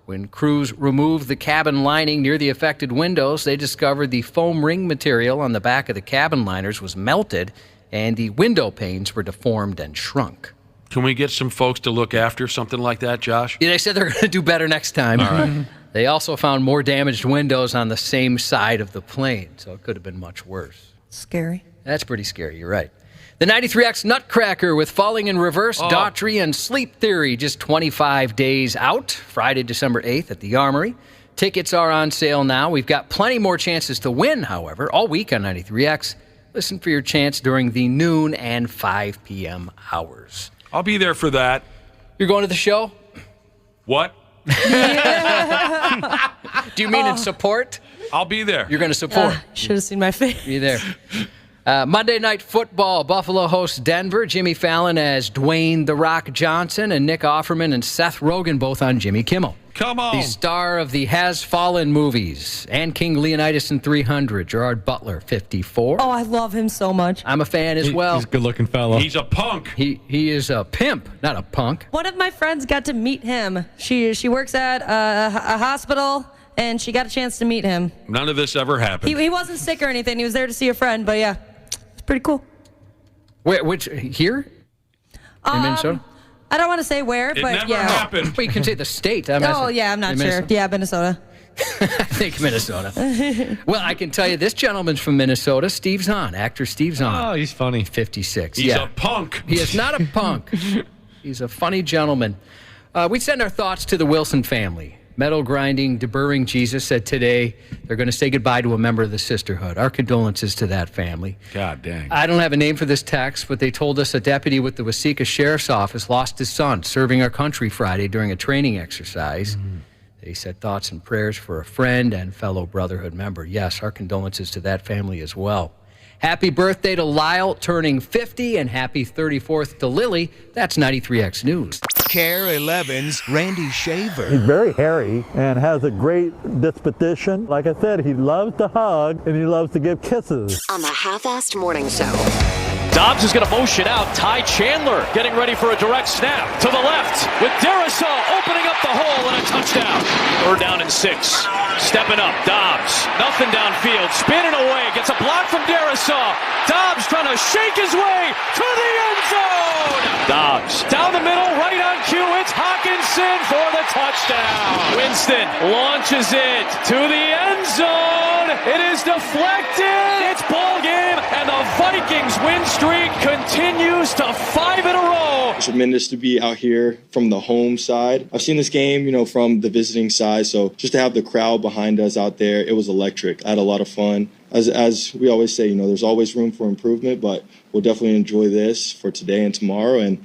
When crews removed the cabin lining near the affected windows, they discovered the foam ring material on the back of the cabin liners was melted and the window panes were deformed and shrunk. Can we get some folks to look after something like that, Josh? Yeah, they said they're going to do better next time. All right. They also found more damaged windows on the same side of the plane, so it could have been much worse. Scary. That's pretty scary, you're right. The 93X Nutcracker with Falling in Reverse, Daughtry, and Sleep Theory just 25 days out, Friday, December 8th at the Armory. Tickets are on sale now. We've got plenty more chances to win, however, all week on 93X. Listen for your chance during the noon and 5 p.m. hours. I'll be there for that. You're going to the show? What? Do you mean in support? I'll be there. You're going to support. Should have seen my face. Be there. Monday Night Football, Buffalo hosts Denver. Jimmy Fallon as Dwayne "The Rock" Johnson, and Nick Offerman and Seth Rogen both on Jimmy Kimmel. Come on. The star of the Has Fallen movies, and King Leonidas in 300, Gerard Butler, 54. Oh, I love him so much. I'm a fan as well. He's a good-looking fellow. He's a punk. He is a pimp, not a punk. One of my friends got to meet him. She works at a hospital, and she got a chance to meet him. None of this ever happened. He wasn't sick or anything. He was there to see a friend, but yeah, it's pretty cool. Where? Which? Here? In Minnesota? I don't want to say where, It but never yeah. happened. Well, you can say the state. Yeah, I'm not sure. Yeah, Minnesota. I think Minnesota. Well, I can tell you this gentleman's from Minnesota. Steve Zahn, actor Steve Zahn. Oh, he's funny. 56. He's a punk. He is not a punk. He's a funny gentleman. We send our thoughts to the Wilson family. Metal grinding, deburring Jesus said today they're going to say goodbye to a member of the sisterhood. Our condolences to that family. God dang. I don't have a name for this text, but they told us a deputy with the Waseca Sheriff's Office lost his son serving our country Friday during a training exercise. They said thoughts and prayers for a friend and fellow Brotherhood member. Yes, our condolences to that family as well. Happy birthday to Lyle, turning 50, and happy 34th to Lily. That's 93X News. Care 11's Randy Shaver. He's very hairy and has a great disposition. Like I said, he loves to hug and he loves to give kisses. On the Half-Assed Morning Show. Dobbs is going to motion out. Ty Chandler getting ready for a direct snap to the left with Darisaw opening up the hole and a touchdown. Third down and 6. Stepping up, Dobbs. Nothing downfield. Spinning away. Gets a block from Darisaw. Dobbs trying to shake his way to the end zone. Dobbs down the middle, right on cue. It's Hawkinson for the touchdown. Winston launches it to the end zone. It is deflected. It's ball game, and the Vikings win streak continues to 5 in a row. It's tremendous to be out here from the home side. I've seen this game, from the visiting side, so just to have the crowd behind us out there, it was electric. I had a lot of fun. As we always say, there's always room for improvement, but we'll definitely enjoy this for today and tomorrow and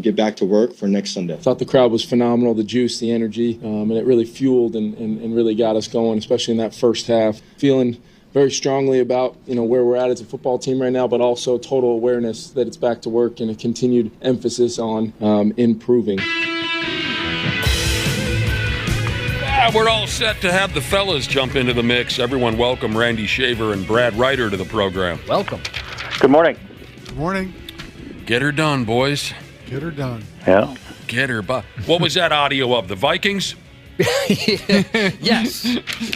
get back to work for next Sunday. I thought the crowd was phenomenal, the juice, the energy, and it really fueled and really got us going, especially in that first half. Feeling very strongly about where we're at as a football team right now, but also total awareness that it's back to work and a continued emphasis on improving. We're all set to have the fellas jump into the mix. Everyone welcome Randy Shaver and Brad Ryder to the program. Welcome. Good morning. Good morning. Get her done, boys. Get her done. Yeah. Get her. What was that audio of? The Vikings? Yes.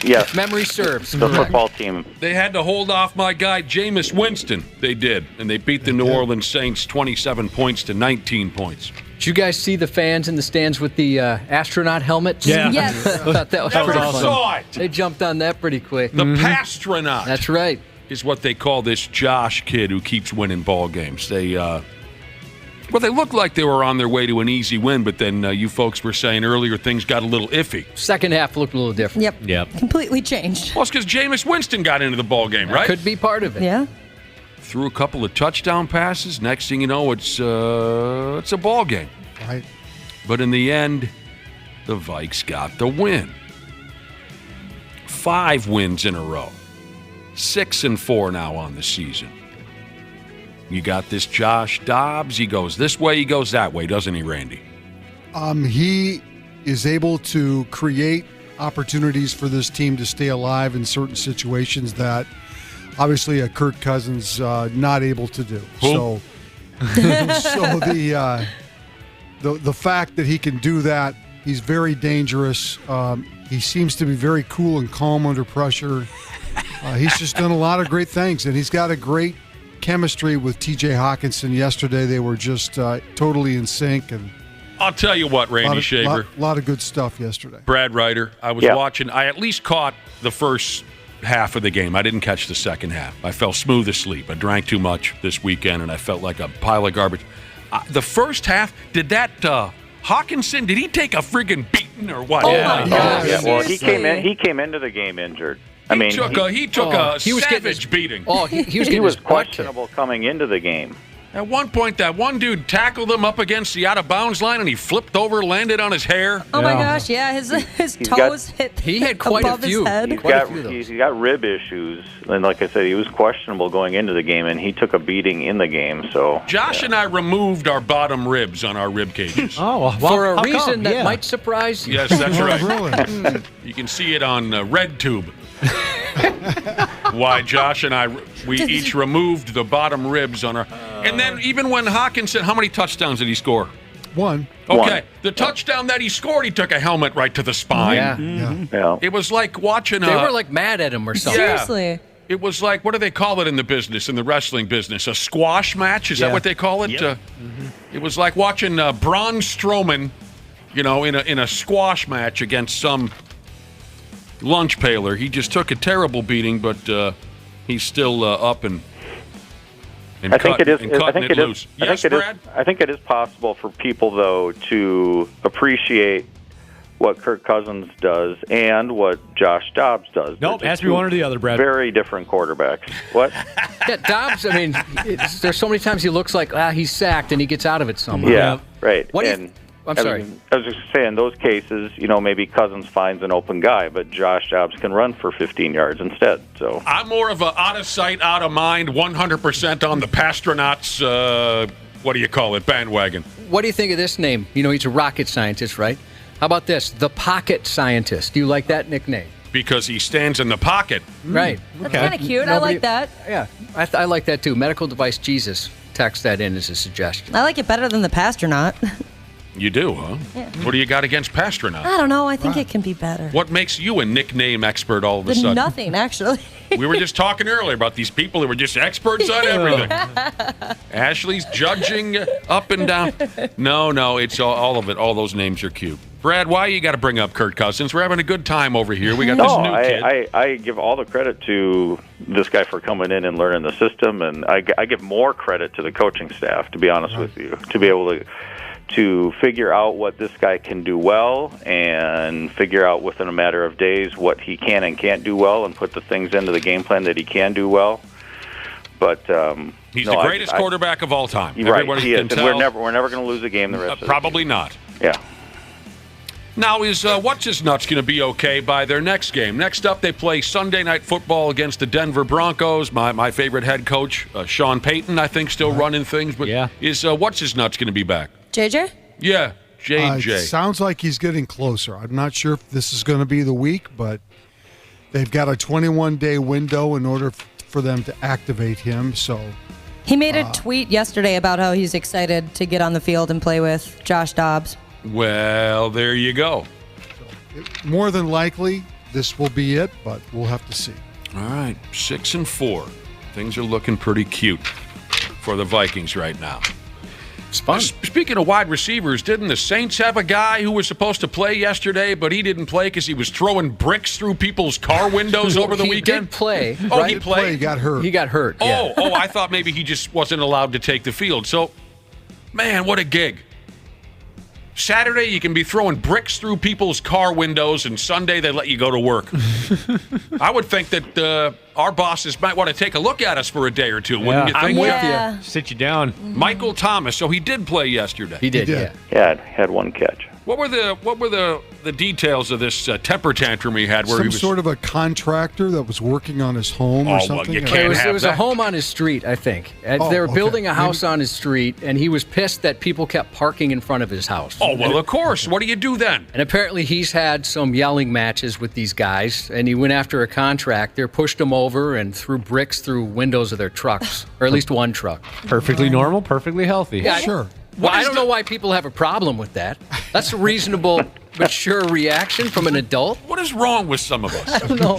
Yes. Memory serves. The football team. They had to hold off my guy, Jameis Winston. They did. And they beat the New Orleans Saints 27 points to 19 points. Did you guys see the fans in the stands with the astronaut helmets? Yeah. Yes. I thought that was pretty Never funny. saw it. They jumped on that pretty quick. The Pastronaut. That's right. Is what they call this Josh kid who keeps winning ball games. They looked like they were on their way to an easy win, but then you folks were saying earlier things got a little iffy. Second half looked a little different. Yep. Completely changed. Well, it's because Jameis Winston got into the ball game, right? Could be part of it. Yeah. Threw a couple of touchdown passes. Next thing you know, it's a ball game. Right. But in the end, the Vikes got the win. 5 wins in a row. 6-4 now on the season. You got this Josh Dobbs. He goes this way, he goes that way, doesn't he, Randy? He is able to create opportunities for this team to stay alive in certain situations that obviously a Kirk Cousins not able to do. Who? So the fact that he can do that, he's very dangerous. He seems to be very cool and calm under pressure. He's just done a lot of great things, and he's got a great chemistry with T.J. Hawkinson. Yesterday, they were just totally in sync. And I'll tell you what, Randy Shaver. A lot of good stuff yesterday. Brad Ryder, I was watching. I at least caught the first half of the game. I didn't catch the second half. I fell smooth asleep. I drank too much this weekend, and I felt like a pile of garbage. The first half, did that Hawkinson, did he take a friggin' beating or what? Oh, my gosh. Yeah, well, he came into the game injured. He took a savage beating. Oh, he was questionable coming into the game. At one point, that one dude tackled him up against the out-of-bounds line, and he flipped over, landed on his hair. Oh my gosh, yeah, his toes hit. He had quite a above few. His head. He's got rib issues, and like I said, he was questionable going into the game, and he took a beating in the game. So Josh and I removed our bottom ribs on our rib cages. For a reason that might surprise you. Yes, that's right. Really? You can see it on RedTube. Why Josh and we each removed the bottom ribs on our. And then even when Hawkinson, how many touchdowns did he score? One. Okay, the touchdown that he scored, he took a helmet right to the spine. Yeah. It was like watching. They were like mad at him or something. Seriously. It was like, what do they call it in the business, in the wrestling business? A squash match? Is that what they call it? Yep. It was like watching Braun Strowman, in a squash match against some lunch paler. He just took a terrible beating, but he's still up and cutting it loose. Yes, Brad? I think it is possible for people, though, to appreciate what Kirk Cousins does and what Josh Dobbs does. Nope, has to be one or the other, Brad. Very different quarterbacks. What? Yeah, Dobbs, I mean, there's so many times he looks like he's sacked and he gets out of it somehow. Yeah, right. I'm sorry. I was just saying, in those cases, maybe Cousins finds an open guy, but Josh Dobbs can run for 15 yards instead. So I'm more of a out of sight, out of mind, 100% on the Pastronauts, what do you call it, bandwagon. What do you think of this name? He's a rocket scientist, right? How about this? The Pocket Scientist. Do you like that nickname? Because he stands in the pocket. Right. That's kind of cute. I like that. Yeah, I like that too. Medical Device Jesus. Text that in as a suggestion. I like it better than the Pastronaut. You do, huh? Yeah. What do you got against Pastronaut? I don't know. I think it can be better. What makes you a nickname expert all of a sudden? Nothing, actually. We were just talking earlier about these people who were just experts on everything. Ashley's judging up and down. No, it's all of it. All those names are cute. Brad, why you got to bring up Kirk Cousins? We're having a good time over here. We got this new kid. I give all the credit to this guy for coming in and learning the system, and I give more credit to the coaching staff, to be honest with you, to be able to figure out what this guy can do well and figure out within a matter of days what he can and can't do well and put the things into the game plan that he can do well. But he's the greatest quarterback of all time. Right, Everybody he is, can and tell. we're never going to lose a game the rest of the Probably season. not. Yeah. Now, is What's-His-Nuts going to be okay by their next game? Next up, they play Sunday Night Football against the Denver Broncos. My favorite head coach, Sean Payton, I think, still running things. But is What's-His-Nuts going to be back? JJ? Yeah, JJ. Sounds like he's getting closer. I'm not sure if this is going to be the week, but they've got a 21-day window in order for them to activate him. So He made a tweet yesterday about how he's excited to get on the field and play with Josh Dobbs. Well, there you go. More than likely, this will be it, but we'll have to see. All right, 6-4. Things are looking pretty cute for the Vikings right now. It's fun. Speaking of wide receivers, didn't the Saints have a guy who was supposed to play yesterday, but he didn't play because he was throwing bricks through people's car windows over the weekend? He did play. Oh, right? he played? He got hurt. He got hurt. Yeah. Oh, I thought maybe he just wasn't allowed to take the field. So, man, what a gig. Saturday, you can be throwing bricks through people's car windows, and Sunday, they let you go to work. I would think that our bosses might want to take a look at us for a day or two, wouldn't you think? I'm with you. Sit you down. Michael Thomas, so he did play yesterday. He did. Yeah, had one catch. What were the details of this temper tantrum he had? Where Some he was sort of a contractor that was working on his home or well, something? you can't It was that. a home on his street, I think. They were building a house on his street, and he was pissed that people kept parking in front of his house. Oh, well, of course. What do you do then? And apparently he's had some yelling matches with these guys, and he went after a contractor, pushed him over, and threw bricks through windows of their trucks, or at least one truck. Perfectly normal, perfectly healthy. Yeah, Sure. Well, I don't know why people have a problem with that. That's a reasonable, mature reaction from an adult. What is wrong with some of us? I don't know.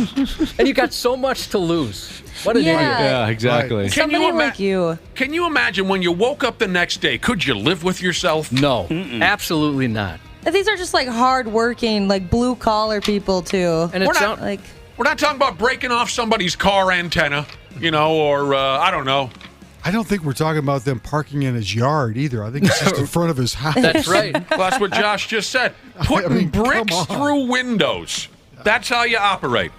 And you got so much to lose. What an idiot. Yeah, exactly. Right. Somebody like you. Can you imagine when you woke up the next day, could you live with yourself? No, absolutely not. These are just like hard-working, like blue-collar people, too. And it's not like... We're not talking about breaking off somebody's car antenna, or I don't know. I don't think we're talking about them parking in his yard either. I think it's just in front of his house. That's right. Well, that's what Josh just said. Putting bricks through windows. That's how you operate.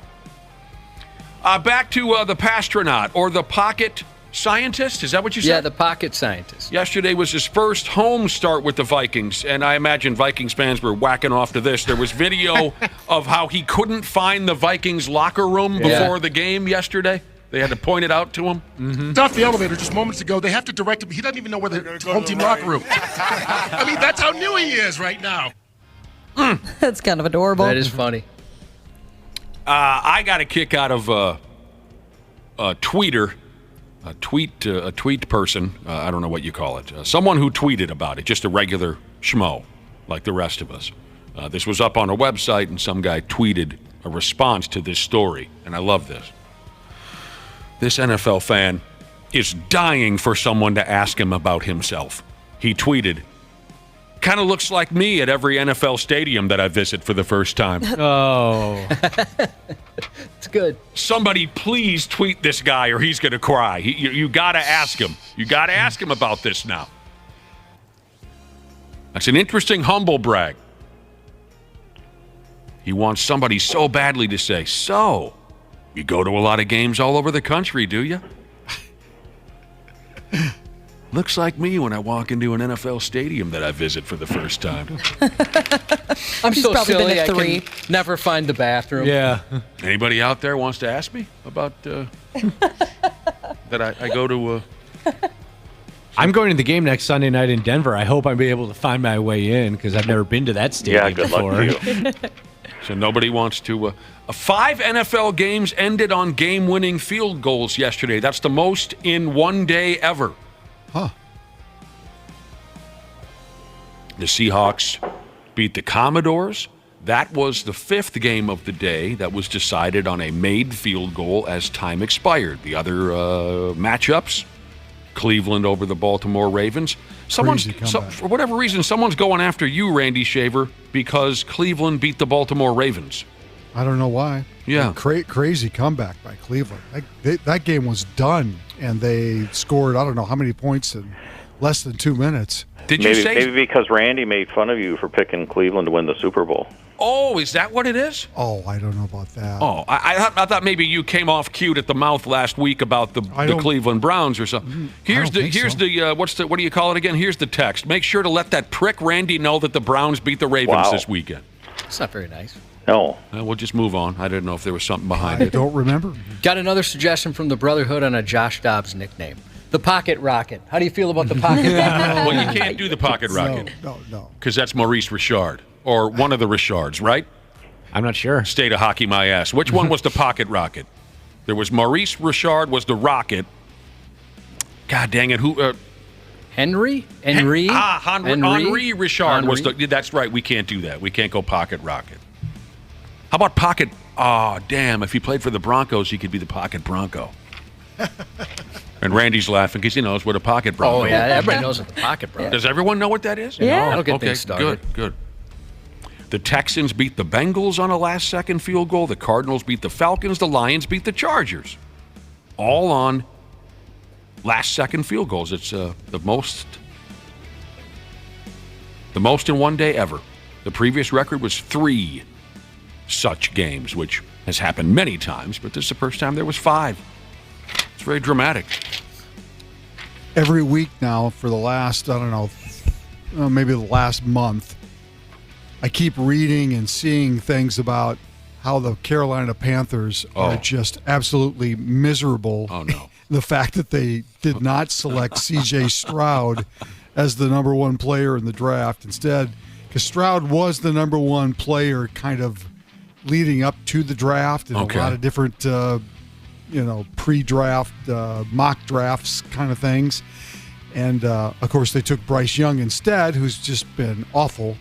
Back to the Pastronaut, or the pocket scientist. Is that what you said? Yeah, the pocket scientist. Yesterday was his first home start with the Vikings, and I imagine Vikings fans were whacking off to this. There was video of how he couldn't find the Vikings locker room before the game yesterday. They had to point it out to him. It's off the elevator just moments ago. They have to direct him. He doesn't even know where the home team locker room. I mean, that's how new he is right now. That's kind of adorable. That is funny. I got a kick out of a tweeter, a tweet person. I don't know what you call it. Someone who tweeted about it, just a regular schmo, like the rest of us. This was up on a website, and some guy tweeted a response to this story, and I love this. This NFL fan is dying for someone to ask him about himself. He tweeted, "Kind of looks like me at every NFL stadium that I visit for the first time." Oh. It's good. Somebody please tweet this guy or he's going to cry. You got to ask him. You got to ask him about this now. That's an interesting humble brag. He wants somebody so badly to say, "So, you go to a lot of games all over the country, do you?" Looks like me when I walk into an NFL stadium that I visit for the first time. I'm He's so probably been silly to I 3. can never find the bathroom. Yeah. Anybody out there wants to ask me about that I go to... I'm going to the game next Sunday night in Denver. I hope I'll be able to find my way in because I've never been to that stadium good before. luck to you. So nobody wants to... 5 NFL games ended on game-winning field goals yesterday. That's the most in one day ever. Huh. The Seahawks beat the Commodores. That was the 5th game of the day that was decided on a made field goal as time expired. The other matchups, Cleveland over the Baltimore Ravens. For whatever reason, someone's going after you, Randy Shaver, because Cleveland beat the Baltimore Ravens. I don't know why. Yeah. Crazy comeback by Cleveland. That game was done, and they scored, I don't know how many points in less than 2 minutes. Maybe because Randy made fun of you for picking Cleveland to win the Super Bowl. Oh, is that what it is? Oh, I don't know about that. Oh, I thought maybe you came off cute at the mouth last week about the Cleveland Browns or something. What do you call it again? Here's the text. Make sure to let that prick Randy know that the Browns beat the Ravens this weekend. It's not very nice. No. We'll just move on. I didn't know if there was something behind it. I don't remember. Got another suggestion from the Brotherhood on a Josh Dobbs nickname. The Pocket Rocket. How do you feel about the Pocket Rocket? Well, you can't do the Pocket Rocket. No. Because that's Maurice Richard, or one of the Richards, right? I'm not sure. State of hockey, my ass. Which one was the Pocket Rocket? There was Maurice Richard was the Rocket. God dang it, who... Henry Richard was the... That's right, we can't do that. We can't go Pocket Rocket. How about Pocket... Oh, damn, if he played for the Broncos, he could be the Pocket Bronco. And Randy's laughing because he knows what a Pocket Bronco is. Oh, yeah, everybody knows what the Pocket Bronco is. Does everyone know what that is? Yeah. That'll get things started. Good. The Texans beat the Bengals on a last-second field goal. The Cardinals beat the Falcons. The Lions beat the Chargers. All on last-second field goals. It's the most in one day ever. The previous record was 3 such games, which has happened many times, but this is the first time there was 5. It's very dramatic. Every week now for the last, I don't know, maybe the last month, I keep reading and seeing things about how the Carolina Panthers are just absolutely miserable. Oh, no. The fact that they did not select C.J. Stroud as the number 1 player in the draft. Instead, because Stroud was the number 1 player kind of leading up to the draft and a lot of different pre-draft, mock drafts kind of things. And, of course, they took Bryce Young instead, who's just been awful.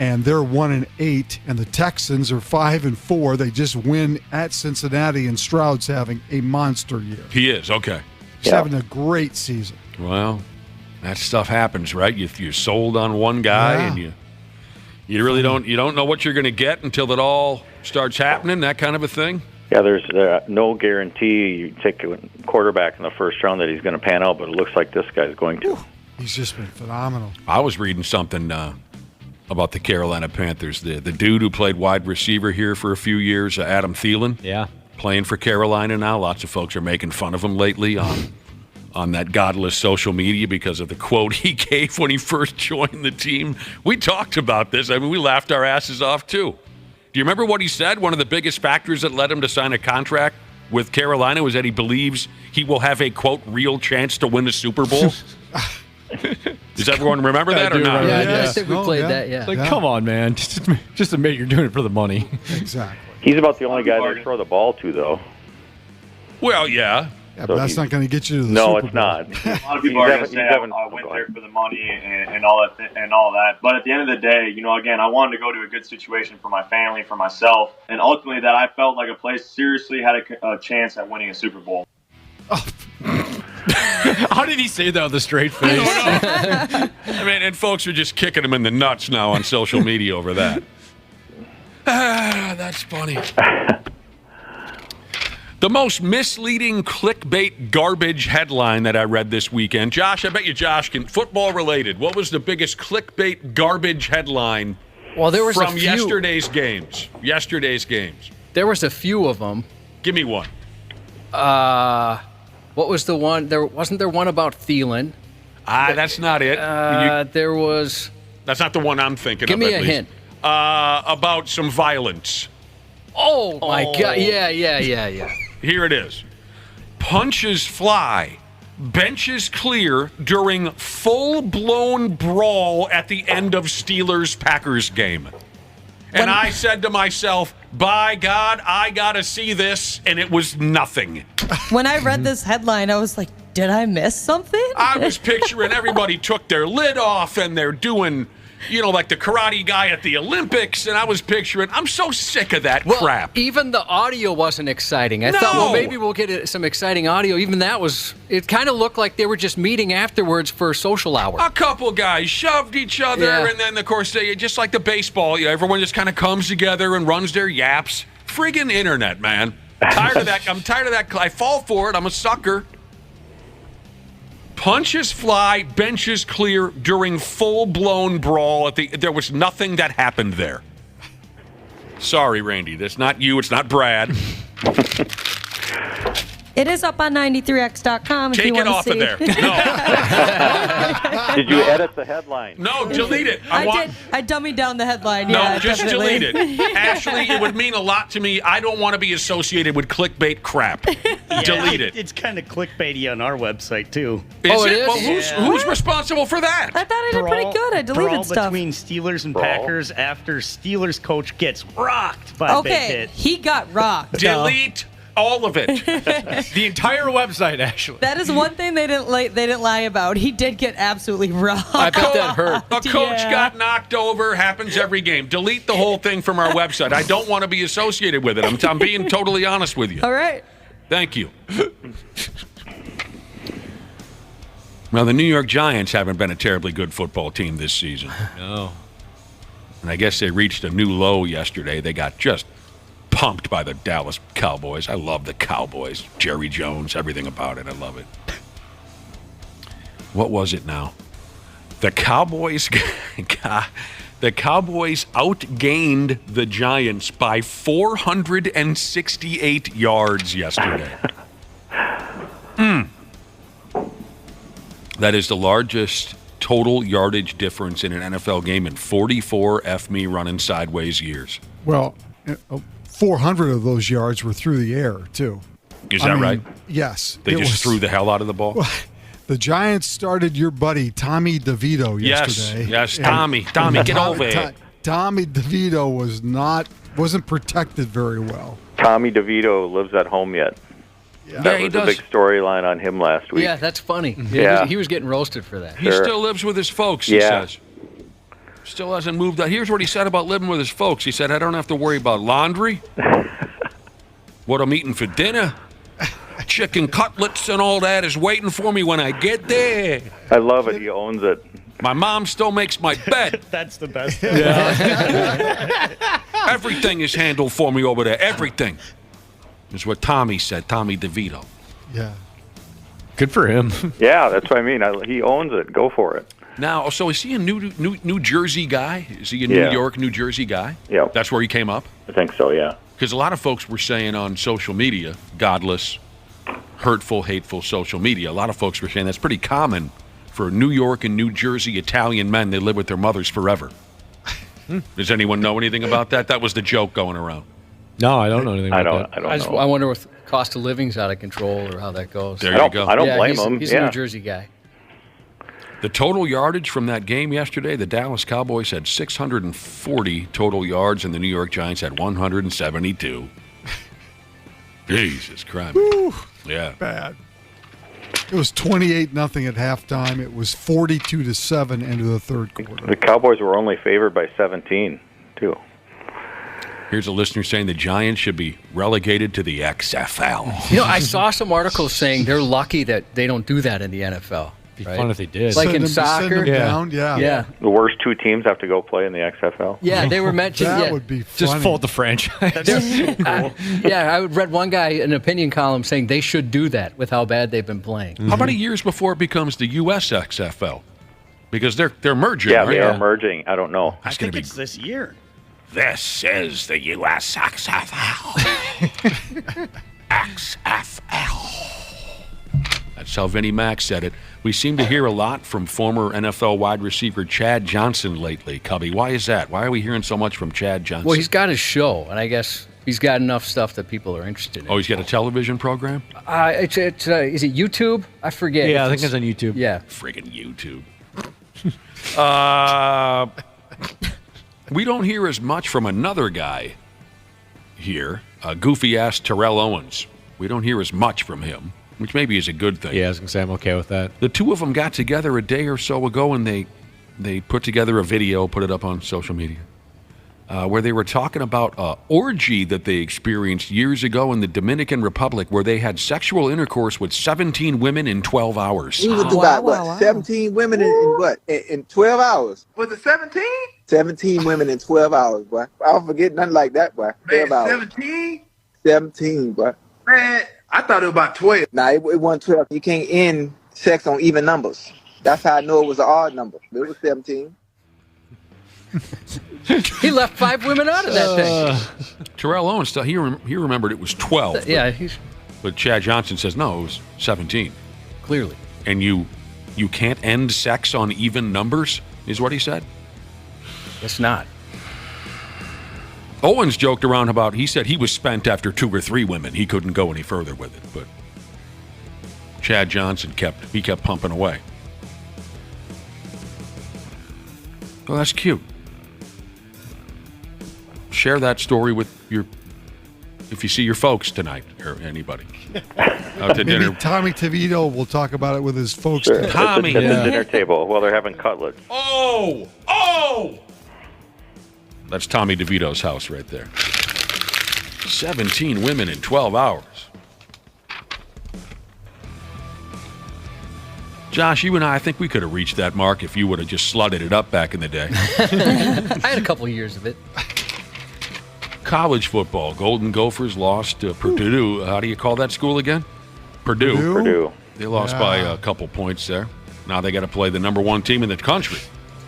And they're 1-8, and the Texans are 5-4. They just win at Cincinnati, and Stroud's having a monster year. He is, okay. He's having a great season. Well, that stuff happens, right? You're sold on one guy, and you really don't know what you're going to get until it all starts happening, that kind of a thing. Yeah, there's no guarantee you take a quarterback in the first round that he's going to pan out, but it looks like this guy's going to. He's just been phenomenal. I was reading something about the Carolina Panthers. The dude who played wide receiver here for a few years, Adam Thielen. Yeah. Playing for Carolina now. Lots of folks are making fun of him lately on that godless social media because of the quote he gave when he first joined the team. We talked about this. I mean, we laughed our asses off, too. Do you remember what he said? One of the biggest factors that led him to sign a contract with Carolina was that he believes he will have a, quote, real chance to win a Super Bowl. Does everyone remember that or not? Yeah, I think we played that, yeah. Like, come on, man. Just admit you're doing it for the money. Exactly. He's about the only guy they throw the ball to, though. Well, yeah. Yeah, but that's not going to get you to the No, Super it's Bowl. not. A lot of people are going to say I went there for the money and all that. But at the end of the day, again, I wanted to go to a good situation for my family, for myself, and ultimately that I felt like a place seriously had a chance at winning a Super Bowl. How did he say that with a straight face? I mean, and folks are just kicking him in the nuts now on social media over that. That's funny. The most misleading clickbait garbage headline that I read this weekend. Josh, I bet you Josh can. Football related. What was the biggest clickbait garbage headline from yesterday's games? There was a few of them. Give me one. What was the one? Wasn't there one about Thielen? That's not it. There was. That's not the one I'm thinking of. Give me a hint. About some violence. Oh, my God. Yeah. Here it is. Punches fly. Benches clear during full-blown brawl at the end of Steelers-Packers game. And I said to myself, by God, I got to see this, and it was nothing. When I read this headline, I was like, did I miss something? I was picturing everybody took their lid off, and they're doing like the karate guy at the Olympics, and I was picturing, I'm so sick of that crap. Even the audio wasn't exciting. I thought, well, maybe we'll get some exciting audio. Even that it kind of looked like they were just meeting afterwards for a social hour. A couple guys shoved each other, and then, of course, they just like the baseball, everyone just kind of comes together and runs their yaps. Friggin' internet, man. Tired of that. I'm tired of that. I fall for it. I'm a sucker. Punches fly, benches clear during full-blown brawl. There was nothing that happened there. Sorry, Randy. That's not you. It's not Brad. It is up on 93x.com. Take it off of there. No. Did you edit the headline? No, delete it. I did. I dummied down the headline. No, Yeah, just definitely. delete it. Actually, it would mean a lot to me. I don't want to be associated with clickbait crap. Delete it. It's kind of clickbaity on our website, too. Is it? Well, who's responsible for that? I thought I did pretty good. I deleted brawl stuff. between Steelers and Packers after Steelers coach gets rocked by Big Hit. He got rocked. Delete all of it. The entire website, actually. That is one thing they didn't lie about. He did get absolutely rocked. I bet that hurt. A coach got knocked over. Happens every game. Delete the whole thing from our website. I don't want to be associated with it. I'm being totally honest with you. All right. Thank you. Well, the New York Giants haven't been a terribly good football team this season. No. And I guess they reached a new low yesterday. They got just pumped by the Dallas Cowboys. I love the Cowboys. Jerry Jones, everything about it. I love it. What was it now? The Cowboys outgained the Giants by 468 yards yesterday. That is the largest total yardage difference in an NFL game in 44 F-me running sideways years. Well, 400 of those yards were through the air, too. Is that right? Yes. They just threw the hell out of the ball? Well, the Giants started your buddy, Tommy DeVito, yesterday. Yes, Tommy. Tommy, get over it. Tommy DeVito wasn't protected very well. Tommy DeVito lives at home yet. Yeah. That was a big storyline on him last week. Yeah, that's funny. Yeah. He was getting roasted for that. He still lives with his folks, he says. Still hasn't moved out. Here's what he said about living with his folks. He said, I don't have to worry about laundry, what I'm eating for dinner. Chicken cutlets and all that is waiting for me when I get there. I love it. He owns it. My mom still makes my bed. That's the best. Everything is handled for me over there. Everything. Is what Tommy said. Tommy DeVito. Yeah. Good for him. Yeah, that's what I mean. He owns it. Go for it. Now, so is he a New Jersey guy? Is he a New York, New Jersey guy? Yeah. That's where he came up? I think so, yeah. Because a lot of folks were saying on social media, godless, hurtful, hateful social media, a lot of folks were saying that's pretty common for New York and New Jersey Italian men. They live with their mothers forever. Does anyone know anything about that? That was the joke going around. No, I don't know anything about that. I don't know. I wonder if cost of living's out of control or how that goes. There you go. I don't blame him. He's a New Jersey guy. The total yardage from that game yesterday, the Dallas Cowboys had 640 total yards, and the New York Giants had 172. Jesus Christ. Whew, yeah. Bad. It was 28-0 at halftime. It was 42-7 into the third quarter. The Cowboys were only favored by 17, too. Here's a listener saying the Giants should be relegated to the XFL. You know, I saw some articles saying they're lucky that they don't do that in the NFL. It'd be fun if they did. Like in soccer. Send them down, yeah. The worst two teams have to go play in the XFL. Yeah, they were mentioned. That would be funny. Just fold the franchise. I read one guy in an opinion column saying they should do that with how bad they've been playing. How many years before it becomes the US XFL? Because they're merging, Yeah, right? they are merging. I don't know. I think it's this year. This is the US XFL. XFL. That's how Vinnie Mac said it. We seem to hear a lot from former NFL wide receiver Chad Johnson lately, Cubby. Why is that? Why are we hearing so much from Chad Johnson? Well, he's got his show, and I guess he's got enough stuff that people are interested in. Oh, he's got a television program? Is it YouTube? I forget. Yeah, I think it's on YouTube. Yeah. Friggin' YouTube. We don't hear as much from another guy here, goofy-ass Terrell Owens. We don't hear as much from him, which maybe is a good thing. Yeah, I was going to say I'm okay with that. The two of them got together a day or so ago, and they they put together a video, put it up on social media, where they were talking about an orgy that they experienced years ago in the Dominican Republic, where they had sexual intercourse with 17 women in 12 hours. We was about 17 women in 12 hours. Was it 17? 17 women in 12 hours, boy. I don't forget nothing like that, boy. 12 hours. 17? 17, boy. Man, I thought it was about 12. Nah, it wasn't 12. You can't end sex on even numbers. That's how I know it was an odd number. It was 17. He left 5 women out of that thing. Terrell Owens, he remembered it was 12. But Chad Johnson says, no, it was 17. Clearly. And you can't end sex on even numbers, is what he said? It's not. Owens joked around about, he said he was spent after 2 or 3 women. He couldn't go any further with it. But Chad Johnson kept pumping away. Well, that's cute. Share that story with if you see your folks tonight or anybody out to dinner. Maybe Tommy DeVito will talk about it with his folks. Sure. Tommy, at the dinner table while they're having cutlets. Oh! That's Tommy DeVito's house right there. 17 women in 12 hours. Josh, you and I think we could have reached that mark if you would have just slutted it up back in the day. I had a couple of years of it. College football. Golden Gophers lost to Purdue. How do you call that school again? Purdue. They lost by a couple points there. Now they got to play the number 1 team in the country.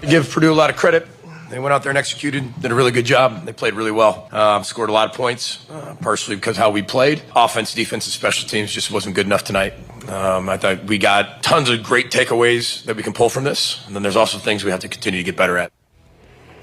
I give Purdue a lot of credit. They went out there and executed, did a really good job. They played really well. Scored a lot of points, partially because how we played. Offense, defense, and special teams just wasn't good enough tonight. I thought we got tons of great takeaways that we can pull from this. And then there's also things we have to continue to get better at.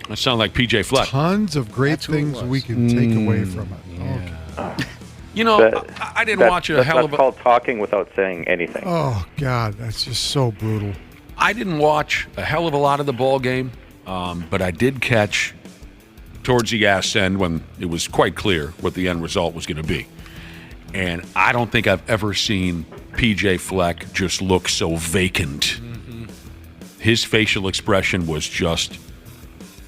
That sounds like PJ Fleck. Tons of great things we can take away from it. Yeah. Okay. You know, I didn't watch a hell of a... That's called talking without saying anything. Oh, God, that's just so brutal. I didn't watch a hell of a lot of the ball game, but I did catch towards the ass end when it was quite clear what the end result was going to be. And I don't think I've ever seen PJ Fleck just look so vacant. Mm-hmm. His facial expression was just...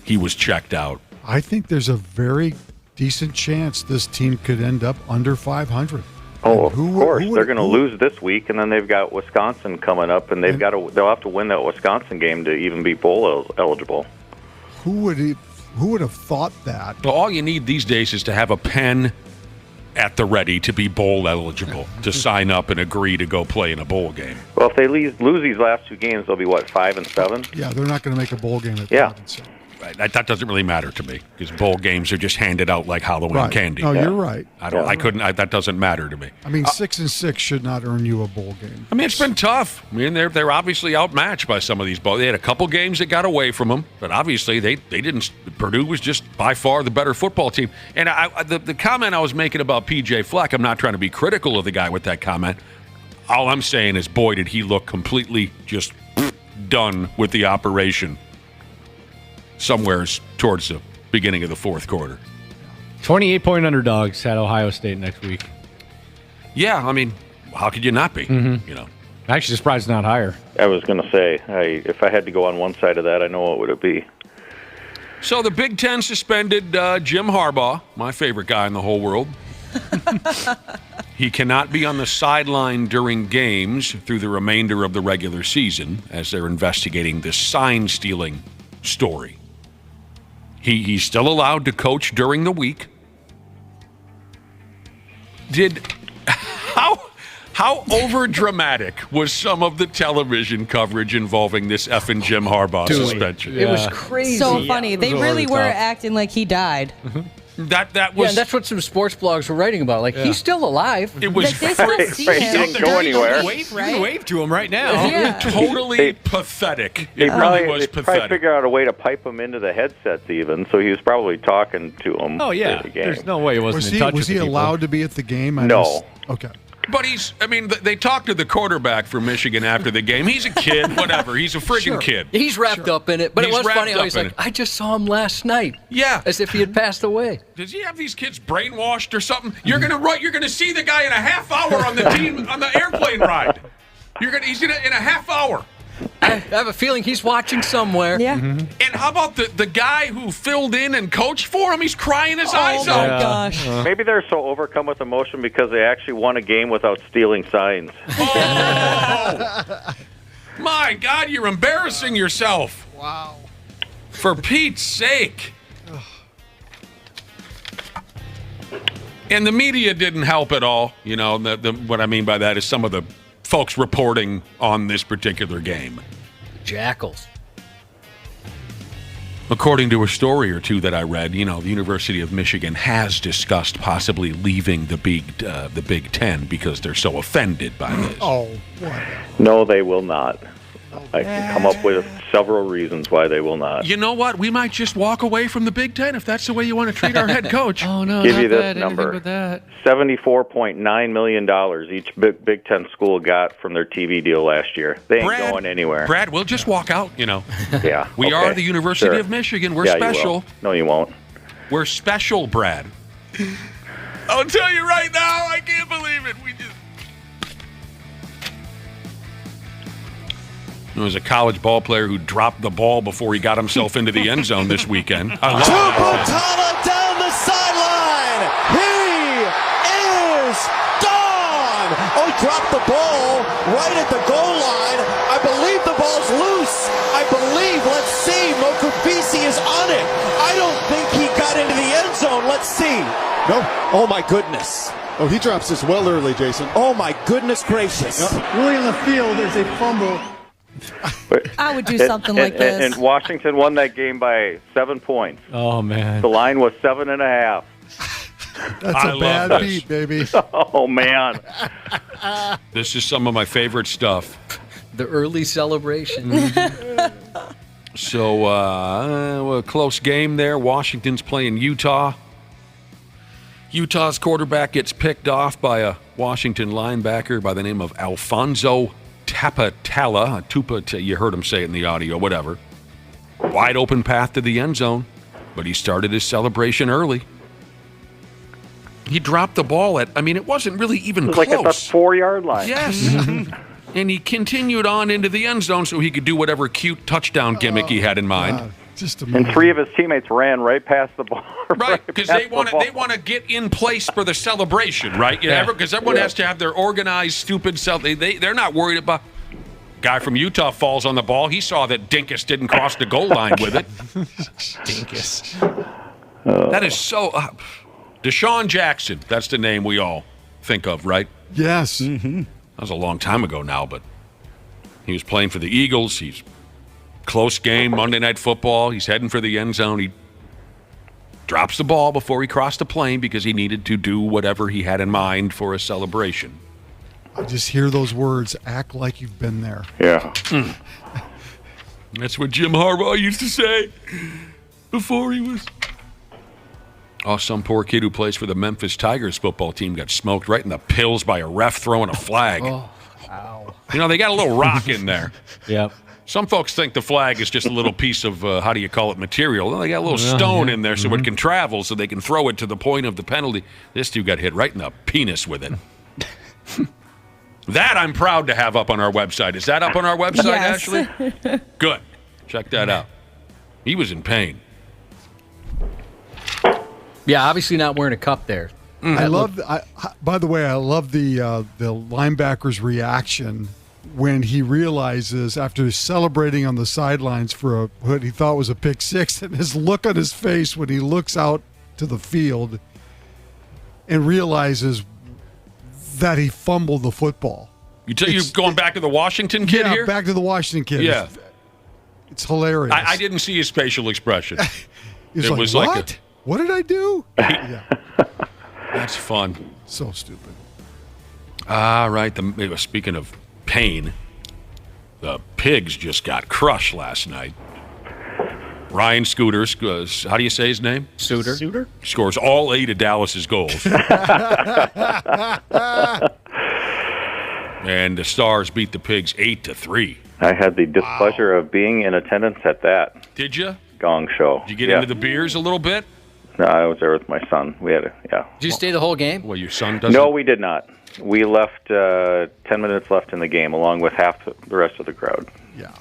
He was checked out. I think there's a very decent chance this team could end up under 500. Oh, of course. They're going to lose this week, and then they've got Wisconsin coming up, and they'll have to win that Wisconsin game to even be bowl eligible. Who would have thought that? Well, all you need these days is to have a pen at the ready to be bowl eligible, to sign up and agree to go play in a bowl game. Well, if they lose these last 2 games, they'll be, 5-7? Yeah, they're not going to make a bowl game at 5-7. Right. That doesn't really matter to me because bowl games are just handed out like Halloween candy. No, you're right. That doesn't matter to me. I mean, 6-6 should not earn you a bowl game. I mean, it's been tough. I mean, they're obviously outmatched by some of these bowls. They had a couple games that got away from them, but obviously they didn't. Purdue was just by far the better football team. And the comment I was making about PJ Fleck, I'm not trying to be critical of the guy with that comment. All I'm saying is, boy, did he look completely just done with the operation. Somewhere towards the beginning of the fourth quarter. 28-point underdogs at Ohio State next week. Yeah, I mean, how could you not be? Mm-hmm. You know, actually surprised it's not higher. I was going to say, if I had to go on one side of that, I know what would it be. So the Big Ten suspended Jim Harbaugh, my favorite guy in the whole world. He cannot be on the sideline during games through the remainder of the regular season as they're investigating this sign-stealing story. He's still allowed to coach during the week. How over-dramatic was some of the television coverage involving this effing Jim Harbaugh suspension? It was crazy. So funny. They really were acting like he died. Mm-hmm. That was... Yeah, that's what some sports blogs were writing about. He's still alive. It was... They still see him. He didn't go anywhere. You can wave to him right now. Yeah. Totally pathetic. They It really was probably pathetic. figured out a way to pipe him into the headsets even, so he was probably talking to him. Oh, yeah. at the game. There's no way he wasn't in touch with Was he the people. allowed to be at the game? No. Okay. But they talked to the quarterback for Michigan after the game. He's a kid, whatever. He's a friggin' kid. He's wrapped up in it, but He's it was funny wrapped how he's up in like, it. I just saw him last night. Yeah. As if he had passed away. Does he have these kids brainwashed or something? You're gonna see the guy in a half hour on the airplane ride. He's in a half hour. I have a feeling he's watching somewhere. Yeah. And how about the guy who filled in and coached for him? He's crying his eyes Oh, my out. gosh. Maybe they're so overcome with emotion because they actually won a game without stealing signs. Oh! My God, you're embarrassing yourself. Wow. For Pete's sake. And the media didn't help at all. You know, what I mean by that is some of the folks reporting on this particular game. Jackals. According to a story or two that I read, you know, the University of Michigan has discussed possibly leaving the Big Ten because they're so offended by this. Oh, what? No, they will not. I can come up with several reasons why they will not. You know what? We might just walk away from the Big Ten if that's the way you want to treat our head coach. Oh, no, Give not you this that. number. Anything but that. $74.9 million each Big Ten school got from their TV deal last year. They ain't going anywhere. Brad, we'll just walk out, you know. Yeah. We are the University of Michigan. We're special. You will. No, you won't. We're special, Brad. I'll tell you right now, I can't believe it. There was a college ball player who dropped the ball before he got himself into the end zone this weekend. Tuputala down the sideline. He is gone. Oh, he dropped the ball right at the goal line. I believe the ball's loose. I believe, let's see, Mokubisi is on it. I don't think he got into the end zone. Let's see. No. Oh, my goodness. Oh, he drops this well early, Jason. Oh, my goodness gracious. Early in the field, there's a fumble. I would do something like this. And Washington won that game by 7 points. Oh, man. The line was 7.5. That's a bad beat, baby. Oh, man. This is some of my favorite stuff. The early celebration. So, a close game there. Washington's playing Utah. Utah's quarterback gets picked off by a Washington linebacker by the name of Alfonso Tapatala. You heard him say it in the audio, whatever. Wide open path to the end zone, but he started his celebration early. He dropped the ball it wasn't really even close. Like at the 4-yard line. Yes. And he continued on into the end zone so he could do whatever cute touchdown gimmick he had in mind. God. And 3 of his teamemates ran right past the ball. Right, because they want to get in place for the celebration, right? Because everyone has to have their organized, stupid they're not worried about. Guy from Utah falls on the ball. He saw that Dinkus didn't cross the goal line with it. Dinkus. That is so. Deshaun Jackson. That's the name we all think of, right? Yes. Mm-hmm. That was a long time ago now, but he was playing for the Eagles. He's close game, Monday Night Football. He's heading for the end zone. He drops the ball before he crossed the plane because he needed to do whatever he had in mind for a celebration. I just hear those words, act like you've been there. Yeah. That's what Jim Harbaugh used to say before he was... Oh, some poor kid who plays for the Memphis Tigers football team got smoked right in the pills by a ref throwing a flag. Oh, ow. You know, they got a little rock in there. Yep. Some folks think the flag is just a little piece of, material. Well, they got a little stone in there so it can travel, so they can throw it to the point of the penalty. This dude got hit right in the penis with it. That I'm proud to have up on our website. Is that up on our website, Yes. Ashley? Good. Check that out. He was in pain. Yeah, obviously not wearing a cup there. By the way, I love the linebacker's reaction when he realizes, after celebrating on the sidelines for what he thought was a pick six, and his look on his face when he looks out to the field and realizes that he fumbled the football. You're going back to the Washington kid here? Yeah, back to the Washington kid. Yeah. It's hilarious. I didn't see his facial expression. He It like, was what? like What did I do? Yeah. That's fun. So stupid. All right. Speaking of pain, the Pigs just got crushed last night. Ryan Scooters, how do you say his name? Suter. Scores all 8 of Dallas's goals. And the Stars beat the Pigs 8-3. I had the displeasure of being in attendance at that. Did you? Gong show. Did you get into the beers a little bit? No, I was there with my son. We had Did you stay the whole game? Well, your son doesn't. No, we did not. We left 10 minutes left in the game, along with half the rest of the crowd. Yeah.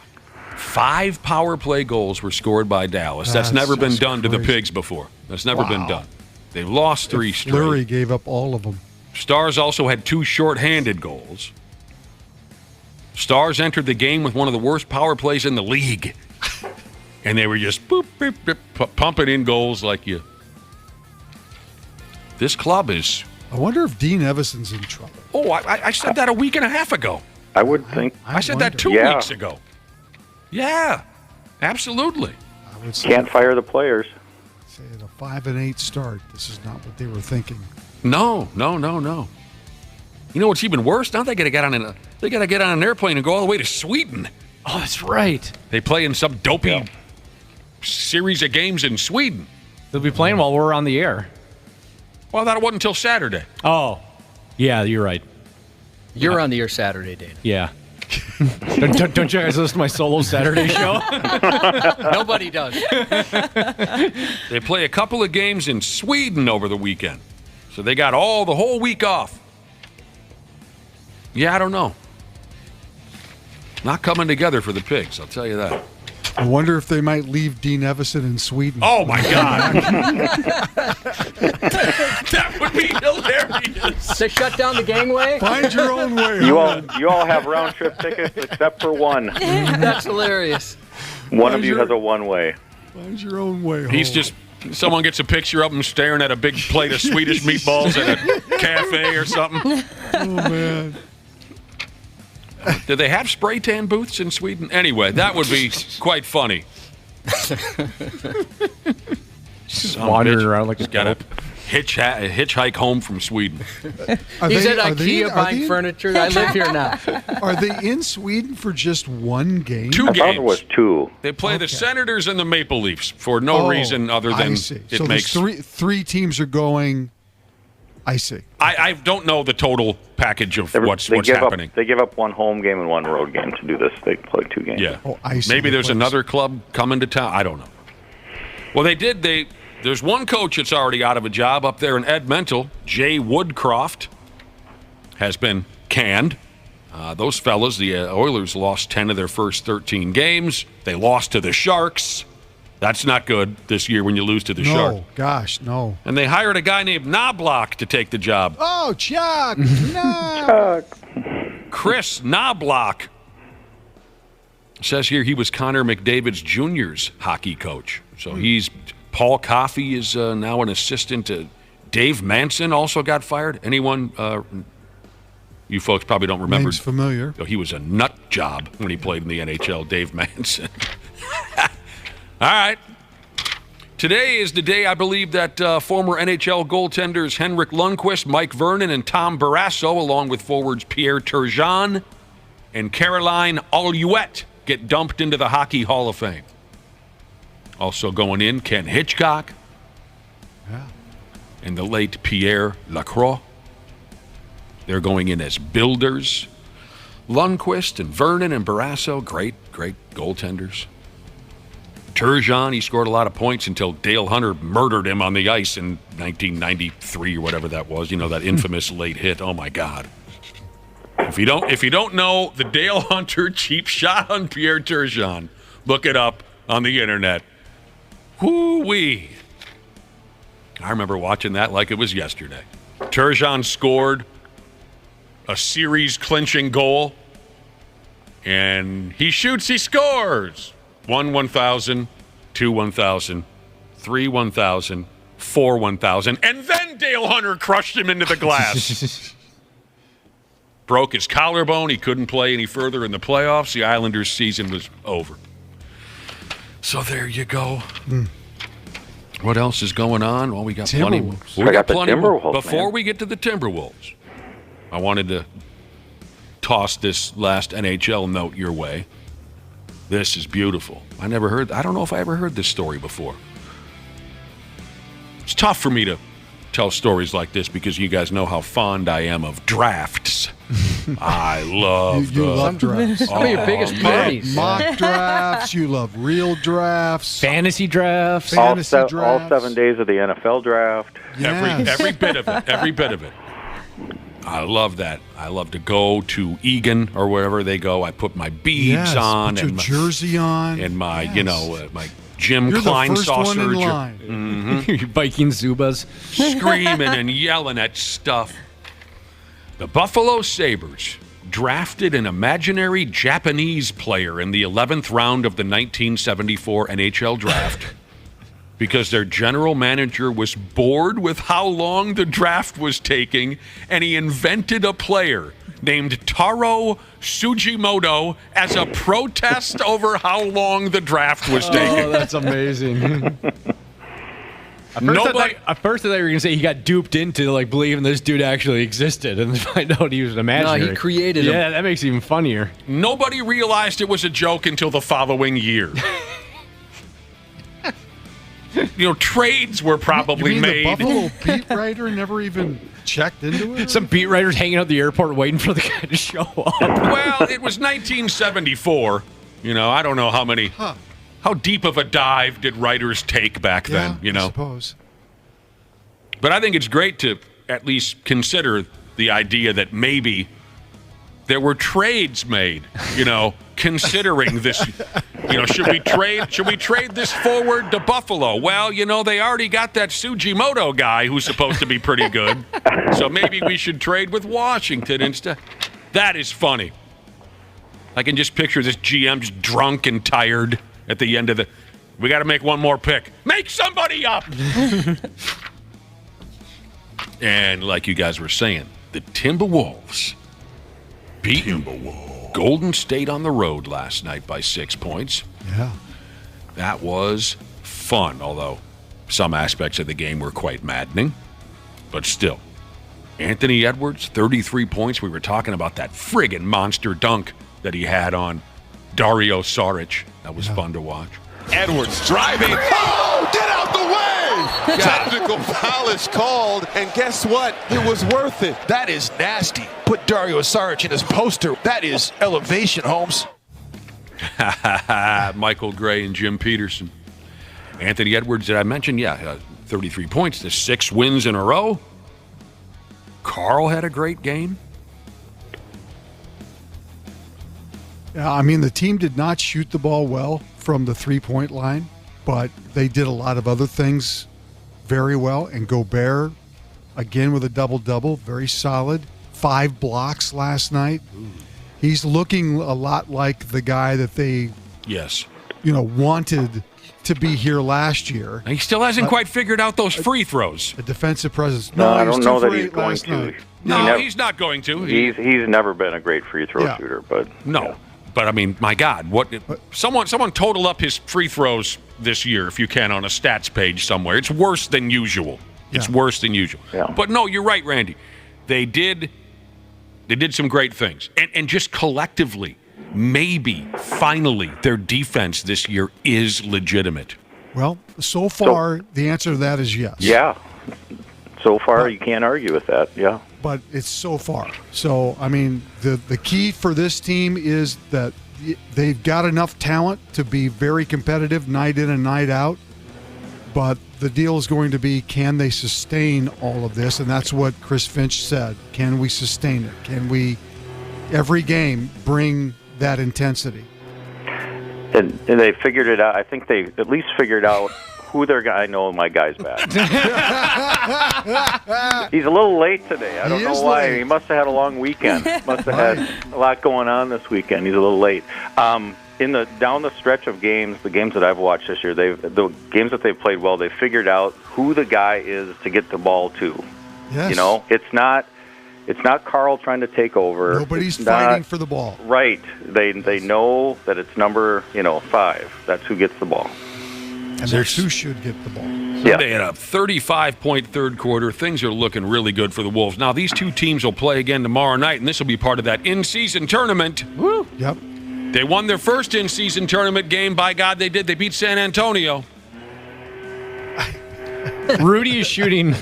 5 power play goals were scored by Dallas. That's never been done to the Pigs before. That's never been done. They've lost 3 straight. Fleury gave up all of them. Stars also had 2 shorthanded goals. Stars entered the game with one of the worst power plays in the league. And they were just boop, boop, boop, pumping in goals like you. This club is... I wonder if Dean Evason's in trouble. Oh, I said that a week and a half ago. I would think. I said that 2 weeks ago. Yeah, absolutely. I would say Can't fire the players. Say at a 5-8 start, this is not what they were thinking. No. You know what's even worse? Now they got to get on an airplane and go all the way to Sweden. Oh, that's right. They play in some dopey series of games in Sweden. They'll be playing while we're on the air. Well, that wasn't until Saturday. Oh, yeah, you're right. You're on the air Saturday, Dane. Yeah. don't you guys listen to my solo Saturday show? Nobody does. They play a couple of games in Sweden over the weekend. So they got the whole week off. Yeah, I don't know. Not coming together for the Pigs, I'll tell you that. I wonder if they might leave Dean Evason in Sweden. Oh, my God. That would be hilarious. They shut down the gangway? Find your own way. You all have round-trip tickets except for one. That's hilarious. One of you has a one-way. Find your own way home. He's just... Someone gets a picture of him staring at a big plate of Swedish meatballs at a cafe or something. Oh, man. Do they have spray tan booths in Sweden? Anyway, that would be quite funny. Just wandering around like got a hitchhike home from Sweden. He's at IKEA buying furniture. I live here now. Are they in Sweden for just one game? 2 games. I thought it was 2. They play the Senators and the Maple Leafs for no reason other than it makes... So three teams are going... I see. I don't know the total package of what's happening. They give up one home game and one road game to do this. They play 2 games. Yeah. Oh, I see. Maybe there's another club coming to town. I don't know. Well, there's one coach that's already out of a job up there in Edmonton. Jay Woodcroft has been canned. Those fellas, the Oilers, lost 10 of their first 13 games. They lost to the Sharks. That's not good this year when you lose to the Sharks. No, gosh, no. And they hired a guy named Knobloch to take the job. Oh, Chuck! No. Chris Knobloch. Says here he was Connor McDavid's Jr.'s hockey coach. So Paul Coffey is now an assistant. Dave Manson also got fired. Anyone, you folks probably don't remember. Name's familiar. He was a nut job when he played in the NHL, Dave Manson. All right. Today is the day, I believe, that former NHL goaltenders Henrik Lundqvist, Mike Vernon, and Tom Barrasso, along with forwards Pierre Turgeon and Caroline Alouette, get dumped into the Hockey Hall of Fame. Also going in, Ken Hitchcock and the late Pierre Lacroix. They're going in as builders. Lundqvist and Vernon and Barrasso, great goaltenders. Turgeon, he scored a lot of points until Dale Hunter murdered him on the ice in 1993 or whatever that was. You know, that infamous late hit. Oh, my God. If you don't know the Dale Hunter cheap shot on Pierre Turgeon, look it up on the internet. Whoo-wee. I remember watching that like it was yesterday. Turgeon scored a series-clinching goal, and he shoots, he scores. 1 1,000, 2 1,000, 3 1,000, 4 1,000, and then Dale Hunter crushed him into the glass. Broke his collarbone. He couldn't play any further in the playoffs. The Islanders' season was over. So there you go. What else is going on? Well, we got plenty. We got plenty more. Before we get to the Timberwolves, I wanted to toss this last NHL note your way. This is beautiful. I don't know if I ever heard this story before. It's tough for me to tell stories like this because you guys know how fond I am of drafts. I love you love drafts. Some of your biggest parties. Mock drafts. You love real drafts. Fantasy drafts. All 7 days of the NFL draft. Yes. Every bit of it. Every bit of it. I love that. I love to go to Egan or wherever they go. I put my beads on put your jersey on, and my my Jim You're Klein the first saucer. one in line. Mm-hmm. Viking Zubas. Screaming and yelling at stuff. The Buffalo Sabres drafted an imaginary Japanese player in the 11th round of the 1974 NHL draft because their general manager was bored with how long the draft was taking, and he invented a player named Taro Sugimoto as a protest over how long the draft was taking. Oh, that's amazing. At first, I thought you were going to say he got duped into believing this dude actually existed, and find out he was an imaginary. No, he created him. Yeah, that makes it even funnier. Nobody realized it was a joke until the following year. Trades were probably you mean made. The Buffalo beat writer never even checked into it? Some beat writers hanging out at the airport waiting for the guy to show up. Well, it was 1974. I don't know how deep of a dive did writers take back then, I suppose. But I think it's great to at least consider the idea that maybe there were trades made, considering this. Should we trade this forward to Buffalo? Well, they already got that Sugimoto guy who's supposed to be pretty good. So maybe we should trade with Washington instead. That is funny. I can just picture this GM just drunk and tired at the end of we got to make one more pick. Make somebody up. And like you guys were saying, the Timberwolves beat Golden State on the road last night by 6 points. Yeah. That was fun, although some aspects of the game were quite maddening. But still, Anthony Edwards, 33 points. We were talking about that friggin' monster dunk that he had on Dario Saric. That was fun to watch. Edwards driving. Oh, get out the way! Technical foul is called, and guess what? It was worth it. That is nasty. Put Dario Saric in his poster. That is elevation, Holmes. Michael Gray and Jim Peterson. Anthony Edwards, did I mention? 33 points. The 6 wins in a row. Carl had a great game. Yeah, the team did not shoot the ball well from the 3-point line, but they did a lot of other things very well. And Gobert, again with a double-double, very solid. 5 blocks last night. He's looking a lot like the guy that they wanted to be here last year. He still hasn't quite figured out those free throws. A defensive presence. No, I don't know that he's going to. No, he's not going to. He's never been a great free throw shooter, but no. Yeah. But my God, what? Someone total up his free throws this year, if you can, on a stats page somewhere. It's worse than usual. It's worse than usual. Yeah. But no, you're right, Randy. They did some great things, and just collectively, maybe finally, their defense this year is legitimate. Well, so far, the answer to that is yes. Yeah. So far, you can't argue with that. Yeah. But it's so far. So, the key for this team is that they've got enough talent to be very competitive night in and night out. But the deal is going to be, can they sustain all of this? And that's what Chris Finch said. Can we sustain it? Can we, every game, bring that intensity? And they figured it out. I think they at least figured out who their guy. I know my guy's back. He's a little late today. I don't know why. Late. He must have had a long weekend. Must have had a lot going on this weekend. He's a little late. Down the stretch of games, the games that I've watched this year, the games that they've played well, they figured out who the guy is to get the ball to. Yes. It's not Carl trying to take over. Nobody's fighting for the ball. Right. They know that it's number 5. That's who gets the ball. And that's who should get the ball. They had a 35-point third quarter. Things are looking really good for the Wolves. Now, these two teams will play again tomorrow night, and this will be part of that in-season tournament. Woo! Yep. They won their first in-season tournament game. By God, they did. They beat San Antonio. Rudy is shooting.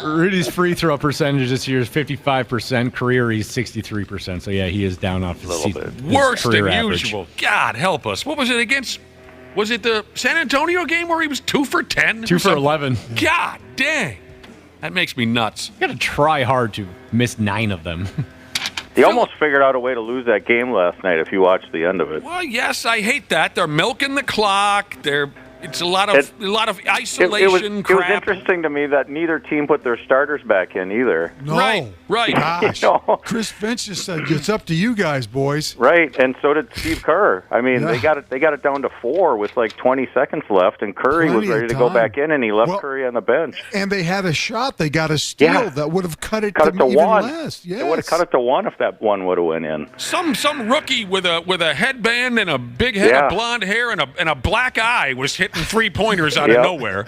Rudy's free throw percentage this year is 55%. Career, he's 63%. So, he is down off his season. Worse than average. usual. God help us. What was it against? Was it the San Antonio game where he was 2 for 10? 2 for 11. God dang. That makes me nuts. You got to try hard to miss 9 of them. He almost figured out a way to lose that game last night if you watched the end of it. Well, yes, I hate that. They're milking the clock. It's a lot of isolation crap. It was interesting to me that neither team put their starters back in either. No. Right. Gosh. You know? Chris Finch just said, it's up to you guys, boys. Right, and so did Steve Kerr. I mean, they got it down to 4 with like 20 seconds left, and Curry was ready to go back in, and he left Curry on the bench. And they had a shot. They got a steal that would have cut it to even 1. less. Yes. It would have cut it to 1 if that one would have went in. Some rookie with a headband and a big head of blonde hair and a black eye was hitting 3-pointers out of nowhere.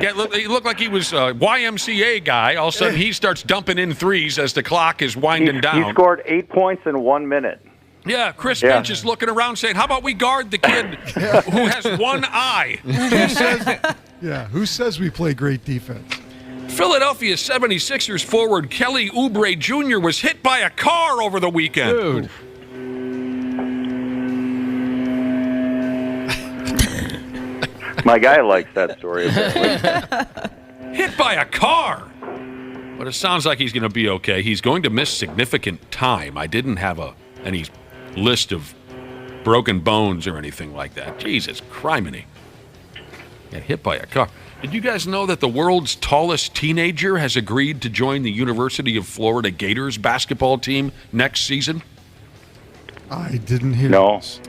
He looked like he was a YMCA guy. All of a sudden, he starts dumping in threes as the clock is winding down. He scored 8 points in 1 minute. Yeah, Chris Finch is looking around saying, how about we guard the kid who has one eye? Who says we play great defense? Philadelphia 76ers forward Kelly Oubre Jr. was hit by a car over the weekend. Dude. My guy likes that story. Hit by a car. But it sounds like he's going to be okay. He's going to miss significant time. I didn't have any list of broken bones or anything like that. Jesus criminy. Got hit by a car. Did you guys know that the world's tallest teenager has agreed to join the University of Florida Gators basketball team next season? I didn't hear this.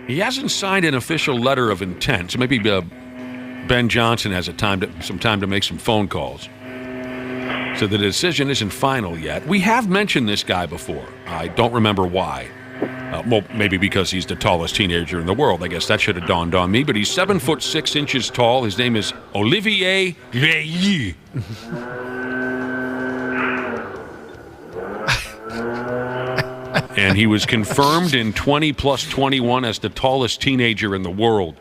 He hasn't signed an official letter of intent, so maybe Ben Johnson has some time to make some phone calls. So the decision isn't final yet. We have mentioned this guy before. I don't remember why. Well, maybe because he's the tallest teenager in the world. I guess that should have dawned on me. But he's 7'6" tall. His name is Olivier Veilly. And he was confirmed in 20 plus 21 as the tallest teenager in the world.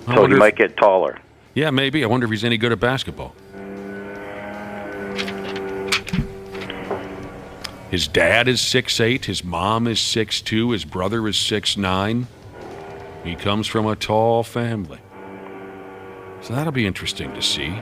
So he might get taller. Yeah, maybe. I wonder if he's any good at basketball. His dad is 6'8", his mom is 6'2", his brother is 6'9". He comes from a tall family. So that'll be interesting to see.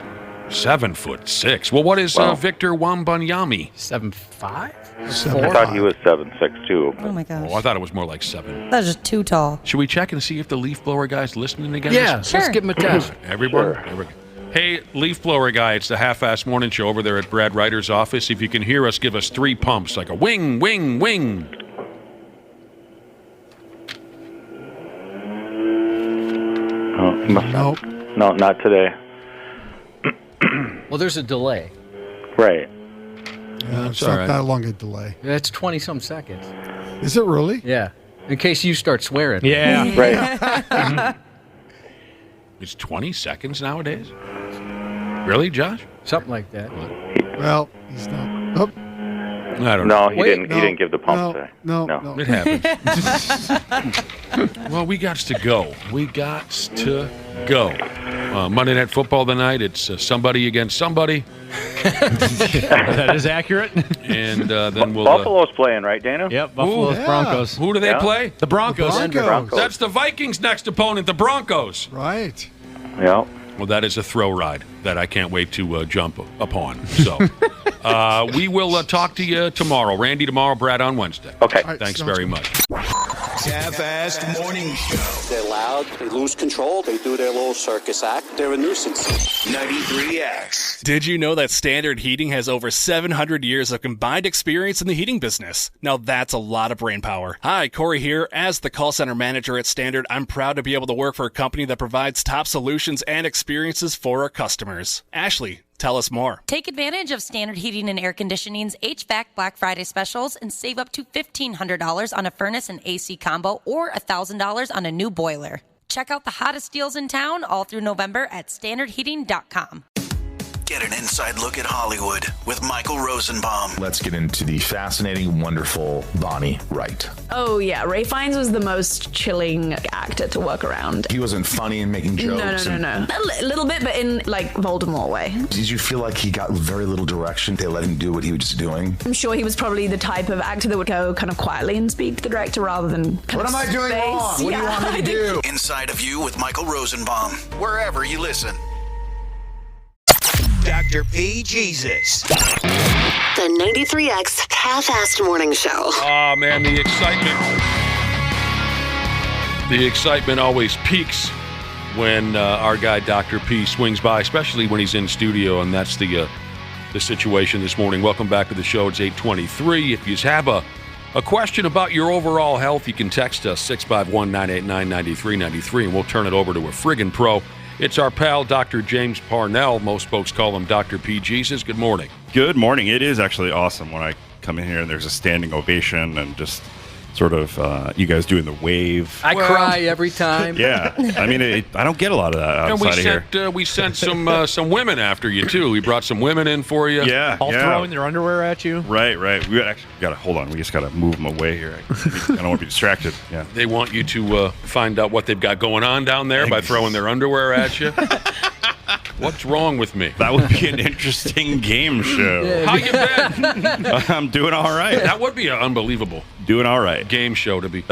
7'6". Well, what is Victor Wembanyama? 7'5"? I thought he was 7'6" too. Oh my gosh. Oh, I thought it was more like 7. That's just too tall. Should we check and see if the leaf blower guy's listening again? Yeah, Sure. let's give him a test. Everyone? Sure. There we go. Hey, leaf blower guy, it's the Half-Ass Morning Show over there at Brad Ryder's office. If you can hear us, give us 3 pumps, like a wing, wing, wing. Nope. No, not today. Well, there's a delay. Right. It's not that long a delay. That's 20-some seconds. Is it really? Yeah. In case you start swearing. Yeah. Right. It's 20 seconds nowadays? Really, Josh? Something like that. Well, he's not. Oh. I don't know. No, he didn't give the pump today. No. It happens. Well, we got to go. Monday Night Football tonight. It's somebody against somebody. That is accurate. And then we'll... Buffalo's playing, right, Dana? Yep, Buffalo's Broncos. Who do they play? The Broncos. That's the Vikings' next opponent, the Broncos. Right. Yeah. Well, that is a throw ride that I can't wait to jump upon. So we will talk to you tomorrow. Randy tomorrow, Brad on Wednesday. Okay. Thanks very much. Half-Assed Morning Show. They're loud, they lose control, they do their little circus act, they're a nuisance. 93X. Did you know that Standard Heating has over 700 years of combined experience in the heating business? Now that's a lot of brain power. Hi, Corey here. As the call center manager at Standard, I'm proud to be able to work for a company that provides top solutions and experiences for our customers. Ashley, tell us more. Take advantage of Standard Heating and Air Conditioning's HVAC Black Friday specials and save up to $1,500 on a furnace and AC combo or $1,000 on a new boiler. Check out the hottest deals in town all through November at standardheating.com. Get an inside look at Hollywood with Michael Rosenbaum. Let's get into the fascinating, wonderful Bonnie Wright. Oh, yeah. Ray Fiennes was the most chilling actor to work around. He wasn't funny and making jokes. No. A little bit, but in, like, Voldemort way. Did you feel like he got very little direction? They let him do what he was just doing? I'm sure he was probably the type of actor that would go kind of quietly and speak to the director rather than What am I doing wrong? What do you want me to do? Inside of You with Michael Rosenbaum. Wherever you listen. Dr. P. Jesus. The 93X Half-Assed Morning Show. Oh, man, the excitement always peaks when our guy Dr. P swings by, especially when he's in studio, and that's the situation this morning. Welcome back to the show. It's 8:23. If you have a question about your overall health, you can text us 651-989-9393, and we'll turn it over to a friggin' pro. It's our pal, Dr. James Parnell. Most folks call him Dr. P. Jesus. Good morning. Good morning. It is actually awesome when I come in here and there's a standing ovation and just sort of you guys doing the wave. I cry every time. Yeah. I mean, I don't get a lot of that outside of here. We sent some women after you, too. We brought some women in for you. Yeah. All throwing their underwear at you. Right. We actually got to, hold on. We just got to move them away here. I don't want to be distracted. Yeah. They want you to find out what they've got going on down there by throwing their underwear at you. What's wrong with me? That would be an interesting game show. How you been? I'm doing all right. That would be unbelievable. Doing all right. Game show to be.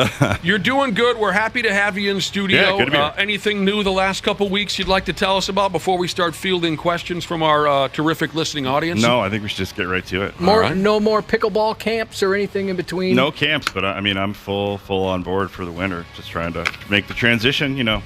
You're doing good. We're happy to have you in studio. Yeah, good to be here. Anything new the last couple weeks you'd like to tell us about before we start fielding questions from our terrific listening audience? No, I think we should just get right to it. No more pickleball camps or anything in between? No camps, but I mean, I'm full on board for the winter. Just trying to make the transition, to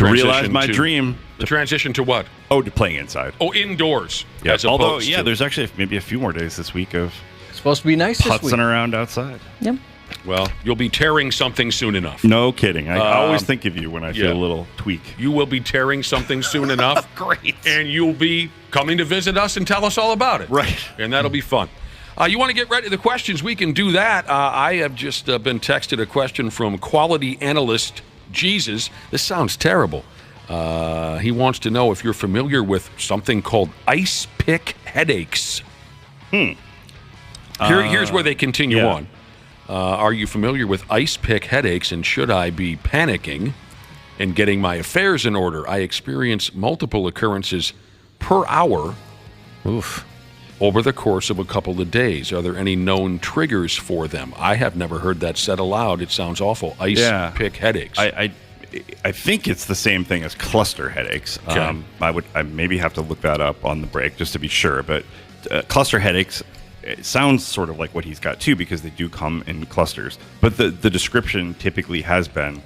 realize my dream. The transition to what? Oh, to playing inside. Oh, indoors. Yeah. Although, there's actually maybe a few more days this week of it's supposed to be nice this week. Putzing around outside. Yep. Well, you'll be tearing something soon enough. No kidding. I always think of you when I feel a little tweak. You will be tearing something soon enough. Great. And you'll be coming to visit us and tell us all about it. Right. And that'll be fun. You want to get ready to the questions? We can do that. I have just been texted a question from quality analyst Jesus. This sounds terrible. He wants to know if you're familiar with something called ice pick headaches. Here's where they continue on. Are you familiar with ice pick headaches, and should I be panicking and getting my affairs in order? I experience multiple occurrences per hour over the course of a couple of days. Are there any known triggers for them? I have never heard that said aloud. It sounds awful. Ice pick headaches. I think it's the same thing as cluster headaches. Okay. I maybe have to look that up on the break just to be sure. But cluster headaches, it sounds sort of like what he's got too, because they do come in clusters. But the description typically has been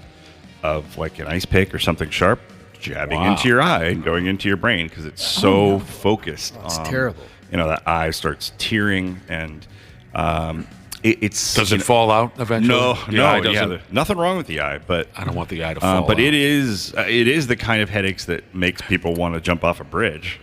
of like an ice pick or something sharp jabbing into your eye and going into your brain because it's so focused. It's terrible. That eye starts tearing and. Does it fall out eventually? No, nothing wrong with the eye, but I don't want the eye to fall but out. it is the kind of headaches that makes people want to jump off a bridge.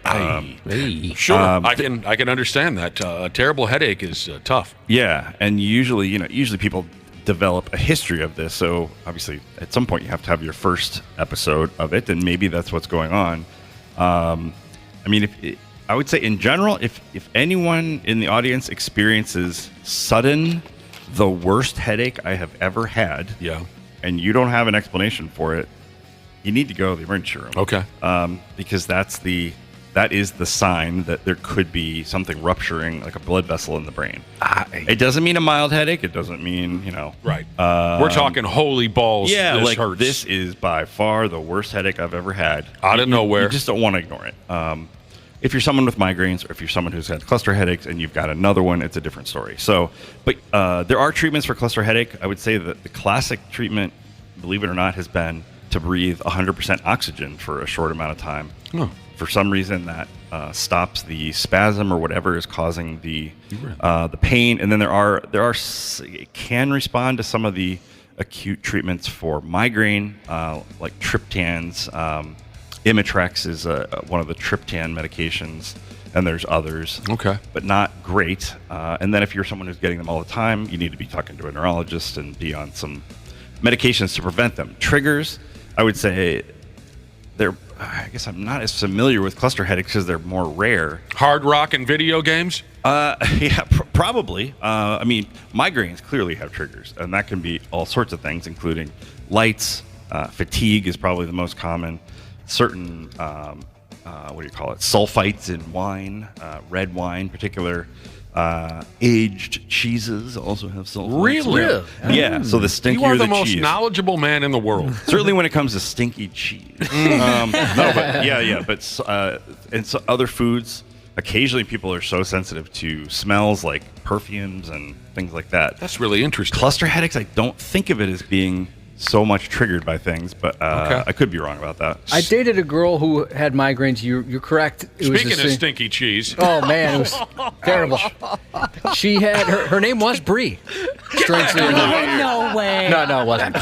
Sure, I can understand that. A terrible headache is tough. Yeah, and usually people develop a history of this. So obviously, at some point, you have to have your first episode of it, and maybe that's what's going on. I would say in general, if anyone in the audience experiences the worst headache I have ever had, and you don't have an explanation for it, you need to go to the emergency room. Okay. Because that is the sign that there could be something rupturing, like a blood vessel in the brain. It doesn't mean a mild headache. It doesn't mean, Right. We're talking holy balls. Yeah, this like hurts. This is by far the worst headache I've ever had. Out of nowhere. You just don't want to ignore it. If you're someone with migraines or if you're someone who's had cluster headaches and you've got another one, it's a different story. So, but there are treatments for cluster headache. I would say that the classic treatment, believe it or not, has been to breathe 100% oxygen for a short amount of time. Oh. For some reason, that stops the spasm or whatever is causing the pain. And then it can respond to some of the acute treatments for migraine, like triptans. Imitrex is one of the triptan medications, and there's others. Okay. But not great. And then if you're someone who's getting them all the time, you need to be talking to a neurologist and be on some medications to prevent them. Triggers, I would say, I guess I'm not as familiar with cluster headaches because they're more rare. Hard rock and video games? Yeah, probably. Migraines clearly have triggers, and that can be all sorts of things, including lights. Fatigue is probably the most common. Certain what do you call it? Sulfites in wine, red wine, particular. Aged cheeses also have sulfites. Really? Yeah. So the stinkier you are the most cheese. knowledgeable man in the world. Certainly when it comes to stinky cheese. No, but yeah. But and so other foods. Occasionally, people are so sensitive to smells like perfumes and things like that. That's really interesting. Cluster headaches, I don't think of it as being so much triggered by things, but I could be wrong about that. I dated a girl who had migraines. You're correct. Speaking of stinky cheese. Oh, man, it was terrible. She had, her name was Brie. Strangely enough. No way. No, it wasn't.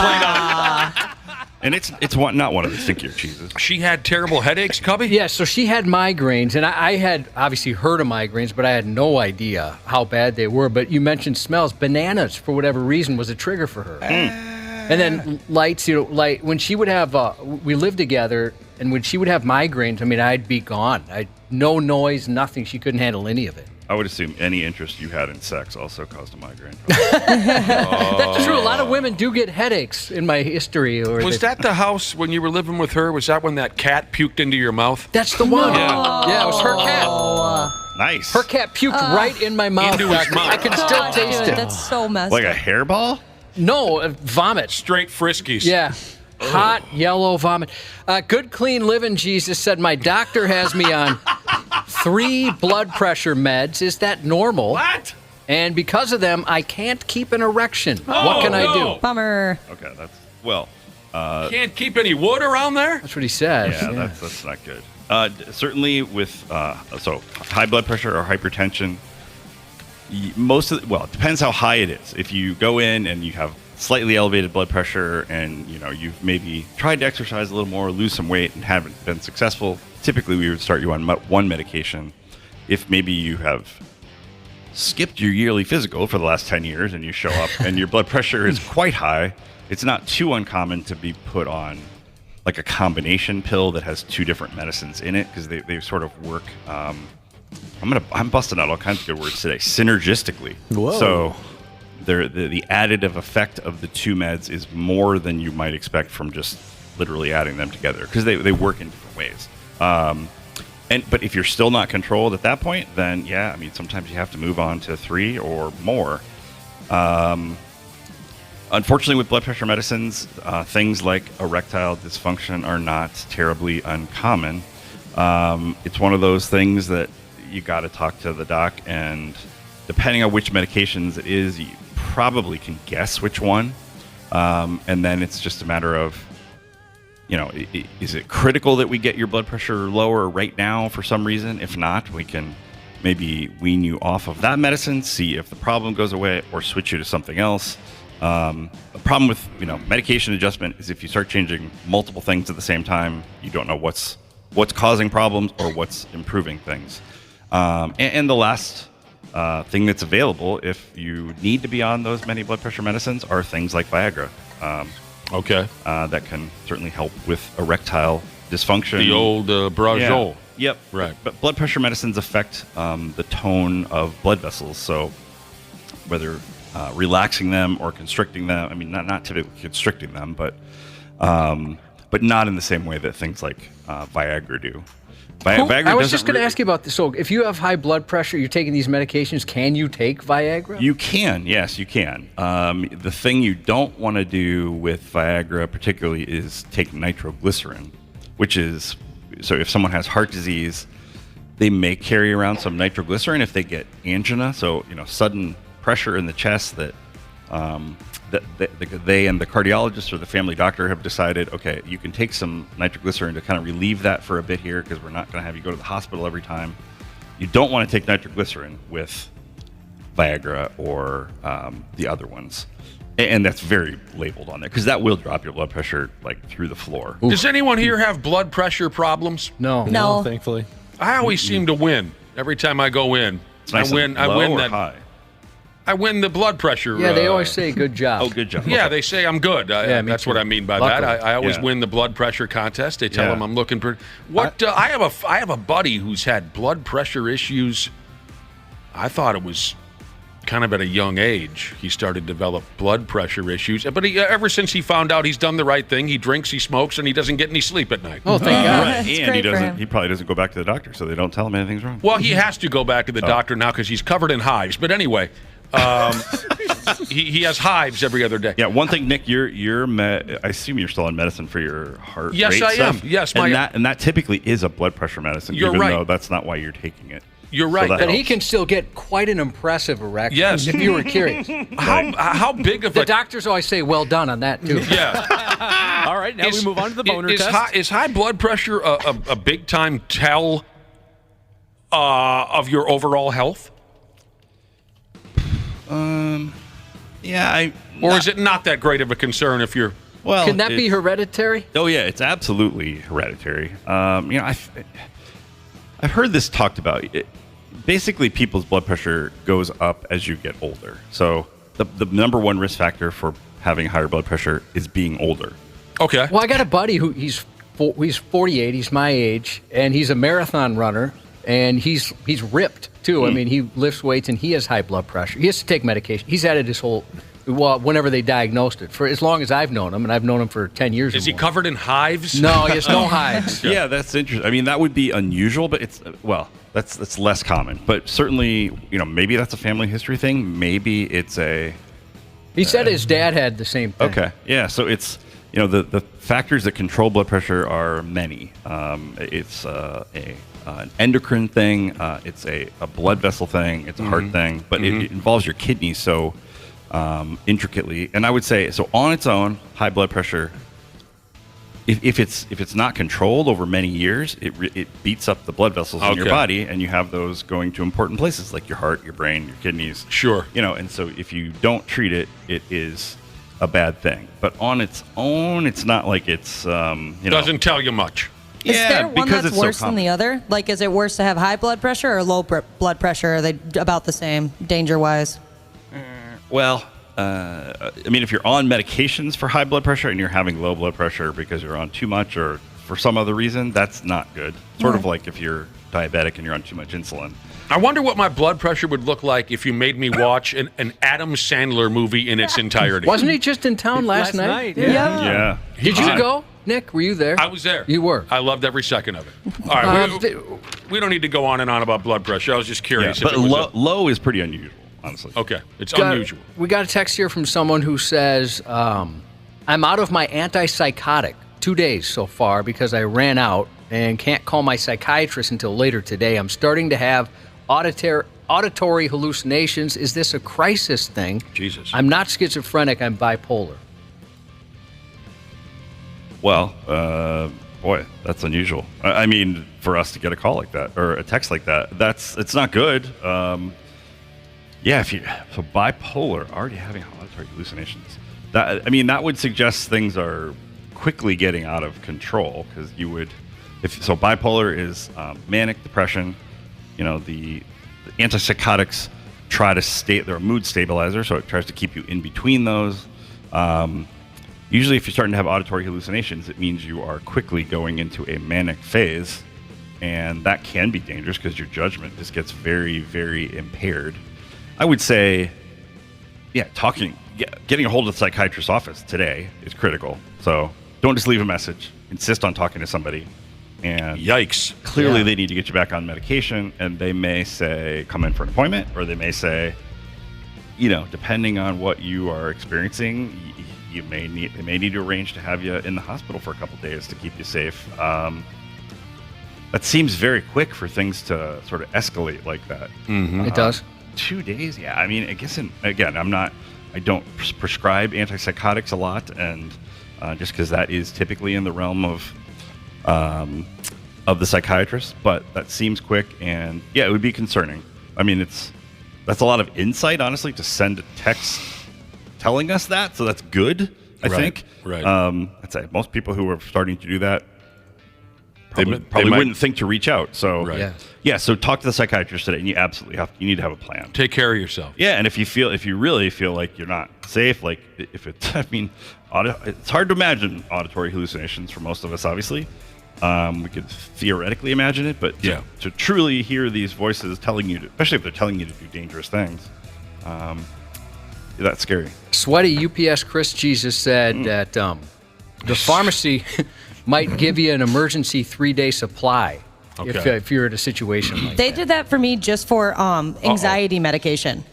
And it's not one of the stinkier cheeses. She had terrible headaches, Cubby? Yeah, so she had migraines, and I had obviously heard of migraines, but I had no idea how bad they were. But you mentioned smells. Bananas, for whatever reason, was a trigger for her. And then lights, when she would have, we lived together, and when she would have migraines, I mean, I'd be gone. No noise, nothing. She couldn't handle any of it. I would assume any interest you had in sex also caused a migraine. That's true. A lot of women do get headaches in my history. Was that the house when you were living with her? Was that when that cat puked into your mouth? That's the one. Yeah, it was her cat. Nice. Her cat puked right in my mouth. Into his mouth. I can still taste it. That's so messed Like up. a hairball? No, vomit. Straight Friskies. Yeah. Hot, yellow vomit. Good Clean Living Jesus said, my doctor has me on 3 blood pressure meds. Is that normal? What? And because of them, I can't keep an erection. What can I do? Bummer. Okay, Can't keep any wood around there? That's what he says. Yeah, that's not good. Certainly with so high blood pressure or hypertension, it depends how high it is. If you go in and you have slightly elevated blood pressure and you've maybe tried to exercise a little more, lose some weight and haven't been successful, typically we would start you on one medication. If maybe you have skipped your yearly physical for the last 10 years and you show up and your blood pressure is quite high, it's not too uncommon to be put on like a combination pill that has 2 different medicines in it because they sort of work. I'm busting out all kinds of good words today. Synergistically. Whoa. So the additive effect of the 2 meds is more than you might expect from just literally adding them together because they work in different ways. But if you're still not controlled at that point, then sometimes you have to move on to 3 or more. Unfortunately, with blood pressure medicines, things like erectile dysfunction are not terribly uncommon. It's one of those things that you got to talk to the doc, and depending on which medications it is, you probably can guess which one. And then it's just a matter of, is it critical that we get your blood pressure lower right now for some reason? If not, we can maybe wean you off of that medicine, see if the problem goes away, or switch you to something else. The problem with medication adjustment is if you start changing multiple things at the same time, you don't know what's causing problems or what's improving things. And the last thing that's available if you need to be on those many blood pressure medicines are things like Viagra. That can certainly help with erectile dysfunction. The old Brajol. Yeah. Yep. Right. But blood pressure medicines affect the tone of blood vessels. So whether relaxing them or constricting them, I mean, not typically constricting them, but not in the same way that things like Viagra do. Viagra I was just going to ask you about this. So if you have high blood pressure, you're taking these medications, can you take Viagra? You can, yes, you can. The thing you don't want to do with Viagra particularly is take nitroglycerin, which is, so if someone has heart disease, they may carry around some nitroglycerin if they get angina, so sudden pressure in the chest that they and the cardiologist or the family doctor have decided, okay, you can take some nitroglycerin to kind of relieve that for a bit here because we're not going to have you go to the hospital every time. You don't want to take nitroglycerin with Viagra or the other ones. And that's very labeled on there because that will drop your blood pressure like through the floor. Does anyone here have blood pressure problems? No, thankfully. I always seem to win every time I go in. Nice. I win that high. I win the blood pressure. Yeah, they always say good job. Oh, good job. Yeah, Okay. they say I'm good. That's what I mean by that. I always Yeah. win the blood pressure contest. They tell them I'm looking pretty. I have a buddy who's had blood pressure issues. I thought it was kind of at a young age, he started to develop blood pressure issues. But ever since he found out he's done the right thing, he drinks, he smokes, and he doesn't get any sleep at night. Oh, thank God. Right. And he probably doesn't go back to the doctor, so they don't tell him anything's wrong. Well, he has to go back to the doctor now because he's covered in hives. But anyway, he has hives every other day. Yeah, one thing, Nick, I assume you're still on medicine for your heart rate Yes, I stuff. am. Yes, and that typically is a blood pressure medicine, You're even right. though that's not why you're taking it. You're right. So But he can still get quite an impressive erection. Yes. If you were curious. How big of the doctors always say, well done on that, too. Yeah. All right, now we move on to the boner test. Is high blood pressure a big-time tell of your overall health? Yeah. Or is it not that great of a concern if you're... Well, Can that be hereditary? Oh, yeah, it's absolutely hereditary. I've heard this talked about. Basically, people's blood pressure goes up as you get older. So the number one risk factor for having higher blood pressure is being older. Okay. Well, I got a buddy who he's 48. He's my age, and he's a marathon runner, and he's ripped too. I mean, he lifts weights, and he has high blood pressure. He has to take medication. He's had it his whole. Well, whenever they diagnosed it, for as long as I've known him, and I've known him for 10 years. Is he covered in hives? No, he has no hives. Yeah, that's interesting. I mean, that would be unusual, but that's less common. But certainly, maybe that's a family history thing. Maybe it's a. He said his dad had the same thing. Okay, yeah. So it's the factors that control blood pressure are many. It's an endocrine thing. It's a blood vessel thing. It's a heart thing, but it involves your kidneys so intricately. And I would say, so on its own, high blood pressure, if it's not controlled over many years, it beats up the blood vessels in your body, and you have those going to important places like your heart, your brain, your kidneys. Sure. And so if you don't treat it, it is a bad thing. But on its own, it's not like it's doesn't tell you much. Is there one because that's it's so worse than common. the other? Like, is it worse to have high blood pressure or low blood pressure? Are they about the same, danger-wise? Well, if you're on medications for high blood pressure and you're having low blood pressure because you're on too much or for some other reason, that's not good. Sort of like if you're diabetic and you're on too much insulin. I wonder what my blood pressure would look like if you made me watch an Adam Sandler movie in its entirety. Wasn't he just in town last night? Yeah. Did you go, Nick? Were you there? I was there. You were. I loved every second of it. All right, we don't need to go on and on about blood pressure. I was just curious. But low is pretty unusual, honestly. Okay, it's unusual. We got a text here from someone who says, I'm out of my antipsychotic 2 days so far because I ran out and can't call my psychiatrist until later today. I'm starting to have auditory hallucinations. Is this a crisis thing? Jesus. I'm not schizophrenic. I'm bipolar. Well, boy, that's unusual. I mean, for us to get a call like that or a text like that, it's not good. So bipolar, already having auditory hallucinations. That would suggest things are quickly getting out of control because you would, bipolar is manic depression. The antipsychotics try to they're a mood stabilizer, so it tries to keep you in between those. Usually if you're starting to have auditory hallucinations, it means you are quickly going into a manic phase, and that can be dangerous because your judgment just gets very, very impaired. I would say, getting a hold of the psychiatrist's office today is critical. So don't just leave a message. Insist on talking to somebody. And yikes. Clearly they need to get you back on medication, and they may say, come in for an appointment, or they may say, depending on what you are experiencing, they may need to arrange to have you in the hospital for a couple days to keep you safe. That seems very quick for things to sort of escalate like that. It does. 2 days, yeah. I mean, I guess I don't prescribe antipsychotics a lot, and just because that is typically in the realm of the psychiatrist, but that seems quick, and it would be concerning. I mean, that's a lot of insight, honestly, to send a text telling us that, so that's good, I think. Right. I'd say most people who are starting to do that probably wouldn't think to reach out. So, so talk to the psychiatrist today, and you absolutely you need to have a plan. Take care of yourself. Yeah, and if you really feel like you're not safe, like if it's hard to imagine auditory hallucinations for most of us, obviously. We could theoretically imagine it, but to truly hear these voices telling you, especially if they're telling you to do dangerous things, That's scary. Sweaty UPS Chris Jesus said that the pharmacy might give you an emergency 3-day supply if you're in a situation like that. They did that for me just for anxiety medication.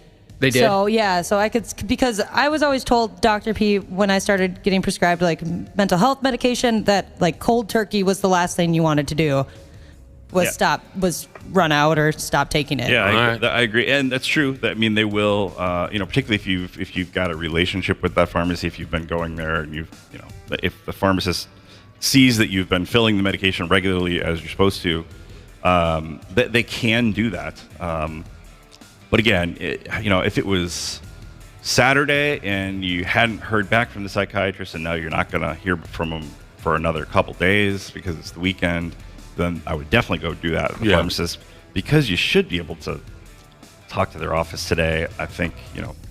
They did? So, yeah, so I could, because I was always told, Dr. P, when I started getting prescribed, like, mental health medication, that, like, cold turkey was the last thing you wanted to do, was run out or stop taking it. Yeah, I agree. And that's true. I mean, they will, particularly if you've got a relationship with that pharmacy, if you've been going there and if the pharmacist sees that you've been filling the medication regularly as you're supposed to, they can do that. But again, if it was Saturday and you hadn't heard back from the psychiatrist and now you're not going to hear from them for another couple days because it's the weekend, then I would definitely go do that at the pharmacist, because you should be able to talk to their office today. I think,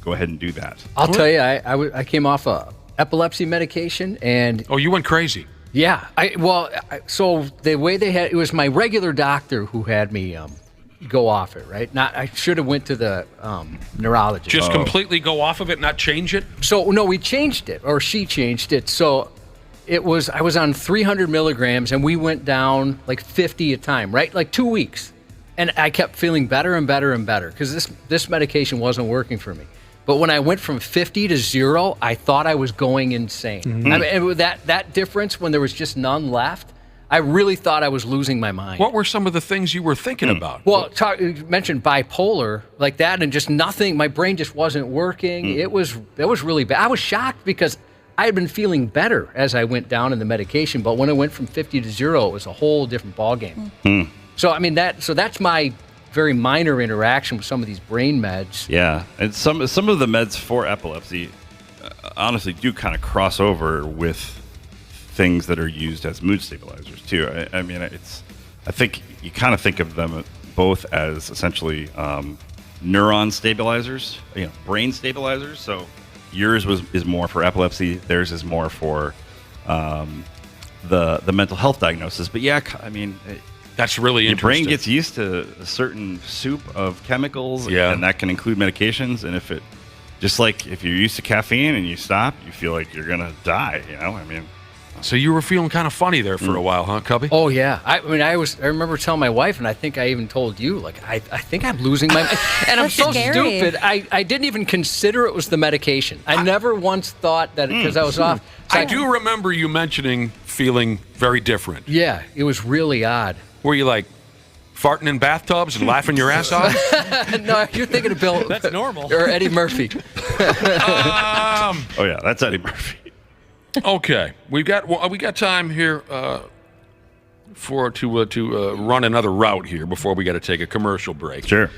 go ahead and do that. I'll tell you, I came off a epilepsy medication and... Oh, you went crazy. Yeah. So the way they had... It was my regular doctor who had me... go off it, right? I should have went to the neurologist. Just completely go off of it, not change it? So, no, we changed it, or she changed it. So I was on 300 milligrams, and we went down like 50 a time, right? Like 2 weeks. And I kept feeling better and better and better because this medication wasn't working for me. But when I went from 50 to 0, I thought I was going insane. Mm-hmm. I mean, and with that difference, when there was just none left, I really thought I was losing my mind. What were some of the things you were thinking about? Well, you mentioned bipolar like that, and just nothing. My brain just wasn't working. It was really bad. I was shocked because I had been feeling better as I went down in the medication, but when it went from 50 to 0, it was a whole different ballgame. So I mean that's my very minor interaction with some of these brain meds. Yeah, and some of the meds for epilepsy honestly do kind of cross over with things that are used as mood stabilizers too. I mean, I think you kind of think of them both as essentially neuron stabilizers, brain stabilizers. So yours is more for epilepsy, theirs is more for the mental health diagnosis. But yeah, I mean, that's really your interesting. brain gets used to a certain soup of chemicals, and that can include medications. And if you're used to caffeine and you stop, you feel like you're gonna die. I mean. So you were feeling kind of funny there for a while, huh, Cubby? Oh yeah. I remember telling my wife, and I think I even told you, like, I think I'm losing my mind. And I'm so stupid. I didn't even consider it was the medication. I never once thought that because I was off. So I do remember you mentioning feeling very different. Yeah, it was really odd. Were you like farting in bathtubs and laughing your ass off? No, you're thinking of Bill. That's normal. Or Eddie Murphy. Oh yeah, that's Eddie Murphy. Okay, we got time here to run another route here before we got to take a commercial break. Sure.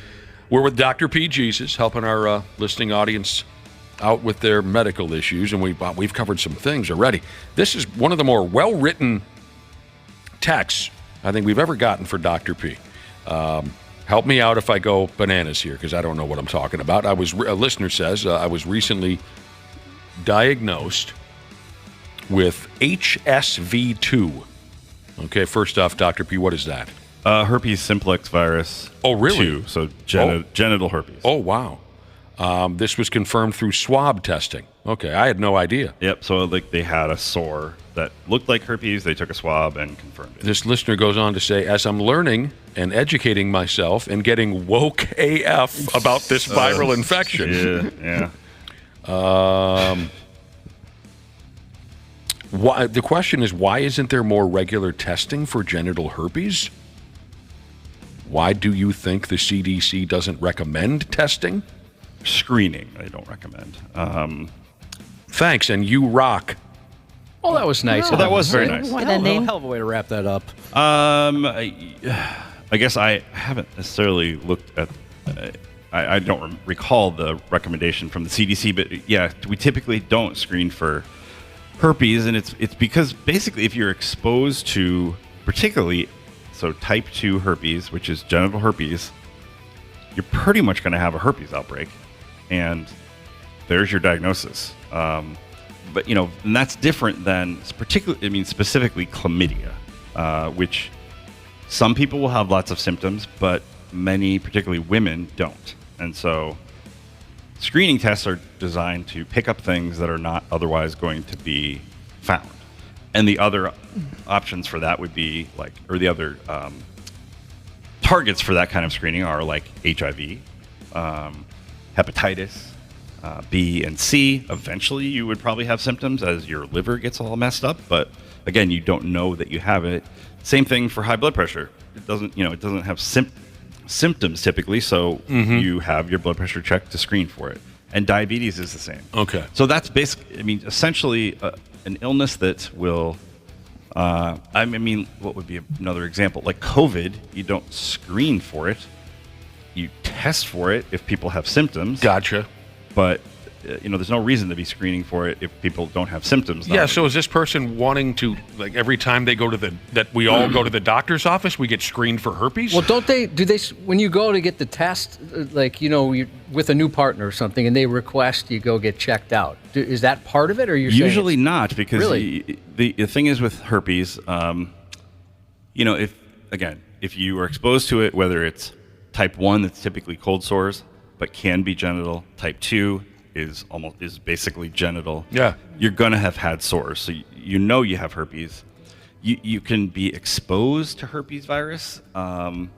We're with Dr. P. Jesus, helping our listening audience out with their medical issues, and we've covered some things already. This is one of the more well-written texts I think we've ever gotten for Dr. P. Help me out if I go bananas here, because I don't know what I'm talking about. A listener says, I was recently diagnosed with HSV2. Okay, first off, Dr. P, what is that? Herpes simplex virus. Oh, really? 2, so genital herpes. Oh, wow. This was confirmed through swab testing. Okay, I had no idea. Yep, so they had a sore that looked like herpes. They took a swab and confirmed it. This listener goes on to say, as I'm learning and educating myself and getting woke AF about this viral infection. Yeah. The question is, why isn't there more regular testing for genital herpes? Why do you think the CDC doesn't recommend testing? Screening, I don't recommend. Thanks, and you rock. Oh, that was nice. Well, that was very nice. Hell of a way to wrap that up. I guess I haven't necessarily looked at... I don't recall the recommendation from the CDC, but yeah, we typically don't screen for herpes, and it's because basically if you're exposed to particularly type 2 herpes, which is genital herpes, you're pretty much going to have a herpes outbreak, and there's your diagnosis. But and that's different than specifically chlamydia, which some people will have lots of symptoms, but many, particularly women, don't. And so screening tests are designed to pick up things that are not otherwise going to be found. And the other options for that would be the other targets for that kind of screening are like HIV, hepatitis, B and C. Eventually, you would probably have symptoms as your liver gets all messed up. But again, you don't know that you have it. Same thing for high blood pressure. It doesn't have symptoms typically, so you have your blood pressure checked to screen for it. And diabetes is the same. Okay. So that's essentially an illness that will. What would be another example? Like COVID, you don't screen for it. You test for it if people have symptoms. Gotcha. But there's no reason to be screening for it if people don't have symptoms. Yeah. So is this person wanting to every time they go to we all go to the doctor's office, we get screened for herpes? Well, do they when you go to get the test, you're with a new partner or something, and they request you go get checked out? Is that part of it, or you're usually not? Because really? The thing is with herpes, if you are exposed to it, whether it's type 1, that's typically cold sores, but can be genital. Type 2 is basically genital. Yeah. You're gonna have had sores, so you have herpes. You can be exposed to herpes virus and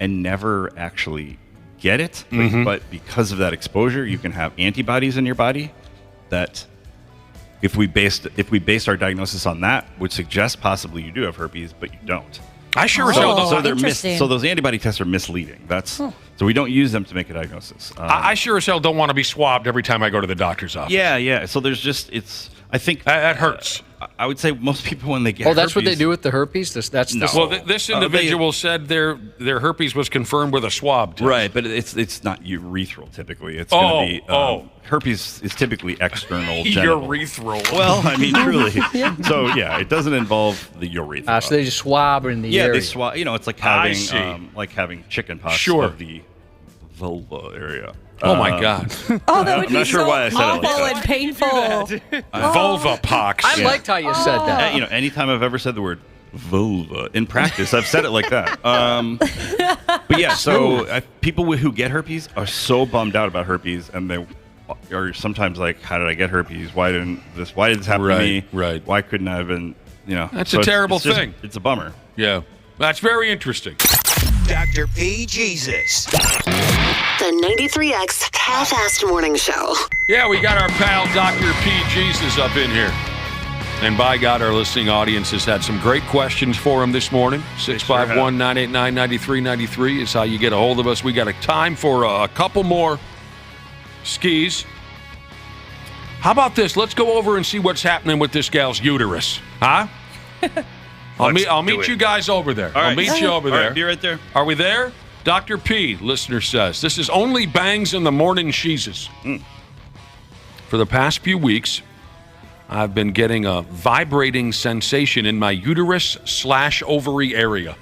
never actually get it, but because of that exposure, you can have antibodies in your body that, if we based our diagnosis on that, would suggest possibly you do have herpes, but you don't. I sure as hell don't. So those antibody tests are misleading. So we don't use them to make a diagnosis. I sure as hell don't want to be swabbed every time I go to the doctor's office. Yeah. So there's I think that hurts. I would say most people when they get that's what they do with the herpes? Well, this individual said their herpes was confirmed with a swab test. Right, but it's not urethral typically. It's going to be herpes is typically external genital. Urethral. Well, truly. So it doesn't involve the urethra. So they just swab in the area. Yeah, they swab. It's like having chicken pox of the vulva area. Oh my God! That would I'm not sure why I said it like awful that. and painful. Vulva pox. I liked how you said that. Anytime I've ever said the word vulva in practice, I've said it like that. But yeah, so people who get herpes are so bummed out about herpes, and they are sometimes like, "How did I get herpes? Why did this happen to me? Right. Why couldn't I have been? That's a terrible thing. It's a bummer. Yeah, that's very interesting. Dr. P. Jesus. The 93X Half-Assed Morning Show. Yeah, we got our pal Dr. P. Jesus up in here. And by God, our listening audience has had some great questions for him this morning. 651-989-9393 is how you get a hold of us. We got a time for a couple more skis. How about this? Let's go over and see what's happening with this gal's uterus. Huh? I'll meet you guys over there. All right. I'll meet you over there. All right, be right there. Are we there? Dr. P, listener says, this is only bangs in the morning sheezes. For the past few weeks, I've been getting a vibrating sensation in my uterus/ovary area.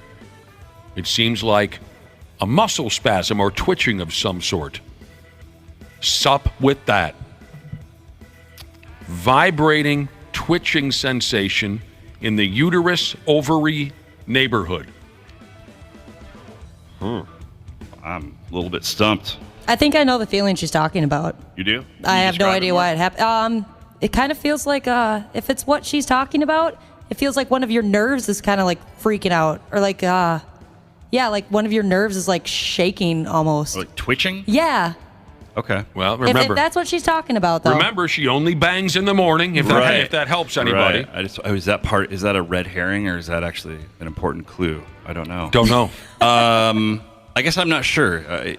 It seems like a muscle spasm or twitching of some sort. Sup with that. Vibrating, twitching sensation in the uterus-ovary neighborhood. I'm a little bit stumped. I think I know the feeling she's talking about. You do? I have no idea why it happened. It kind of feels like, if it's what she's talking about, it feels like one of your nerves is kind of like freaking out, or like, like one of your nerves is like shaking almost. Like twitching? Yeah. Okay. Well, remember. If that's what she's talking about, though. Remember, she only bangs in the morning, if that helps anybody. Right. Is that a red herring, or is that actually an important clue? I don't know. Don't know. I guess I'm not sure. There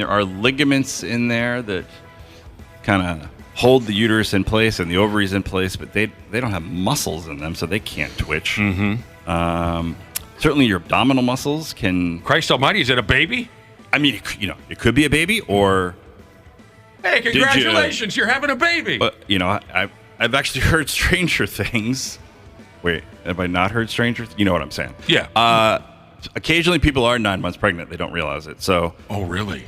are ligaments in there that kind of hold the uterus in place and the ovaries in place, but they don't have muscles in them, so they can't twitch. Certainly your abdominal muscles can... Christ almighty, is it a baby? It could be a baby, or... Hey, congratulations, you're having a baby! But, I've actually heard stranger things. Wait, have I not heard stranger things? You know what I'm saying. Yeah. Occasionally people are 9 months pregnant. They don't realize it. So... Oh, really?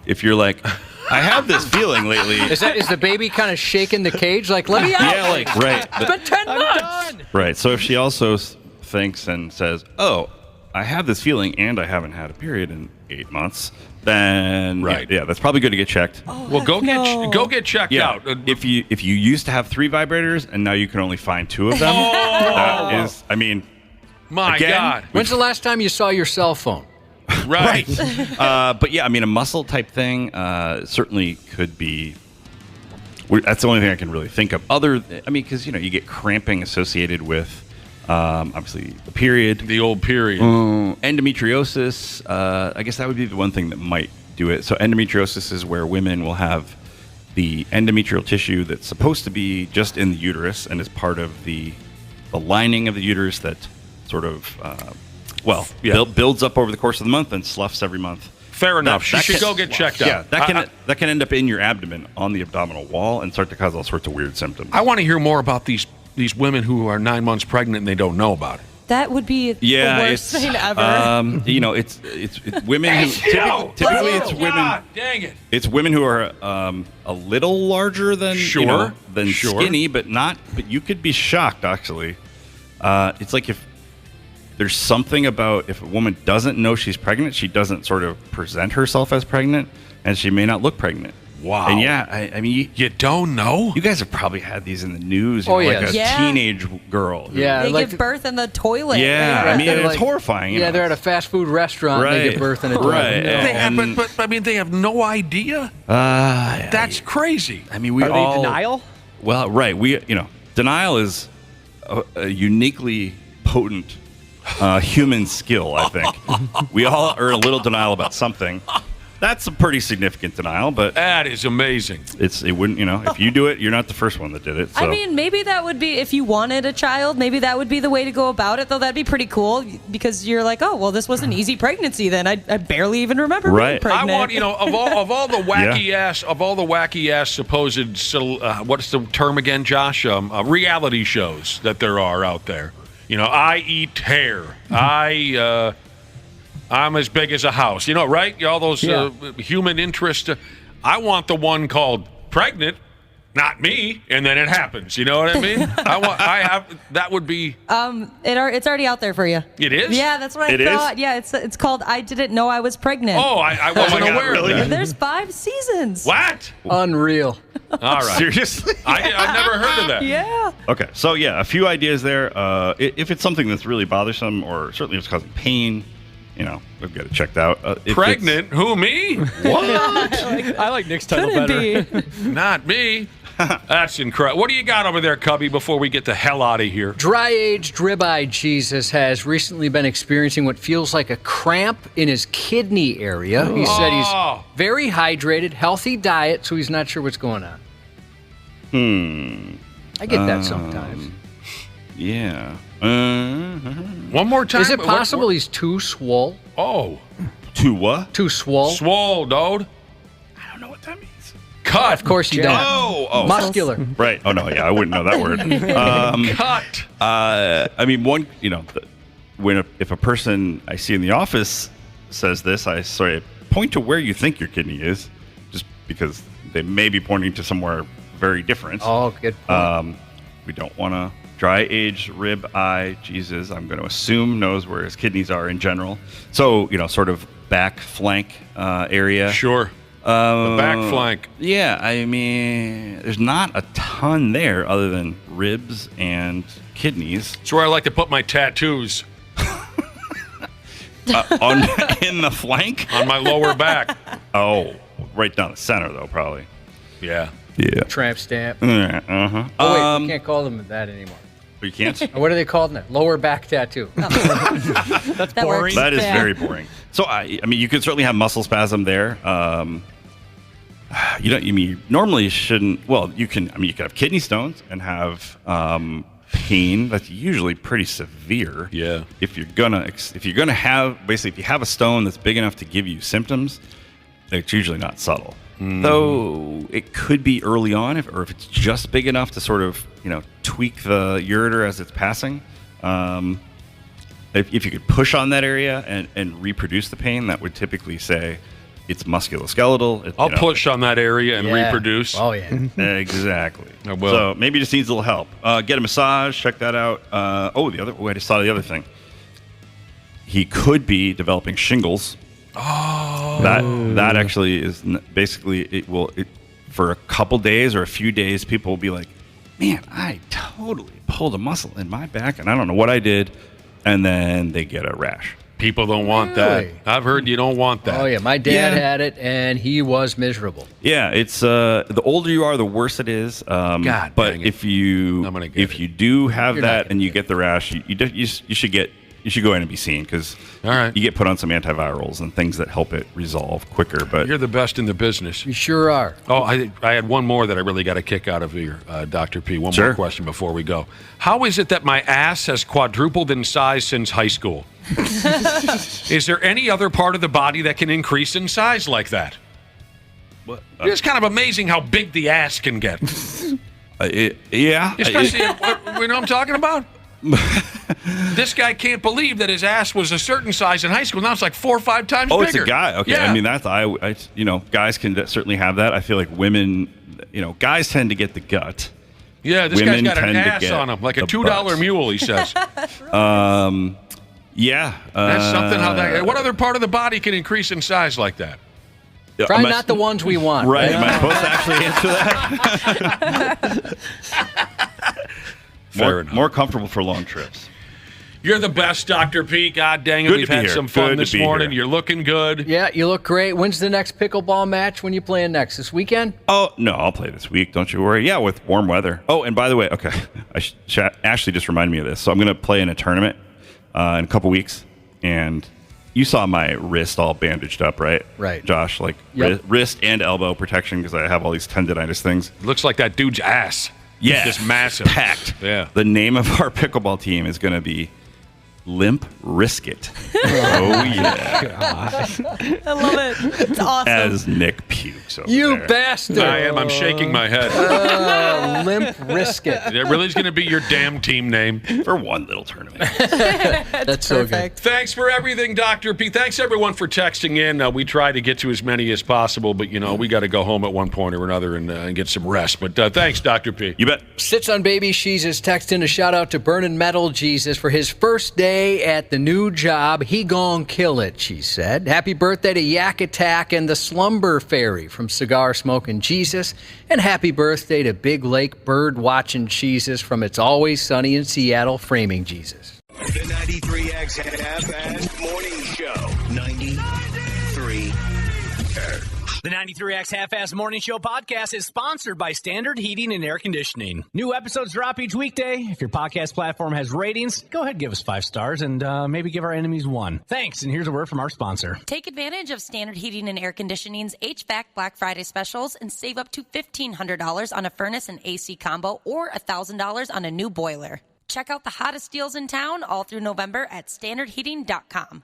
If you're like, I have this feeling lately... Is the baby kind of shaking the cage? Like, let me out! Yeah, right. It's been 10 months! Right, so if she also thinks and says, oh, I have this feeling and I haven't had a period in 8 months, then yeah, that's probably good to get checked. Well, go get checked out. If you used to have 3 vibrators and now you can only find 2 of them, that is, I mean, my God. When's the last time you saw your cell phone? Right. But yeah, I mean, a muscle type thing certainly could be. That's the only thing I can really think of. Because you get cramping associated with obviously the period, the old period, endometriosis. I guess that would be the one thing that might do it. So endometriosis is where women will have the endometrial tissue that's supposed to be just in the uterus and is part of the lining of the uterus that sort of builds up over the course of the month and sloughs every month. Fair enough. She should go get checked out. Yeah, that can end up in your abdomen on the abdominal wall and start to cause all sorts of weird symptoms. I want to hear more about these women who are 9 months pregnant and they don't know about it. That would be the worst thing ever. It's women who typically it's women. God, dang it! It's women who are a little larger than skinny, but not. But you could be shocked actually. It's like if there's something about if a woman doesn't know she's pregnant, she doesn't sort of present herself as pregnant, and she may not look pregnant. Wow. And I mean, you don't know? You guys have probably had these in the news. Like a teenage girl. They give birth in the toilet. Yeah, right? I mean, it's horrifying. They're at a fast food restaurant and they give birth in a toilet. Right. But they have no idea? That's crazy. I mean, Are they denial? Well, right. Denial is a uniquely potent human skill, I think. We all are a little denial about something. That's a pretty significant denial, but that is amazing. It wouldn't, if you do it, you're not the first one that did it. So. I mean, maybe that would be if you wanted a child. Maybe that would be the way to go about it. Though that'd be pretty cool because you're like, oh, well, this was an easy pregnancy. Then I barely even remember being pregnant. I want of all the wacky ass supposed what's the term again, Josh? Reality shows that there are out there. I eat hair. I'm as big as a house. Right? All those human interest. I want the one called Pregnant, not me, and then it happens. You know what I mean? That would be. It's already out there for you. It is? Yeah, that's what I thought. Yeah, it's called I Didn't Know I Was Pregnant. Oh, I wasn't aware of that. There's 5 seasons. What? Unreal. All right. Seriously? I've never heard of that. Yeah. Okay, so a few ideas there. If it's something that's really bothersome or certainly if it's causing pain, we've got it checked out. Pregnant? Who, me? What? I like Nick's title better. Not me. That's incredible. What do you got over there, Cubby, before we get the hell out of here? Dry-aged ribeye Jesus has recently been experiencing what feels like a cramp in his kidney area. He said he's very hydrated, healthy diet, so he's not sure what's going on. I get that sometimes. Yeah. One more time. Is it possible he's too swole? Oh. Too what? Too swole. Swole, dude. I don't know what that means. Cut. Of course you don't. Oh. Muscular. Right. Oh, no, I wouldn't know that word. Cut. I mean, if a person I see in the office says this, I point to where you think your kidney is, just because they may be pointing to somewhere very different. Oh, good point. We don't want to dry-aged rib eye. Jesus, I'm going to assume knows where his kidneys are in general. So, sort of back flank area. Sure. The back flank. Yeah, I mean, there's not a ton there other than ribs and kidneys. It's where I like to put my tattoos. In the flank? On my lower back. Oh, right down the center, though, probably. Yeah. Yeah. Tramp stamp. Uh-huh. Oh, wait, we can't call them that anymore. You can't? What are they called now? Lower back tattoo. That's boring. That is very boring. So, I mean, you could certainly have muscle spasm there. You normally shouldn't. Well, you can have kidney stones and have pain that's usually pretty severe. Yeah. If you're gonna have if you have a stone that's big enough to give you symptoms, it's usually not subtle. Though it could be early on, or if it's just big enough to sort of tweak the ureter as it's passing. If you could push on that area and reproduce the pain, that would typically say it's musculoskeletal. I'll push on that area and reproduce. Oh yeah, exactly. I will. So maybe it just needs a little help. Get a massage. Check that out. I just thought of the other thing. he could be developing shingles. Oh, that actually is basically for a couple days or a few days, people will be like, man, I totally pulled a muscle in my back and I don't know what I did, and then they get a rash. People don't want that. I've heard you don't want that. Oh yeah, my dad had it and he was miserable. Yeah, it's the older you are, the worse it is. God, but if you do have that and you get the rash, you should go in and be seen, because you get put on some antivirals and things that help it resolve quicker. But you're the best in the business. You sure are. Oh, I had one more that I really got a kick out of here, Dr. P. One more question before we go. How is it that my ass has quadrupled in size since high school? Is there any other part of the body that can increase in size like that? It's kind of amazing how big the ass can get. Yeah. Especially, you know what I'm talking about? This guy can't believe that his ass was a certain size in high school. Now it's like 4 or 5 times bigger. Oh, it's a guy. Okay. Yeah. I mean, that's guys can certainly have that. I feel like women, guys tend to get the gut. Yeah, this Women guy's got an tend to ass get on him, like a the $2 butt. mule, he says. Yeah. That's something. What other part of the body can increase in size like that? Probably not the ones we want. Right. Am I supposed to actually answer that? More comfortable for long trips. You're the best, Dr. P. God dang it, we've had some fun this morning. You're looking good. Yeah, you look great. When's the next pickleball match? When you playing next? This weekend? Oh, no, I'll play this week. Don't you worry. Yeah, with warm weather. Oh, and by the way, okay, Ashley just reminded me of this. So I'm going to play in a tournament in a couple weeks, and you saw my wrist all bandaged up, right? Right. Josh, like wrist and elbow protection, because I have all these tendonitis things. Looks like that dude's ass. Yeah. Just massive. Packed. Yeah. The name of our pickleball team is going to be Limp Riskit. Oh, yeah. I love it. It's awesome. As Nick pukes over You there. bastard. I am. I'm shaking my head. Limp Riskit. That really is going to be your damn team name. For one little tournament. That's so good. Thanks for everything, Dr. P. Thanks, everyone, for texting in. We try to get to as many as possible, but, we got to go home at one point or another and get some rest. But thanks, Dr. P. You bet. Sits on Baby Jesus texting a shout out to Burnin' Metal Jesus for his first day at the new job. He gon' kill it, she said. Happy birthday to Yak Attack and the Slumber Fairy from Cigar Smoking Jesus. And happy birthday to Big Lake Bird Watching Jesus from It's Always Sunny in Seattle Framing Jesus. The 93X Half-Ass Morning Show. 93. The 93X Half-Ass Morning Show podcast is sponsored by Standard Heating and Air Conditioning. New episodes drop each weekday. If your podcast platform has ratings, go ahead and give us 5 stars and maybe give our enemies 1. Thanks, and here's a word from our sponsor. Take advantage of Standard Heating and Air Conditioning's HVAC Black Friday specials and save up to $1,500 on a furnace and AC combo or $1,000 on a new boiler. Check out the hottest deals in town all through November at standardheating.com.